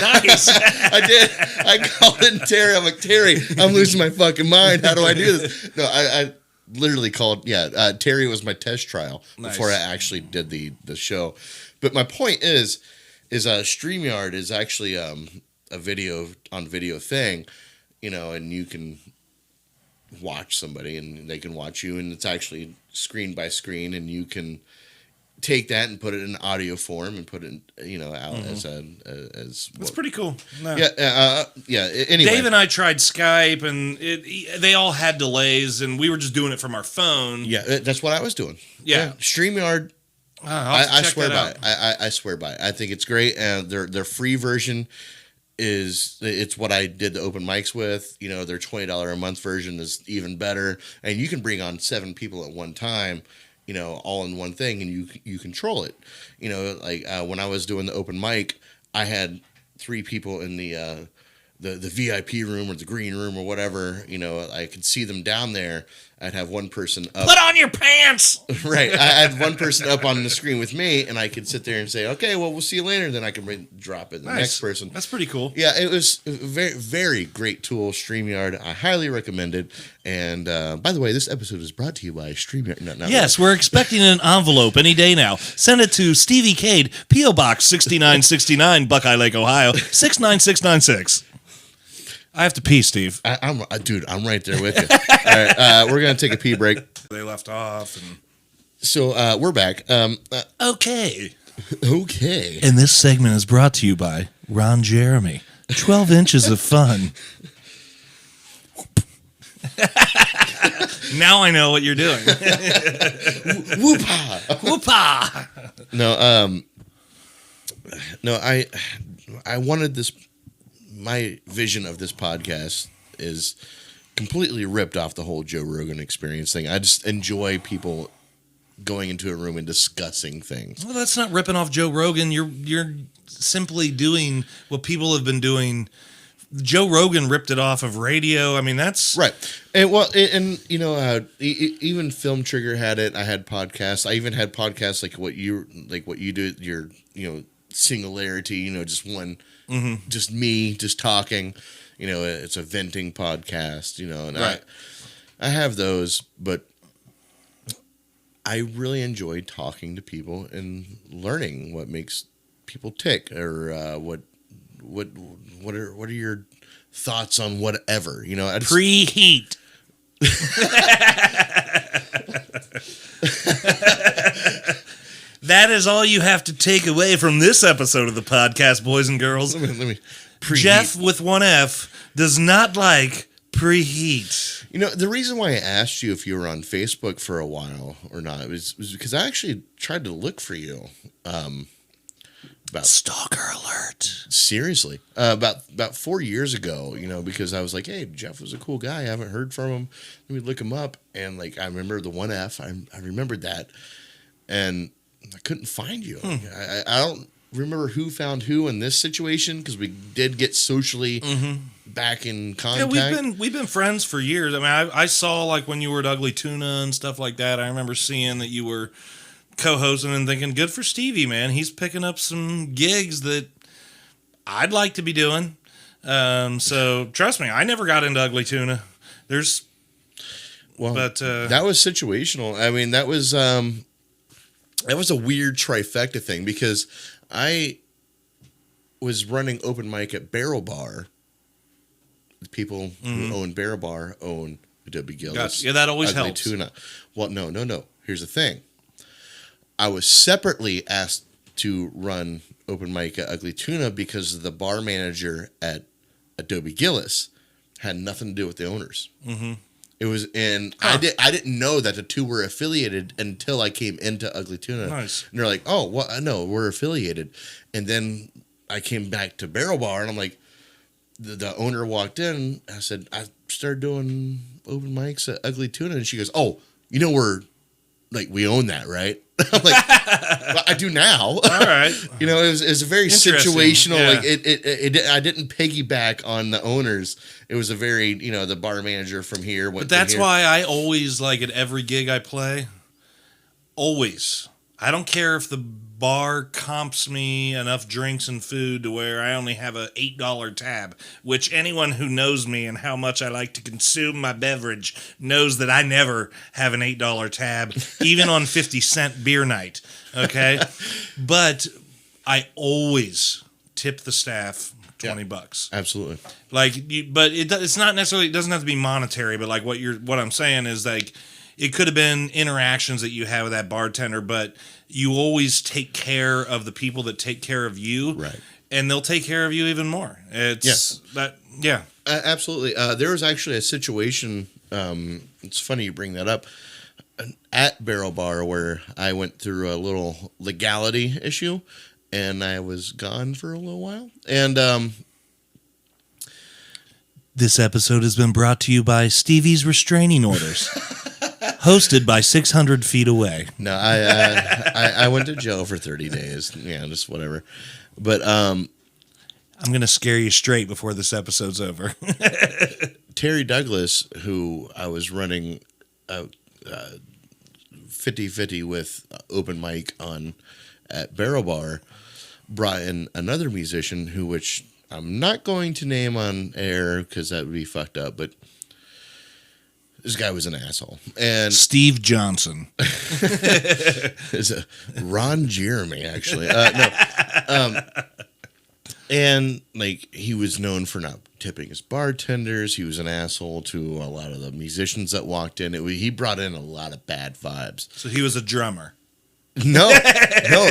Nice. I did. I called in Terry. I'm like, Terry, I'm losing my fucking mind. How do I do this? No, I literally called. Yeah, Terry was my test trial before I actually did the show. But my point is StreamYard is actually a video thing, and you can watch somebody and they can watch you, and it's actually screen by screen, and you can take that and put it in audio form and put it out as That's pretty cool. No. Anyway, Dave and I tried Skype, and they all had delays, and we were just doing it from our phone. Yeah, that's what I was doing. Yeah. StreamYard. I swear by it. I swear by it. I think it's great, and their free version it's what I did the open mics with. Their $20 a month version is even better, and you can bring on 7 people at one time, all in one thing, and you control it. When I was doing the open mic, I had 3 people in the the VIP room or the green room or whatever, I could see them down there. I'd have one person up. Put on your pants. Right. I had one person up on the screen with me, and I could sit there and say, okay, well, we'll see you later. Then I can drop it to the next person. That's pretty cool. Yeah, it was a very, very great tool, StreamYard. I highly recommend it. And by the way, this episode is brought to you by StreamYard. Yes, we're expecting an envelope any day now. Send it to Stevie Cade, P.O. Box 6969, Buckeye Lake, Ohio, 69696. I have to pee, Steve. I'm right there with you. All right, we're going to take a pee break. They left off. So we're back. Okay. Okay. And this segment is brought to you by Ron Jeremy. 12 inches of fun. Now I know what you're doing. Whoop-ha. Whoop-ha. No, I wanted this. My vision of this podcast is completely ripped off the whole Joe Rogan Experience thing. I just enjoy people going into a room and discussing things. Well, that's not ripping off Joe Rogan. You're simply doing what people have been doing. Joe Rogan ripped it off of radio. I mean, that's right. And even Film Trigger had it. I had podcasts. I even had podcasts like what you do. Your Singularity. Just one. Mm-hmm. Just me, just talking. It's a venting podcast. And right. I have those, but I really enjoy talking to people and learning what makes people tick, or what are your thoughts on whatever. Preheat. That is all you have to take away from this episode of the podcast, boys and girls. Let me Jef with one F does not like preheat. The reason why I asked you if you were on Facebook for a while or not was because I actually tried to look for you. About stalker alert. Seriously, about 4 years ago. Because I was like, hey, Jef was a cool guy. I haven't heard from him. Let me look him up. And I remember the one F. I remembered that, and I couldn't find you. I don't remember who found who in this situation, because we did get socially back in contact. Yeah, we've been friends for years. I mean, I saw when you were at Ugly Tuna and stuff like that. I remember seeing that you were co-hosting and thinking, good for Stevie, man. He's picking up some gigs that I'd like to be doing. So trust me, I never got into Ugly Tuna. That was situational. I mean, that was a weird trifecta thing, because I was running open mic at Barrel Bar. The people who own Barrel Bar own W. Gillis. Gotcha. Yeah, that always Ugly helps. Tuna. Well, no. Here's the thing. I was separately asked to run open mic at Ugly Tuna because the bar manager at Adobe Gillis had nothing to do with the owners. Mm-hmm. It was, and I didn't know that the two were affiliated until I came into Ugly Tuna. Nice. And they're like, oh, well, no, we're affiliated. And then I came back to Barrel Bar, and I'm like, the owner walked in. I said, I started doing open mics at Ugly Tuna, and she goes, oh, we own that, right? I'm like, well, I do now. All right. It was a very situational. Yeah. I didn't piggyback on the owners. It was a very, the bar manager from here. But that's why I always, at every gig I play, always, I don't care if the bar comps me enough drinks and food to where I only have a $8 tab, which anyone who knows me and how much I like to consume my beverage knows that I never have an $8 tab, even on 50-cent beer night. Okay. But I always tip the staff $20. Absolutely. But it's not necessarily, it doesn't have to be monetary, but what I'm saying is it could have been interactions that you have with that bartender, but you always take care of the people that take care of you, right? And they'll take care of you even more. Absolutely. There was actually a situation. It's funny you bring that up, at Barrel Bar, where I went through a little legality issue, and I was gone for a little while. And this episode has been brought to you by Stevie's Restraining Orders. Hosted by 600 feet away. No, I went to jail for 30 days. Yeah, just whatever. But I'm going to scare you straight before this episode's over. Terry Douglas, who I was running 50-50 with open mic on at Barrel Bar, brought in another musician which I'm not going to name on air because that would be fucked up, but this guy was an asshole. And Steve Johnson. is a Ron Jeremy, actually. And like he was known for not tipping his bartenders. He was an asshole to a lot of the musicians that walked in. He brought in a lot of bad vibes. So he was a drummer. No,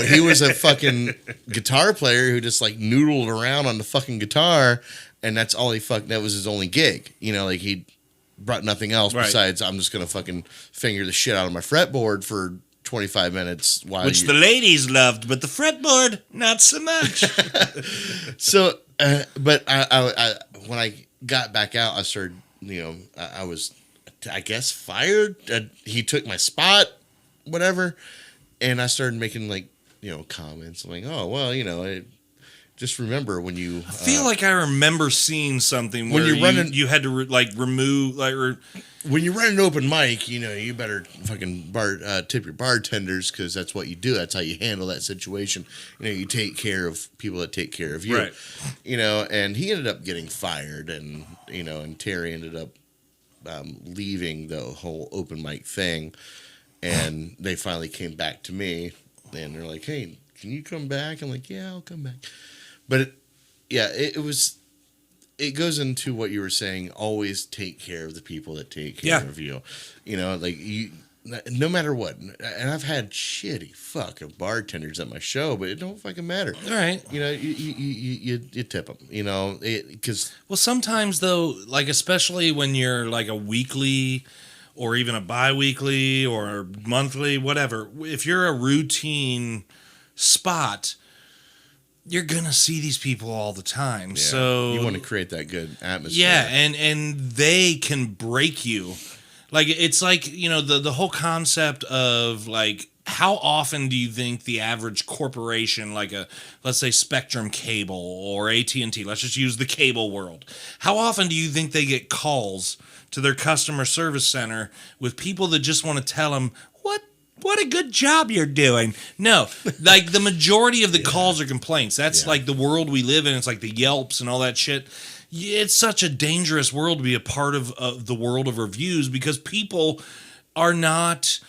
he was a fucking guitar player who just like noodled around on the fucking guitar, and that's all that was his only gig. You know, like he brought nothing else besides I'm just gonna fucking finger the shit out of my fretboard for 25 minutes which the ladies loved, but the fretboard not so much. So, but I when I got back out, I started, I was, I guess, fired. He took my spot, whatever, and I started making like, comments. I'm like, oh well, just remember when you. I feel like I remember seeing something when where you're running, you had to remove when you run an open mic, you better fucking tip your bartenders because that's what you do. That's how you handle that situation. You take care of people that take care of you. Right. And he ended up getting fired, and and Terry ended up leaving the whole open mic thing, and they finally came back to me, and they're like, "Hey, can you come back?" I'm like, "Yeah, I'll come back." But it goes into what you were saying. Always take care of the people that take care of you. Like no matter what. And I've had shitty fucking bartenders at my show, but it don't fucking matter. All right. You tip them. Because sometimes though, like especially when you're like a weekly or even a bi-weekly or monthly, whatever. If you're a routine spot, you're gonna see these people all the time. Yeah. So you want to create that good atmosphere. Yeah, and they can break you. Like it's like, the whole concept of like how often do you think the average corporation, like let's say Spectrum Cable or AT&T, let's just use the cable world. How often do you think they get calls to their customer service center with people that just want to tell them, what a good job you're doing. No, like the majority of the calls are complaints. That's like the world we live in. It's like the Yelps and all that shit. It's such a dangerous world to be a part of the world of reviews because people are not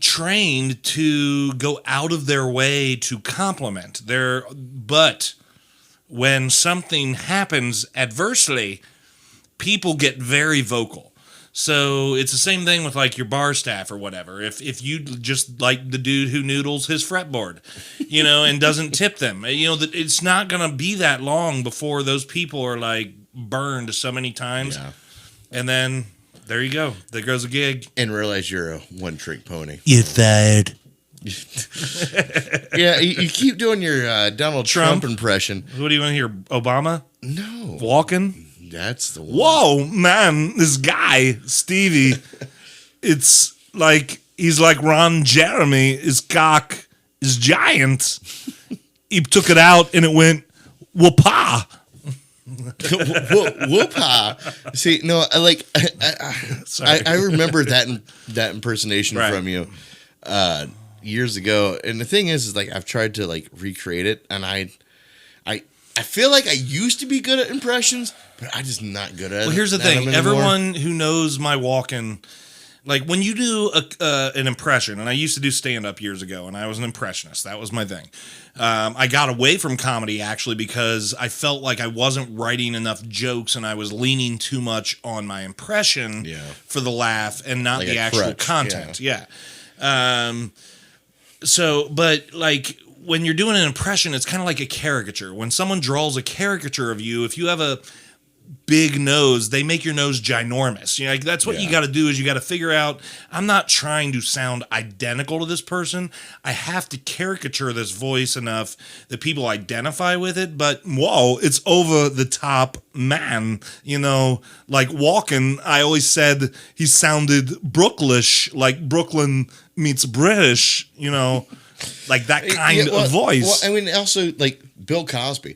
trained to go out of their way to compliment. But when something happens adversely, people get very vocal. So it's the same thing with like your bar staff or whatever. If you just like the dude who noodles his fretboard, and doesn't tip them, that it's not gonna be that long before those people are like burned so many times, and then there you go. There goes a gig, and realize you're a one-trick pony. You're fired. Yeah, you keep doing your Donald Trump impression. What do you want to hear? Obama? No, walking. That's the one. Whoa, man, this guy, Stevie, it's like, he's like Ron Jeremy. His cock is giant. He took it out and it went, whoop-ah. Whoop-ah. See, no, I remember that impersonation from you years ago. And the thing is like, I've tried to like recreate it, and I feel like I used to be good at impressions, but I'm just not good at it. Well, here's the thing. Everyone who knows my walking, like when you do an impression, and I used to do stand-up years ago, and I was an impressionist. That was my thing. I got away from comedy, actually, because I felt like I wasn't writing enough jokes, and I was leaning too much on my impression for the laugh and not like the actual content. Yeah. But like, when you're doing an impression, it's kind of like a caricature. When someone draws a caricature of you, if you have a big nose, they make your nose ginormous. Like that's what you got to do, is you got to figure out, I'm not trying to sound identical to this person. I have to caricature this voice enough that people identify with it. But whoa, it's over the top, man. Like Walken, I always said he sounded Brooklish, like Brooklyn meets British, like that kind of voice. Well, I mean, also like Bill Cosby.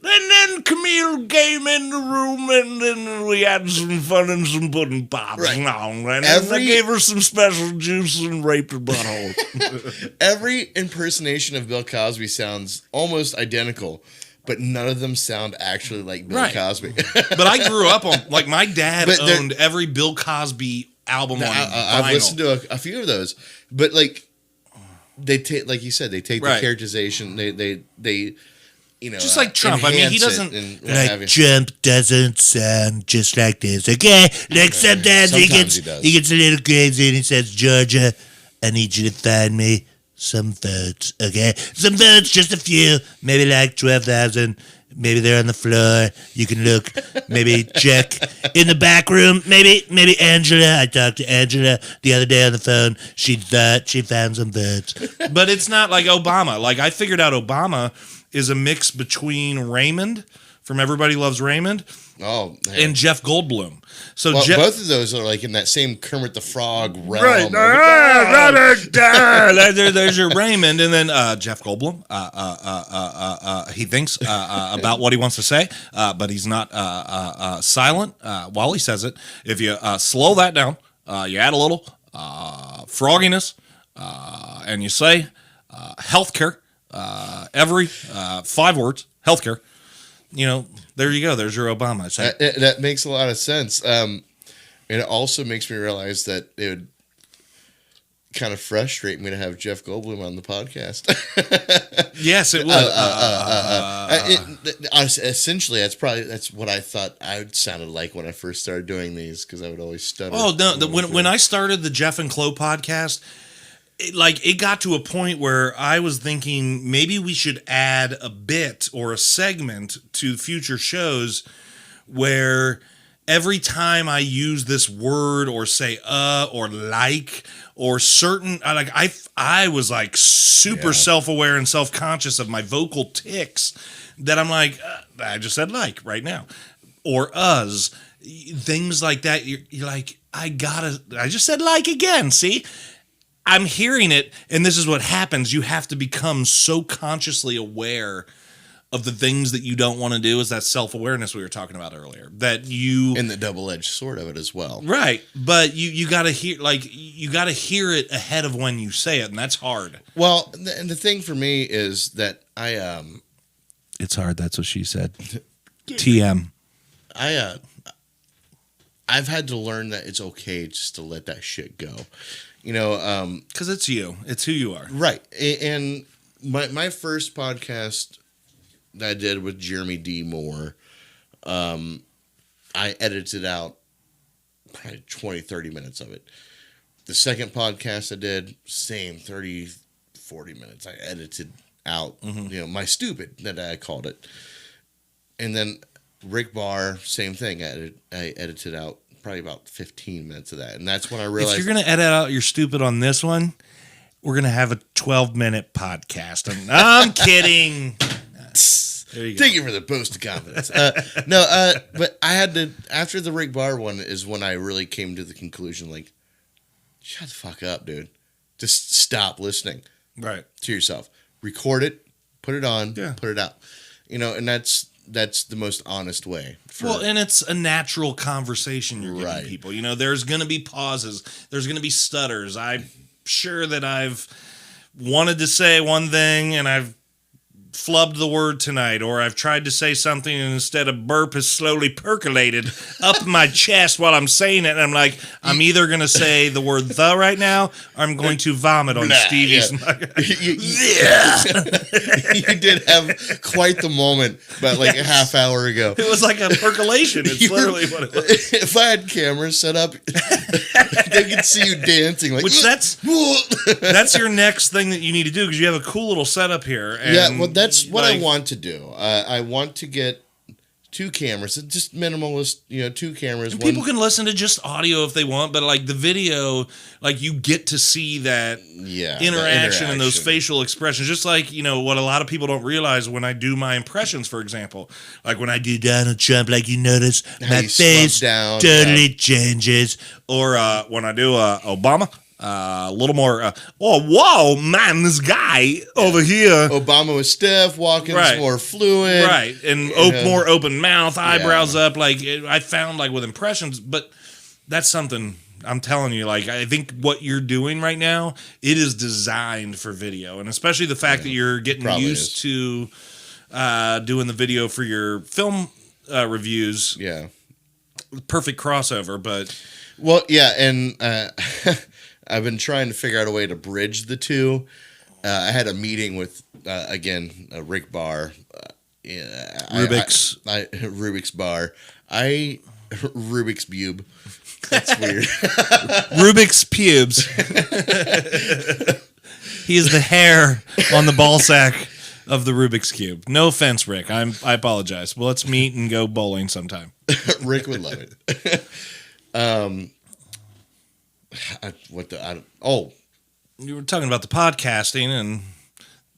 And then Camille came in the room, and then we had some fun and some pudding pops. Right. And then I gave her some special juice and raped her butthole. Every impersonation of Bill Cosby sounds almost identical, but none of them sound actually like Bill Cosby. But I grew up on, like, my dad owned every Bill Cosby album on vinyl. I've listened to a few of those, but like they take, like you said, they take the characterization. They just like Trump. I mean, he doesn't like Trump doesn't sound just like this. Okay, like sometimes he gets a little crazy and he says, "Georgia, I need you to find me some votes." Okay, some votes, just a few, maybe like 12,000. Maybe they're on the floor. You can look. Maybe check in the back room. Maybe Angela. I talked to Angela the other day on the phone. She thought she found some votes. But it's not like Obama. Like, I figured out Obama is a mix between Raymond from Everybody Loves Raymond and Jeff Goldblum. So both of those are like in that same Kermit the Frog realm. There's your Raymond, and then Jeff Goldblum. He thinks about what he wants to say, but he's not silent while he says it. If you slow that down, you add a little frogginess, and you say healthcare. Every 5 words, healthcare. There you go. There's your Obama. That makes a lot of sense. And it also makes me realize that it would kind of frustrate me to have Jeff Goldblum on the podcast. Yes, it would. Essentially, that's what I thought I sounded like when I first started doing these, because I would always stutter. Oh no! When I started the Jeff and Chloe podcast, it got to a point where I was thinking maybe we should add a bit or a segment to future shows where every time I use this word or say or like or certain, I was like super self-aware and self-conscious of my vocal tics that I'm like, I just said like right now, or things like that. You're like, I just said like again, see? I'm hearing it, and this is what happens. You have to become so consciously aware of the things that you don't want to do. Is that self-awareness we were talking about earlier? That you and the double-edged sword of it as well, right? But you got to hear, you got to hear it ahead of when you say it, and that's hard. Well, and the thing for me is that it's hard. That's what she said. TM. I've had to learn that it's okay just to let that shit go. Because it's you. It's who you are. Right. And my first podcast that I did with Jeremy D. Moore, I edited out probably 20, 30 minutes of it. The second podcast I did, same 30, 40 minutes. I edited out, my stupid that I called it. And then Rick Barr, same thing. I edited out probably about 15 minutes of that. And that's when I realized, if you're going to edit out your stupid on this one, we're going to have a 12-minute podcast. I'm kidding. There you go. Thank you for the boost of confidence. But I had to, after the Rick Barr one is when I really came to the conclusion, like, shut the fuck up, dude. Just stop listening. Right. To yourself. Record it, put it on, put it out. And that's the most honest way. And it's a natural conversation you're giving people. There's going to be pauses. There's going to be stutters. I'm sure that I've wanted to say one thing and I've flubbed the word tonight, or I've tried to say something and instead of burp has slowly percolated up my chest while I'm saying it, and I'm like, I'm either going to say the word "the" right now, or I'm going to vomit on Stevie's. You did have quite the moment about like a half hour ago. It was like a percolation. It's literally what it was. If I had cameras set up, they could see you dancing. Like, which that's your next thing that you need to do, because you have a cool little setup here. And that's what I want to do. I want to get 2 cameras, just minimalist, 2 cameras. And people can listen to just audio if they want, but like the video, like you get to see that interaction and those facial expressions. Just like, what a lot of people don't realize when I do my impressions, for example, like when I do Donald Trump, like you notice my face totally changes. Or when I do Obama, A little more, oh, whoa, man, this guy over here. Obama was stiff, Watkins Right. more fluid. Right. And more open mouth, eyebrows up. Like, I found, like, with impressions, but that's something I'm telling you. Like, I think what you're doing right now, it is designed for video. And especially the fact that you're getting used to doing the video for your film reviews. Yeah. Perfect crossover, but... Well, yeah, and I've been trying to figure out a way to bridge the two. I had a meeting with, again, Rick Barr. Rubik's. Rubik's Bar. Rubik's Bube. That's weird. Rubik's pubes. He is the hair on the ball sack of the Rubik's Cube. No offense, Rick. I apologize. Well, let's meet and go bowling sometime. Rick would love it. You were talking about the podcasting and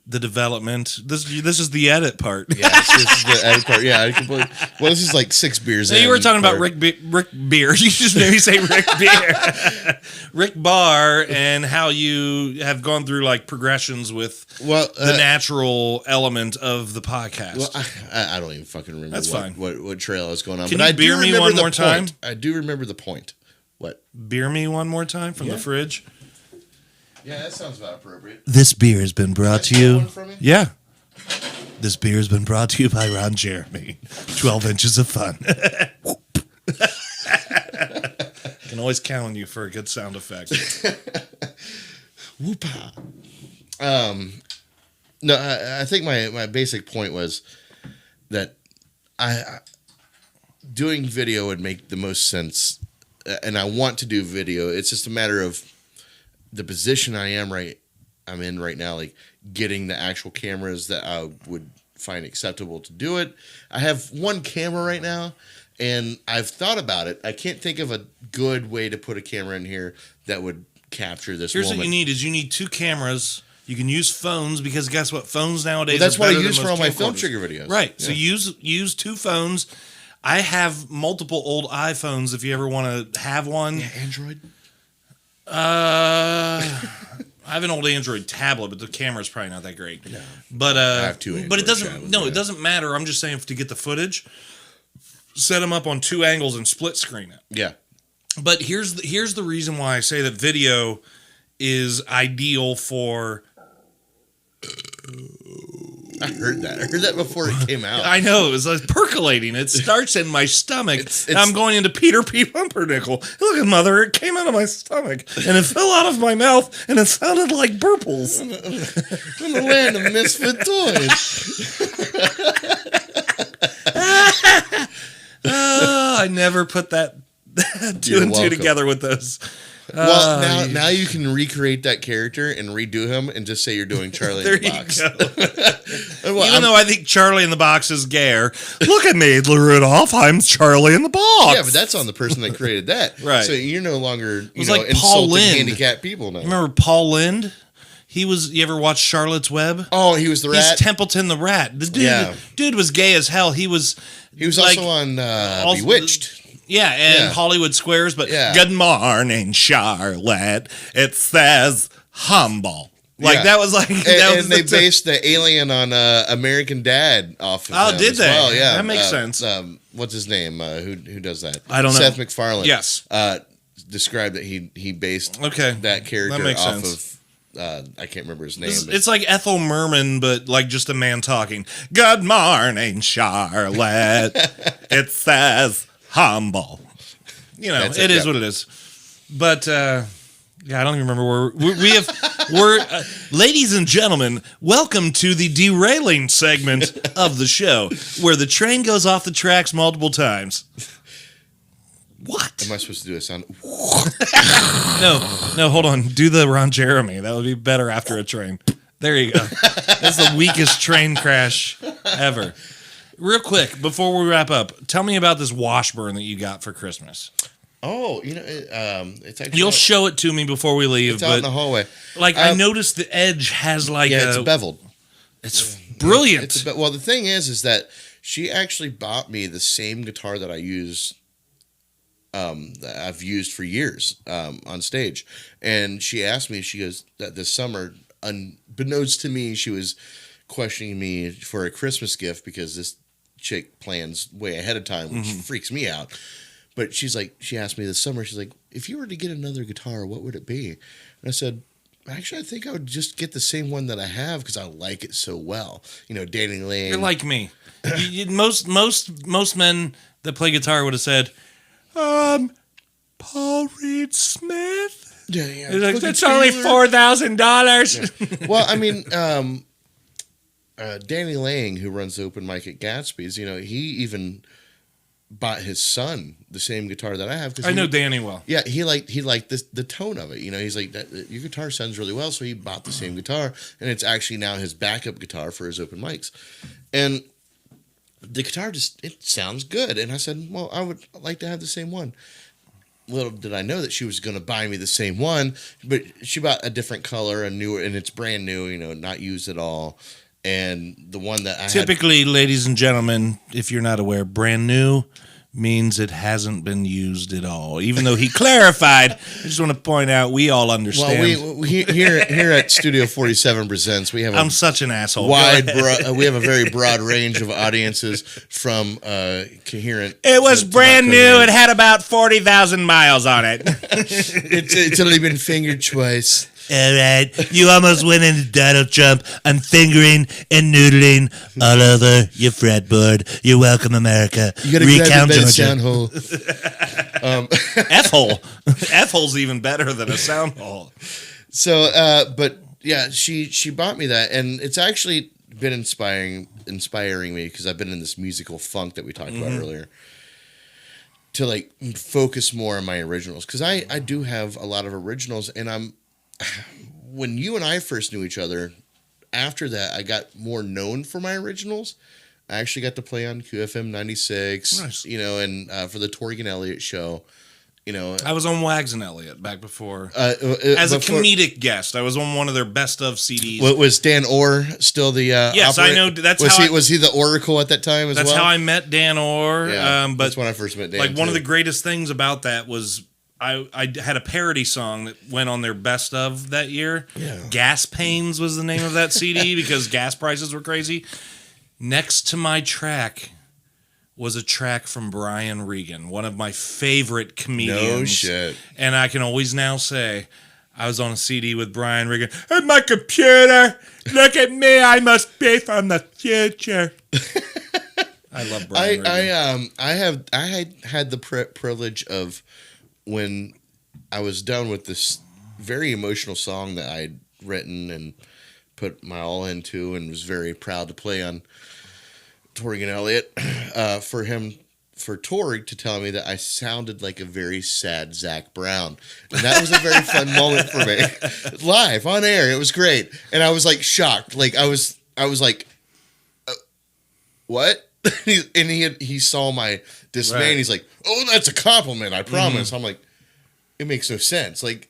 the development. This is the edit part. Yeah, this is the edit part. Yeah, I completely. Well, this is like 6 beers. So you were talking about Rick Beer. You just made me say Rick Beer. Rick Barr, and how you have gone through like progressions with the natural element of the podcast. Well, I don't even fucking remember. That's fine. What trail is going on? Can but you I do beer me remember one the more time? point. I do remember the point. What? Beer me one more time from the fridge. Yeah, that sounds about appropriate. This beer has been brought to you. Yeah. This beer has been brought to you by Ron Jeremy. 12 inches of fun. Can always count on you for a good sound effect. Whoop-ah. No, I think my basic point was that doing video would make the most sense, and I want to do video. It's just a matter of the position I'm in right now, like getting the actual cameras that I would find acceptable to do it. I have one camera right now, and I've thought about it. I can't think of a good way to put a camera in here that would capture this Here's moment. what you need is you need 2 cameras. You can use phones, because guess what? Phones nowadays That's are what I better use than for all most my film camcorders. trigger videos. Right. Yeah. So use 2 phones. I have multiple old iPhones if you ever want to have one. Yeah, Android. I have an old Android tablet, but the camera's probably not that great. No. But I have 2 but it Android doesn't. tablets, No, yeah. it doesn't matter. I'm just saying to get the footage, set them up on 2 angles and split screen it. Yeah. But here's the reason why I say that video is ideal for. I heard that. I heard that before it came out. I know, it was like percolating. It starts in my stomach. It's- I'm going into Peter P. Pumpernickel. Look at mother, it came out of my stomach and it fell out of my mouth and it sounded like burples. In the land of misfit toys. I never put that 2 You're and 2 welcome. together with those. Well, now you can recreate that character and redo him and just say you're doing Charlie There in the you Box. go. Well, Even though I think Charlie in the Box is gayer, look at me, Rudolph. I'm Charlie in the Box. yeah, but that's on the person that created that. Right. So you're no longer was like Paul insulting Lynde. handicapped people now. Remember Paul Lind? You ever watch Charlotte's Web? Oh, he was the He's rat. Templeton the Rat. The dude, Yeah. dude was gay as hell. He was like, also on also- Bewitched. Yeah, and Yeah. Hollywood Squares, but Yeah. good morning, Charlotte. It says humble. Like Yeah. that was like that was And they based the alien on American Dad off of Oh, him did as they? well. Yeah, That makes sense. What's his name? Who does that? I don't know. Seth MacFarlane. Yes. Described that he based Okay. that character That makes off sense. of I can't remember his name. but- It's like Ethel Merman, but like just a man talking. Good morning, Charlotte. It says humble. You know, That's it it, is yeah. what it is. But yeah, I don't even remember where we're ladies and gentlemen, welcome to the derailing segment of the show where the train goes off the tracks multiple times. What? Am I supposed to do a sound? No, hold on. Do the Ron Jeremy. That would be better after a train. There you go. That's the weakest train crash ever. Real quick, before we wrap up, tell me about this Washburn that you got for Christmas. Oh, it's actually You'll show it to me before we leave. it's out in the hallway. Like I noticed the edge has like It's beveled. It's brilliant. Well, the thing is that she actually bought me the same guitar that I use that I've used for years on stage. And she asked me, she goes, that this summer, unbeknownst to me, she was questioning me for a Christmas gift because this chick plans way ahead of time, which freaks me out. But she's like, she asked me this summer, she's like, if you were to get another guitar, what would it be? And I said, actually, I think I would just get the same one that I have because I like it so well. You know, Danny Lane. You're like me. Most men that play guitar would have said, Paul Reed Smith. Yeah. Like, that's only $4,000. Yeah. Well, I mean, Danny Lang, who runs the open mic at Gatsby's, you know, he even bought his son the same guitar that I have. I know Danny well. Yeah, he liked the tone of it. You know, he's like, your guitar sounds really well, so he bought the same guitar, and it's actually now his backup guitar for his open mics. And the guitar it sounds good. And I said, well, I would like to have the same one. Little did I know that she was going to buy me the same one, but she bought a different color, a newer, and it's brand new, you know, not used at all. And the one that I typically, ladies and gentlemen, if you're not aware, brand new means it hasn't been used at all. Even though he clarified, I just want to point out we all understand. Well, we here at Studio 47 Presents, we have I'm such an asshole. We have a very broad range of audiences from coherent. It was brand new. It had about 40,000 miles on it. It's only been fingered twice. All right, you almost went into Donald Trump. I'm fingering and noodling all over your fretboard. You're welcome, America. You got to grab that sound hole. F-hole. F-hole's even better than a sound hole. So, but yeah, she bought me that, and it's actually been inspiring me because I've been in this musical funk that we talked about earlier. To like focus more on my originals, because I do have a lot of originals, and when you and I first knew each other, after that, I got more known for my originals. I actually got to play on QFM 96, nice. You know, and for the Torrigan Elliott show, you know. I was on Wags and Elliott back before. As a comedic guest, I was on one of their best of CDs. Was Dan Orr still the yes, I know. Was he the Oracle at that time as well? That's how I met Dan Orr. Yeah, but that's when I first met Dan. Like one of the greatest things about that was I had a parody song that went on their best of that year. Yeah. Gas Pains was the name of that CD because gas prices were crazy. Next to my track was a track from Brian Regan, one of my favorite comedians. No shit. And I can always now say I was on a CD with Brian Regan. Hey, my computer, look at me. I must be from the future. I love Brian Regan. I had the privilege of, when I was done with this very emotional song that I'd written and put my all into, and was very proud to play on Torrigan Elliott, for Torg to tell me that I sounded like a very sad Zach Brown. And that was a very fun moment for me. Live, on air, it was great. And I was like shocked. Like I was like, what? And he saw my dismay, right. And he's like, "Oh, that's a compliment, I promise." I'm like, it makes no sense. Like,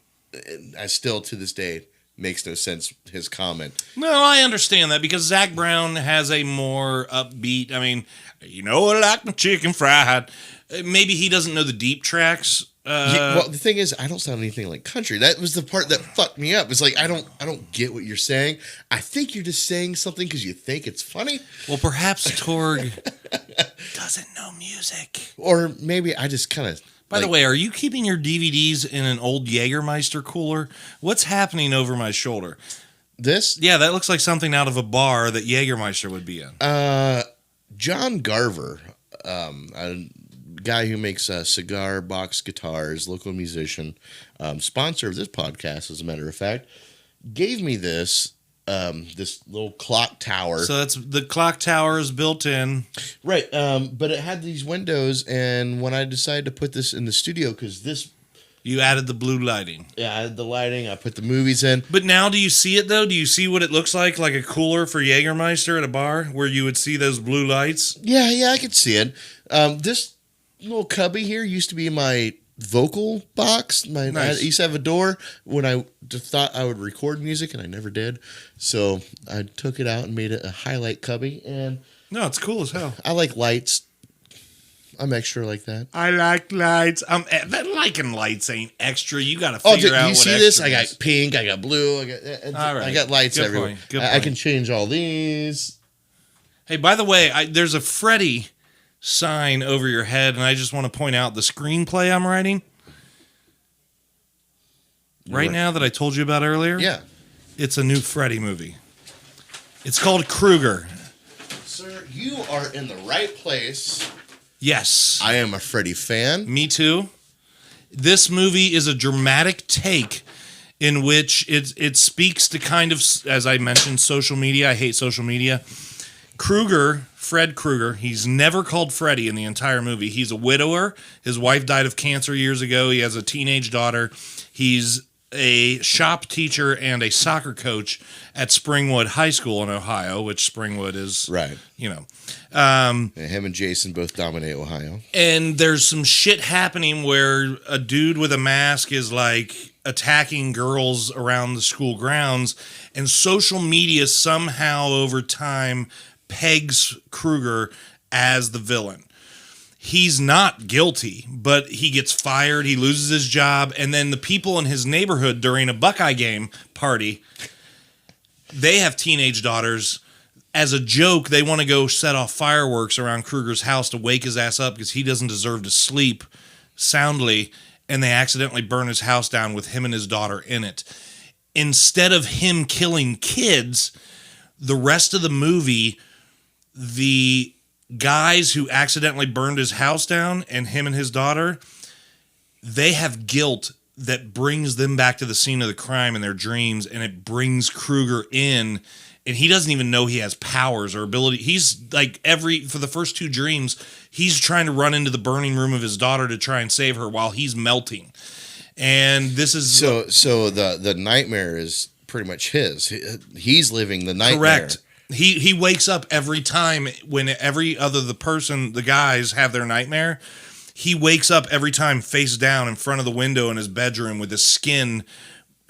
I still to this day makes no sense, his comment. No, I understand that because Zach Brown has a more upbeat. I mean, you know, I like my chicken fried. Maybe he doesn't know the deep tracks. Well, the thing is, I don't sound anything like country. That was the part that fucked me up. It's like I don't get what you're saying. I think you're just saying something because you think it's funny. Well, perhaps Torg doesn't know music, or maybe I just kind of. By the way, are you keeping your DVDs in an old Jägermeister cooler? What's happening over my shoulder? This? Yeah, that looks like something out of a bar that Jägermeister would be in. John Garver, a guy who makes cigar box guitars, local musician, sponsor of this podcast, as a matter of fact, gave me this little clock tower. So that's the clock tower is built in, right? But it had these windows, and when I decided to put this in the studio, because this, you added the blue lighting. Yeah, I added the lighting. I put the movies in. But now, do you see it though? Do you see what it looks like a cooler for Jägermeister at a bar, where you would see those blue lights? Yeah, I could see it. This little cubby here used to be my vocal box. Nice. I used to have a door when I thought I would record music, and I never did. So I took it out and made it a highlight cubby. And no, it's cool as hell. I like lights. I'm extra like that. I like lights. That liking lights ain't extra. You got to Oh, figure do out you what see this? extra I is. got pink. I got blue. All right. I got lights Good everywhere. point. Good I point. can change all these. Hey, by the way, there's a Freddy sign over your head, and I just want to point out the screenplay I'm writing right now that I told you about earlier. Yeah. It's a new Freddy movie. It's called Krueger. Sir, you are in the right place. Yes. I am a Freddy fan. Me too. This movie is a dramatic take in which it speaks to kind of, as I mentioned, social media. I hate social media. Fred Krueger, he's never called Freddy in the entire movie. He's a widower. His wife died of cancer years ago. He has a teenage daughter. He's a shop teacher and a soccer coach at Springwood High School in Ohio, which Springwood is, Right. you know. Him and Jason both dominate Ohio. And there's some shit happening where a dude with a mask is like attacking girls around the school grounds, and social media somehow over time pegs Krueger as the villain. He's not guilty, but he gets fired, he loses his job, and then the people in his neighborhood during a Buckeye game party, they have teenage daughters. As a joke, they want to go set off fireworks around Krueger's house to wake his ass up because he doesn't deserve to sleep soundly, and they accidentally burn his house down with him and his daughter in it. Instead of him killing kids, the rest of the movie, the guys who accidentally burned his house down and him and his daughter, they have guilt that brings them back to the scene of the crime in their dreams, and it brings Krueger in, and he doesn't even know he has powers or ability. He's like for the first two dreams, he's trying to run into the burning room of his daughter to try and save her while he's melting. And this is so the nightmare is pretty much his. He's living the nightmare. correct. He wakes up every time when the guys have their nightmare. He wakes up every time face down in front of the window in his bedroom with his skin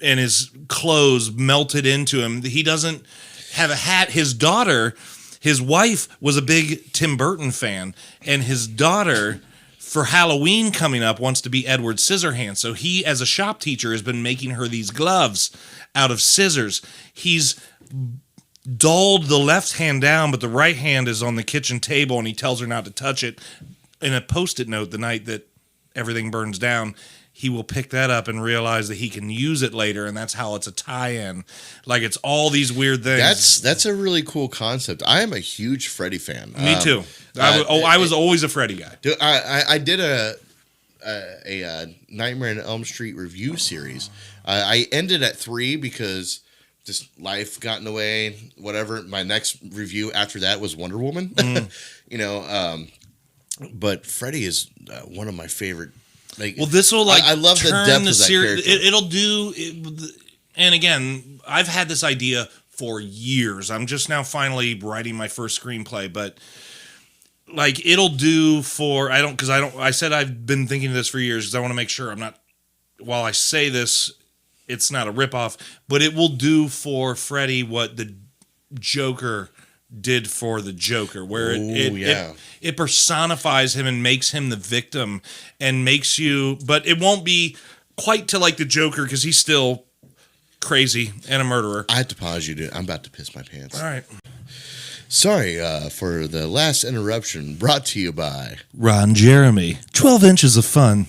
and his clothes melted into him. He doesn't have a hat. His daughter, his wife, was a big Tim Burton fan, and his daughter, for Halloween coming up, wants to be Edward Scissorhands. So he, as a shop teacher, has been making her these gloves out of scissors. He's dulled the left hand down, but the right hand is on the kitchen table, and he tells her not to touch it. In a Post-it note, the night that everything burns down, he will pick that up and realize that he can use it later, and that's how it's a tie-in. Like, it's all these weird things. That's a really cool concept. I am a huge Freddy fan. Me too. I was always a Freddy guy. Dude, I did a Nightmare on Elm Street review series. I ended at 3 because just life got in the way, whatever. My next review after that was Wonder Woman. But Freddy is one of my favorite. Well, this will I love the depth of that character. It'll do. And again, I've had this idea for years. I'm just now finally writing my first screenplay, but like it'll do for I said I've been thinking of this for years because I want to make sure I'm not. While I say this, it's not a ripoff, but it will do for Freddy what the Joker did for the Joker, where it personifies him and makes him the victim and makes you, but it won't be quite to like the Joker because he's still crazy and a murderer. I have to pause you, dude. I'm about to piss my pants. All right. Sorry for the last interruption, brought to you by Ron Jeremy. 12 inches of fun.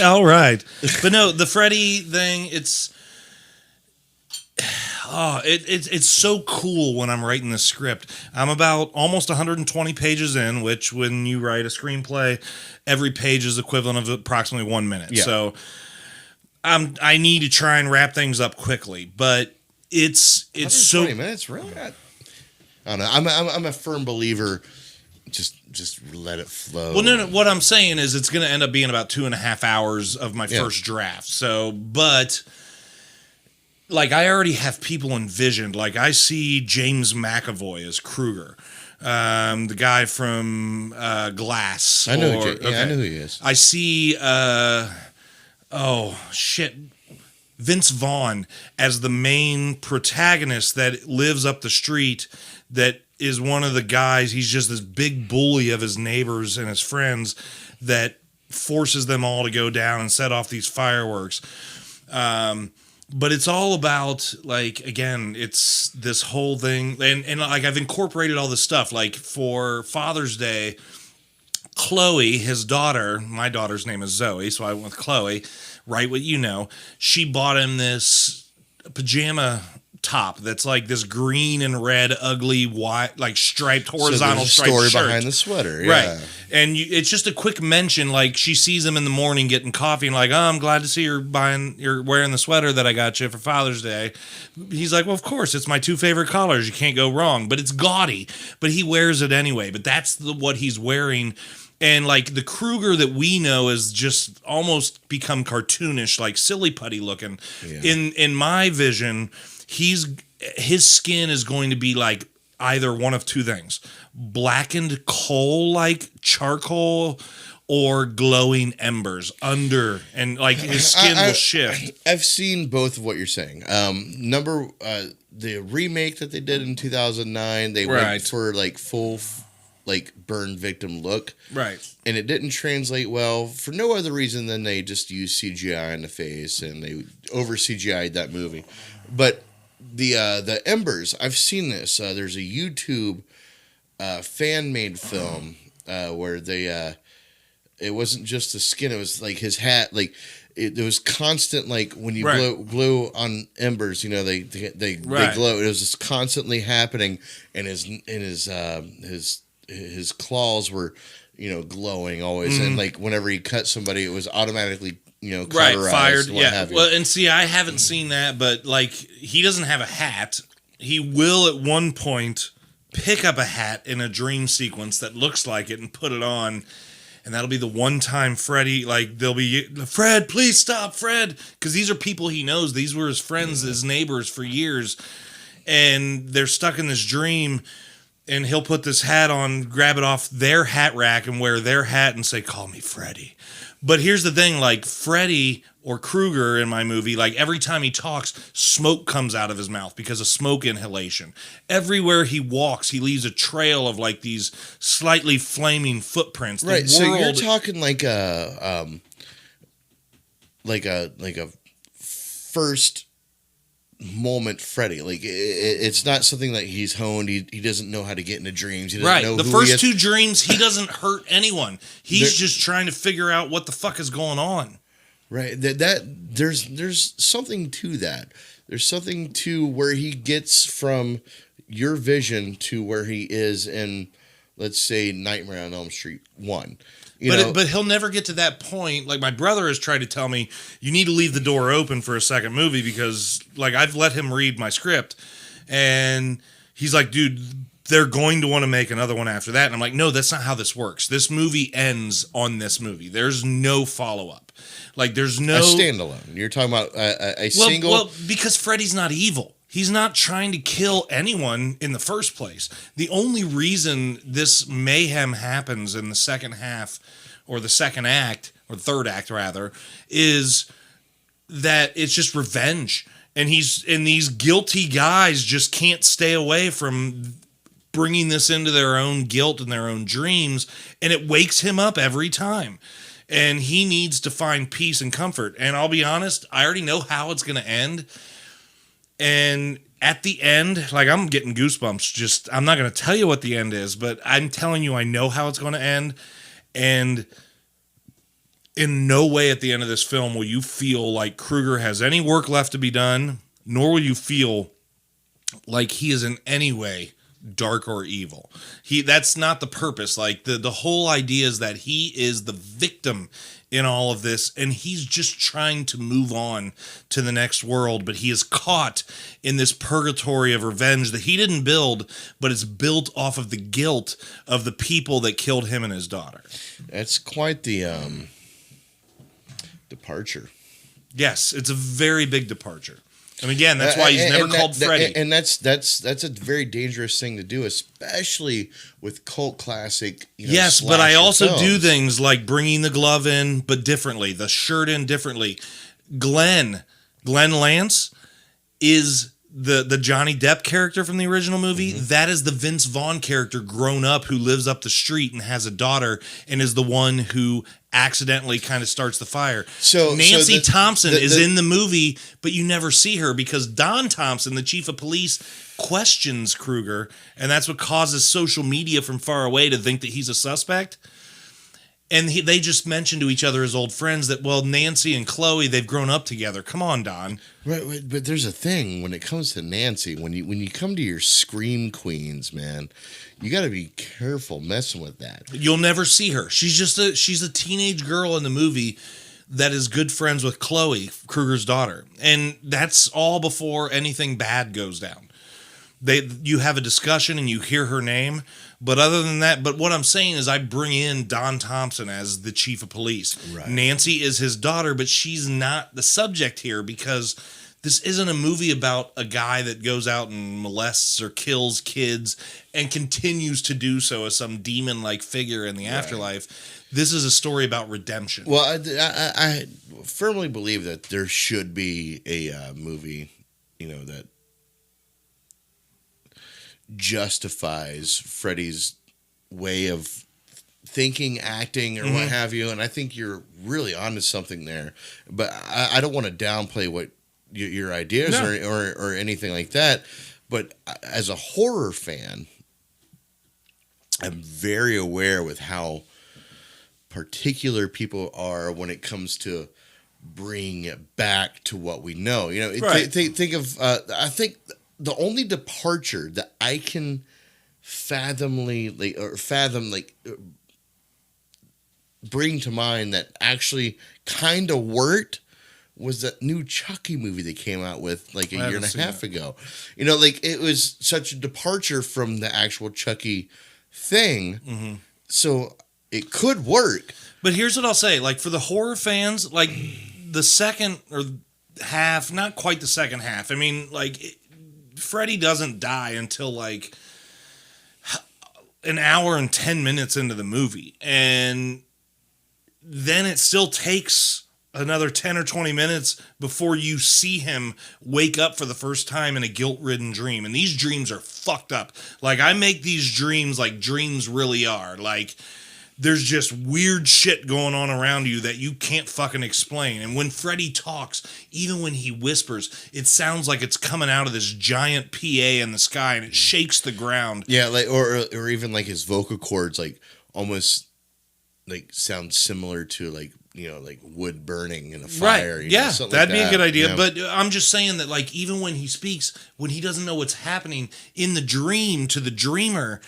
All right. But no, the Freddy thing, it's so cool when I'm writing the script. I'm about almost 120 pages in, which when you write a screenplay, every page is equivalent of approximately 1 minute. Yeah. So I need to try and wrap things up quickly, but it's so 20 minutes, really? I don't know. I'm a firm believer. Just let it flow. Well, no. What I'm saying is it's going to end up being about 2.5 hours of my first draft. So, but like I already have people envisioned. Like I see James McAvoy as Krueger, the guy from Glass. I know. I know who he is. I see. Vince Vaughn as the main protagonist that lives up the street that is one of the guys. He's just this big bully of his neighbors and his friends that forces them all to go down and set off these fireworks. But it's all about, like, again, it's this whole thing. And like, I've incorporated all this stuff. Like, for Father's Day, Chloe, his daughter, my daughter's name is Zoe, so I went with Chloe, right what you know. She bought him this pajama top that's like this green and red, ugly, white, like striped, horizontal so striped story shirt. behind the sweater, yeah. Right? And it's just a quick mention. Like, she sees him in the morning getting coffee, and like, oh, I'm glad to see you're wearing the sweater that I got you for Father's Day. He's like, well, of course, it's my two favorite colors. You can't go wrong. But it's gaudy. But he wears it anyway. But that's what he's wearing. And like the Kruger that we know is just almost become cartoonish, like silly putty looking. Yeah. In my vision, his skin is going to be like either one of two things: blackened coal, like charcoal, or glowing embers under, and like his skin will shift. I've seen both of what you're saying. The remake that they did in 2009, they went for like full like burn victim look, right? And it didn't translate well for no other reason than they just used CGI in the face and they over CGI'd that movie. But the embers, I've seen this. There's a YouTube fan made film where they it wasn't just the skin; it was like his hat, like. There was constant, like when you blow on embers, you know, they glow. It was just constantly happening, and his claws were, you know, glowing always, and like whenever he cut somebody, it was automatically, you know, fired. Yeah. Well, and see, I haven't seen that, but like he doesn't have a hat. He will at one point pick up a hat in a dream sequence that looks like it and put it on. And that'll be the one time Freddy, like, they'll be, Fred, please stop, Fred. Because these are people he knows. These were his friends, his neighbors for years. And they're stuck in this dream. And he'll put this hat on, grab it off their hat rack and wear their hat and say, call me Freddy. But here's the thing, like, Freddy or Krueger in my movie, like, every time he talks, smoke comes out of his mouth because of smoke inhalation. Everywhere he walks, he leaves a trail of, like, these slightly flaming footprints. Right, so you're talking like a first moment Freddy. Like, it's not something that he's honed. He doesn't know how to get into dreams. He doesn't know the first two dreams, he doesn't hurt anyone. He's just trying to figure out what the fuck is going on. Right. There's something to that. There's something to where he gets from your vision to where he is in, let's say, Nightmare on Elm Street 1. But he'll never get to that point. Like, my brother has tried to tell me, you need to leave the door open for a second movie because, like, I've let him read my script. And he's like, dude, they're going to want to make another one after that. And I'm like, no, that's not how this works. This movie ends on this movie. There's no follow-up. Like, there's no... A standalone. You're talking about a single... Well, because Freddy's not evil. He's not trying to kill anyone in the first place. The only reason this mayhem happens in the second half, or the second act, or the third act, rather, is that it's just revenge. And these guilty guys just can't stay away from bringing this into their own guilt and their own dreams, and it wakes him up every time. And he needs to find peace and comfort. And I'll be honest, I already know how it's going to end. And at the end, like, I'm getting goosebumps. I'm not going to tell you what the end is, but I'm telling you I know how it's going to end. And in no way at the end of this film will you feel like Krueger has any work left to be done, nor will you feel like he is in any way dark or evil. That's not the purpose. Like, the whole idea is that he is the victim in all of this, and he's just trying to move on to the next world, but he is caught in this purgatory of revenge that he didn't build, but it's built off of the guilt of the people that killed him and his daughter. That's quite the departure. Yes, it's a very big departure. And again, that's why he's never called Freddy. And that's a very dangerous thing to do, especially with cult classic. Yes, but I also films. do things like bringing the glove in, but differently, the shirt in differently. Glenn Lance is the Johnny Depp character from the original movie, that is the Vince Vaughn character grown up who lives up the street and has a daughter and is the one who accidentally kind of starts the fire. So Nancy the- Thompson the- is the- in the movie, but you never see her because Don Thompson, the chief of police, questions Kruger, and that's what causes social media from far away to think that he's a suspect. And they just mention to each other as old friends that, well, Nancy and Chloe, they've grown up together. Come on, Don. Right, but there's a thing when it comes to Nancy. When you come to your scream queens, man, you got to be careful messing with that. You'll never see her. She's a teenage girl in the movie that is good friends with Chloe, Kruger's daughter. And that's all before anything bad goes down. You have a discussion and you hear her name, but other than that, but what I'm saying is I bring in Don Thompson as the chief of police. Right. Nancy is his daughter, but she's not the subject here because this isn't a movie about a guy that goes out and molests or kills kids and continues to do so as some demon-like figure in the afterlife. This is a story about redemption. Well, I firmly believe that there should be a movie, that justifies Freddy's way of thinking, acting, or what have you. And I think you're really onto something there. But I don't want to downplay what your ideas or anything like that. But as a horror fan, I'm very aware with how particular people are when it comes to bringing it back to what we know. Right. Think of I think the only departure that I can bring to mind that actually kind of worked was that new Chucky movie they came out with like a year and a half ago. It was such a departure from the actual Chucky thing. Mm-hmm. So it could work. But here's what I'll say. Like, for the horror fans, like, the second or half, not quite the second half. I mean, like, Freddy doesn't die until, like, an hour and 10 minutes into the movie. And then it still takes another 10 or 20 minutes before you see him wake up for the first time in a guilt-ridden dream. And these dreams are fucked up. Like, I make these dreams like dreams really are. Like, there's just weird shit going on around you that you can't fucking explain. And when Freddy talks, even when he whispers, it sounds like it's coming out of this giant PA in the sky and it shakes the ground. Yeah, like or even like his vocal cords like almost like sound similar to like wood burning in a fire. Right. Yeah, that'd be a good idea. Yeah. But I'm just saying that, like, even when he speaks, when he doesn't know what's happening in the dream to the dreamer,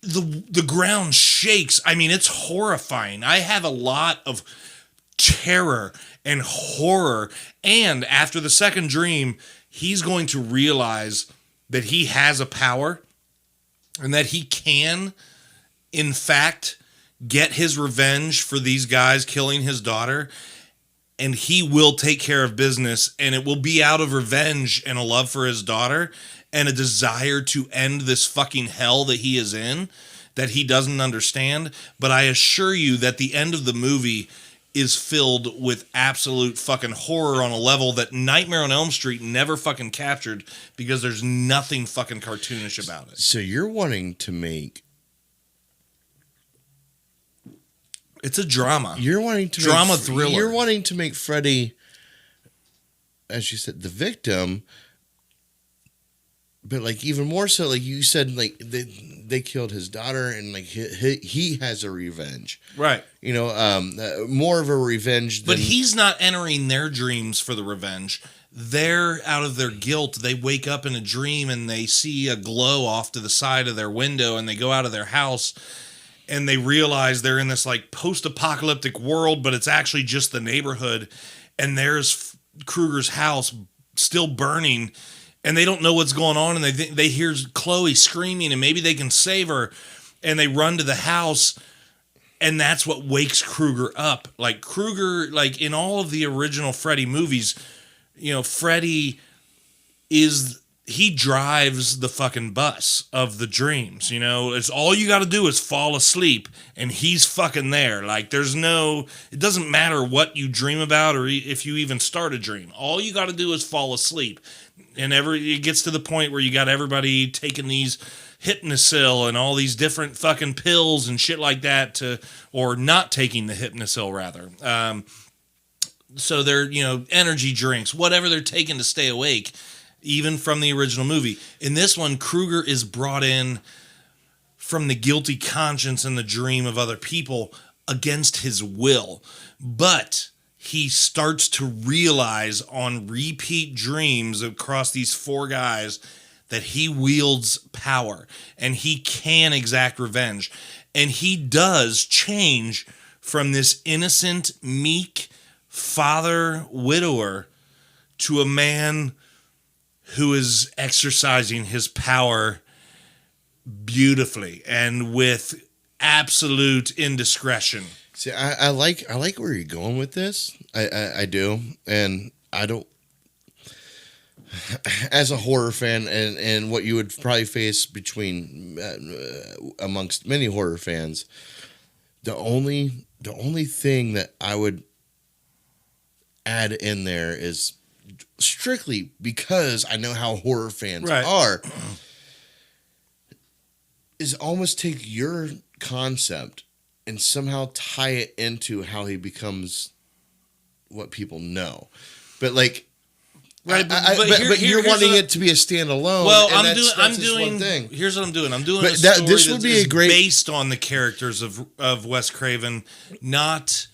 the ground shakes. I mean, it's horrifying. I have a lot of terror and horror. And after the second dream, he's going to realize that he has a power and that he can, in fact, get his revenge for these guys killing his daughter. And he will take care of business, and it will be out of revenge and a love for his daughter and a desire to end this fucking hell that he is in, that he doesn't understand. But I assure you that the end of the movie is filled with absolute fucking horror on a level that Nightmare on Elm Street never fucking captured, because there's nothing fucking cartoonish about it. So you're wanting to make... It's a drama. You're wanting to drama thriller. You're wanting to make Freddy, as you said, the victim, but like even more so, like you said, like they killed his daughter, and like he has a revenge, right? More of a revenge. But he's not entering their dreams for the revenge. They're out of their guilt. They wake up in a dream and they see a glow off to the side of their window, and they go out of their house. And they realize they're in this like post-apocalyptic world, but it's actually just the neighborhood. And there's Kruger's house still burning, and they don't know what's going on. And they hear Chloe screaming, and maybe they can save her. And they run to the house, and that's what wakes Kruger up. Like Kruger, like in all of the original Freddy movies, Freddy is he drives the fucking bus of the dreams. It's all you got to do is fall asleep and he's fucking there. Like it doesn't matter what you dream about or if you even start a dream. All you got to do is fall asleep. And it gets to the point where you got everybody taking these Hypnosil and all these different fucking pills and shit like that or not taking the Hypnosil rather. So they're, energy drinks, whatever they're taking to stay awake, even from the original movie. In this one, Kruger is brought in from the guilty conscience and the dream of other people against his will. But he starts to realize on repeat dreams across these 4 guys that he wields power and he can exact revenge. And he does change from this innocent, meek father widower to a man who is exercising his power beautifully and with absolute indiscretion. See, I like where you're going with this. I do, and I don't. As a horror fan, and what you would probably face between amongst many horror fans, the only thing that I would add in there is strictly because I know how horror fans are, is almost take your concept and somehow tie it into how he becomes what people know. But like, right, but you're wanting it to be a standalone. Well, I'm doing. Here's what I'm doing. I'm doing But a story this would be a great based on the characters of Wes Craven, not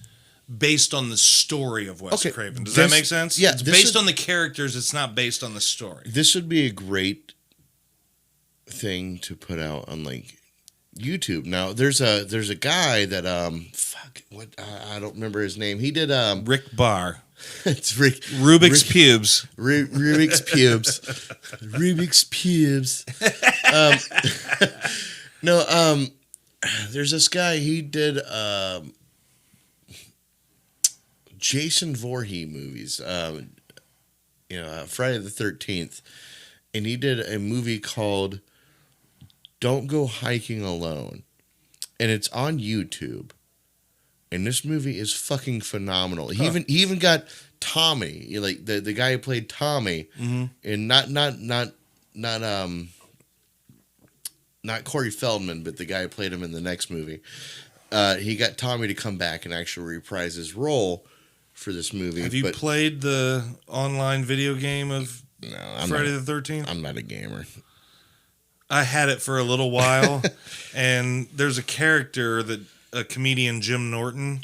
based on the story of Wes Craven. Does that make sense? Yeah, it's based on the characters. It's not based on the story. This would be a great thing to put out on like YouTube. Now, there's a guy that I don't remember his name. He did Rick Barr. It's Rick Rubik's pubes. Rubik's pubes. Rubik's pubes. No, there's this guy. He did Jason Voorhees movies. Friday the 13th, and he did a movie called Don't Go Hiking Alone, and it's on YouTube. And this movie is fucking phenomenal. He even got Tommy, like the guy who played Tommy, and not Corey Feldman, but the guy who played him in the next movie. He got Tommy to come back and actually reprise his role for this movie. Have you played the online video game of Friday the 13th? I'm not a gamer. I had it for a little while, and there's a character that a comedian Jim Norton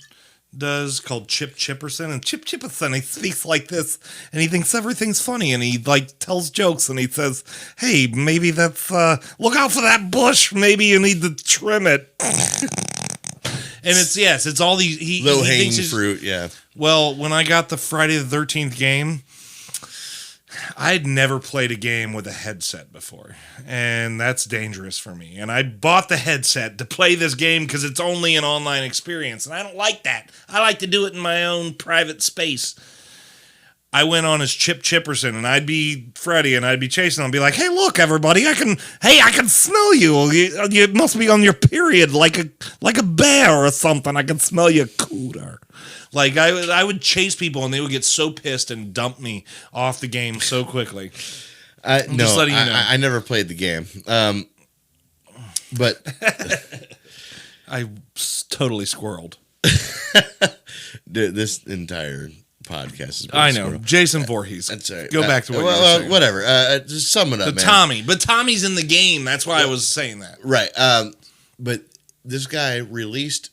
does called Chip Chipperson, and Chip Chipperson, he speaks like this, and he thinks everything's funny, and he like tells jokes, and he says, "Hey, maybe that's look out for that bush. Maybe you need to trim it." And it's all these low hanging fruit. Yeah. Well, when I got the Friday the 13th game, I'd never played a game with a headset before, and that's dangerous for me. And I bought the headset to play this game because it's only an online experience, and I don't like that. I like to do it in my own private space. I went on as Chip Chipperson, and I'd be Freddy, and I'd be chasing him and be like, "Hey, look, everybody, I can smell you. You must be on your period like a bear or something. I can smell your cooter." Like, I would chase people, and they would get so pissed and dump me off the game so quickly. Just letting you know. I never played the game. But I totally squirreled. This entire podcast is I know. Jason Voorhees. That's right. Go back to what you were saying. Whatever. Just sum it up, man. Tommy. But Tommy's in the game. That's why I was saying that. Right. But this guy released...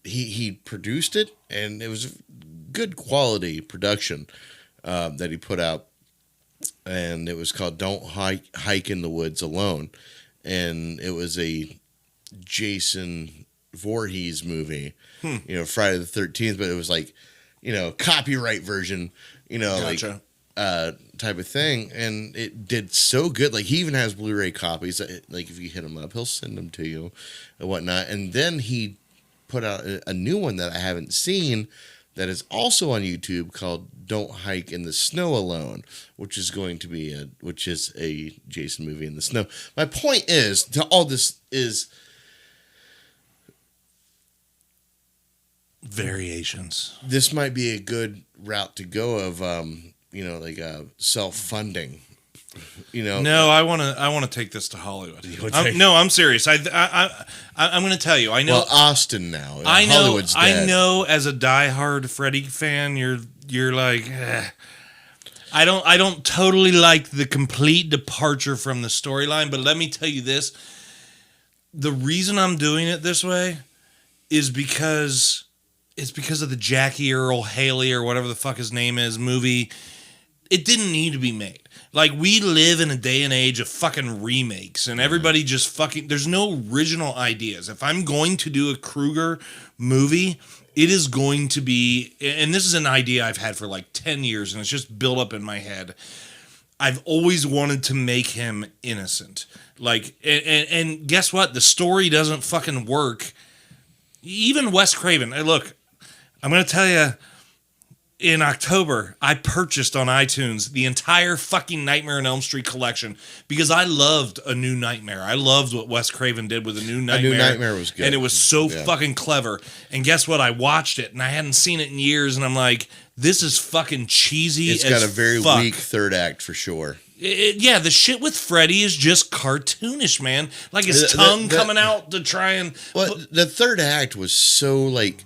He produced it, and it was a good quality production that he put out, and it was called "Don't Hike in the Woods Alone," and it was a Jason Voorhees movie, Friday the 13th, but it was like, copyright version, Gotcha. like type of thing, and it did so good. Like, he even has Blu-ray copies. Like, if you hit him up, he'll send them to you and whatnot, and then he put out a new one that I haven't seen that is also on YouTube called "Don't Hike in the Snow Alone," which is a Jason movie in the snow. My point is, to all this is variations. this might be a good route to go of self-funding. No, I want to take this to Hollywood. I'm serious. I'm going to tell you. I know. Well, Austin now. I know. Hollywood's dead. I know. As a diehard Freddy fan, you're like, I don't totally like the complete departure from the storyline. But let me tell you this: the reason I'm doing it this way is because of the Jackie Earl Haley or whatever the fuck his name is movie. It didn't need to be made. Like, we live in a day and age of fucking remakes, and everybody just fucking... There's no original ideas. If I'm going to do a Krueger movie, it is going to be... And this is an idea I've had for like 10 years, and it's just built up in my head. I've always wanted to make him innocent. Like, and guess what? The story doesn't fucking work. Even Wes Craven... Look, I'm going to tell you... In October, I purchased on iTunes the entire fucking Nightmare on Elm Street collection because I loved A New Nightmare. I loved what Wes Craven did with A New Nightmare. A New Nightmare was good. And it was so fucking clever. And guess what? I watched it, and I hadn't seen it in years, and I'm like, this is fucking cheesy as fuck. It's got a very weak third act for sure. The shit with Freddy is just cartoonish, man. Like his tongue coming out to try and... Well, the third act was so, like,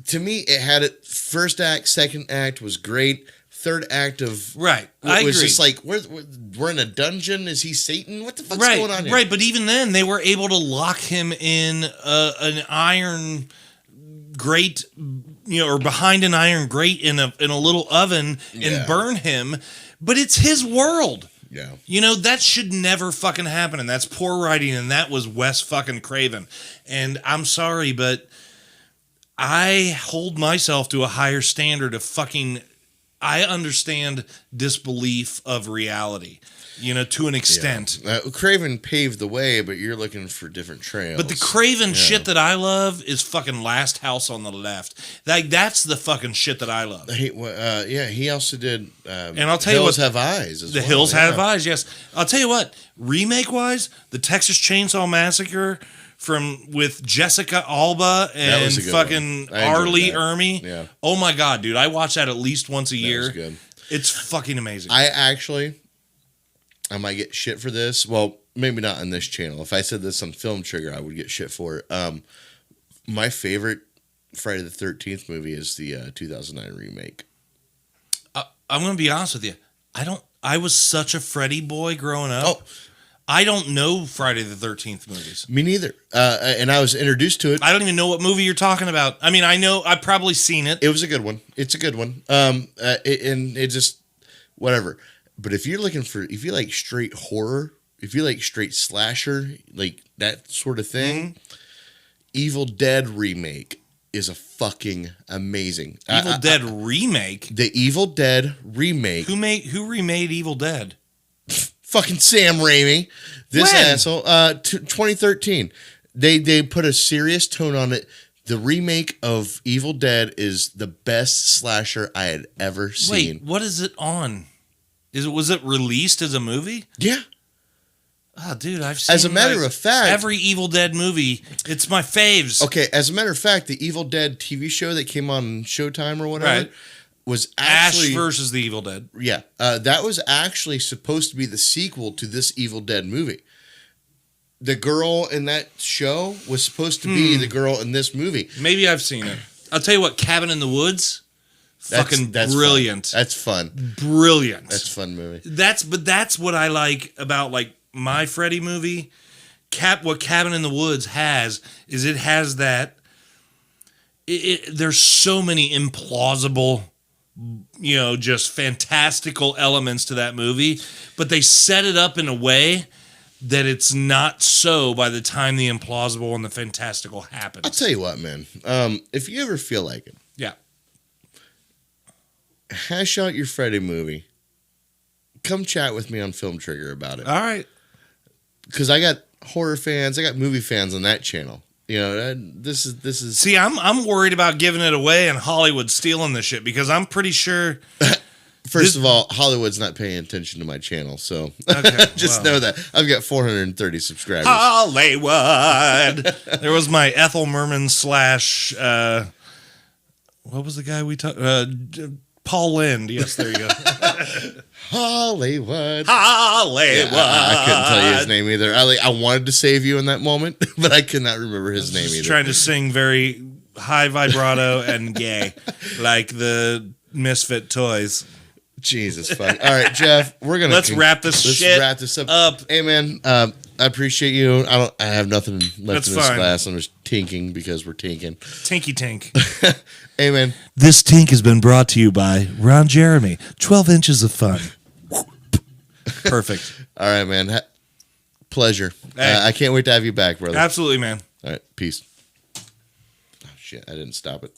to me, it had it. First act, second act was great. Third act of right, I was agree. Just like we're in a dungeon. Is he Satan? What the fuck's going on here? Right, but even then, they were able to lock him in an iron grate, or behind an iron grate in a little oven and burn him. But it's his world. Yeah. That should never fucking happen, and that's poor writing, and that was Wes fucking Craven. And I'm sorry, but I hold myself to a higher standard of fucking... I understand disbelief of reality, to an extent. Yeah. Craven paved the way, but you're looking for different trails. But the Craven shit that I love is fucking Last House on the Left. Like, that's the fucking shit that I love. He also did and I'll tell Hills you what, Have Eyes as The well. Hills Have Eyes, yes. I'll tell you what, remake-wise, the Texas Chainsaw Massacre... with Jessica Alba and fucking R. Lee Ermey. Yeah. Oh my god, dude. I watch that at least once a year. Was good. It's fucking amazing. I might get shit for this. Well, maybe not on this channel. If I said this on Film Trigger, I would get shit for it. My favorite Friday the 13th movie is the 2009 remake. I'm going to be honest with you. I was such a Freddy boy growing up. Oh, I don't know Friday the 13th movies. Me neither. And I was introduced to it. I don't even know what movie you're talking about. I mean, I know I've probably seen it. It was a good one. It's a good one. And it just whatever. But if you like straight horror, if you like straight slasher, like that sort of thing, Evil Dead remake is a fucking amazing. Evil Dead remake. The Evil Dead remake. Who remade Evil Dead? Fucking Sam Raimi, this When? asshole. 2013. They put a serious tone on it. The remake of Evil Dead is the best slasher I had ever seen. Wait, what is it on? Was it released as a movie? Yeah. Oh, dude, I've seen. As a matter of fact, every Evil Dead movie. It's my faves. Okay, as a matter of fact, the Evil Dead TV show that came on Showtime or whatever. Right. Was actually Ash versus the Evil Dead. Yeah, that was actually supposed to be the sequel to this Evil Dead movie. The girl in that show was supposed to be the girl in this movie. Maybe I've seen it. I'll tell you what, Cabin in the Woods, that's brilliant. Fun. That's fun. Brilliant. That's a fun movie. That's what I like about like my Freddy movie. What Cabin in the Woods has is it has that. There's so many implausible, just fantastical elements to that movie, but they set it up in a way that it's not so by the time the implausible and the fantastical happens. I'll tell you what, man. If you ever feel like it, hash out your Freddy movie. Come chat with me on Film Trigger about it. All right. Because I got horror fans, I got movie fans on that channel. You know, this is. See, I'm worried about giving it away and Hollywood stealing the shit because I'm pretty sure. First of all, Hollywood's not paying attention to my channel, so Okay, just know that I've got 430 subscribers. Hollywood. There was my Ethel Merman / what was the guy we talked? Paul Lind. Yes, there you go. Hollywood. Hollywood. Yeah, I couldn't tell you his name either. I wanted to save you in that moment, but I could not remember his name either. Trying to sing very high vibrato and gay, like the Misfit Toys. Jesus fuck. All right, Jeff, we're gonna Let's wrap this up. Hey man, I appreciate you. I have nothing left That's in this fine. glass. I'm just tinking because we're tinking. Tinky Tink. Hey man. This tink has been brought to you by Ron Jeremy. 12 inches of fun. Perfect. All right, man. Pleasure. Hey. I can't wait to have you back, brother. Absolutely, man. All right, peace. Oh shit, I didn't stop it.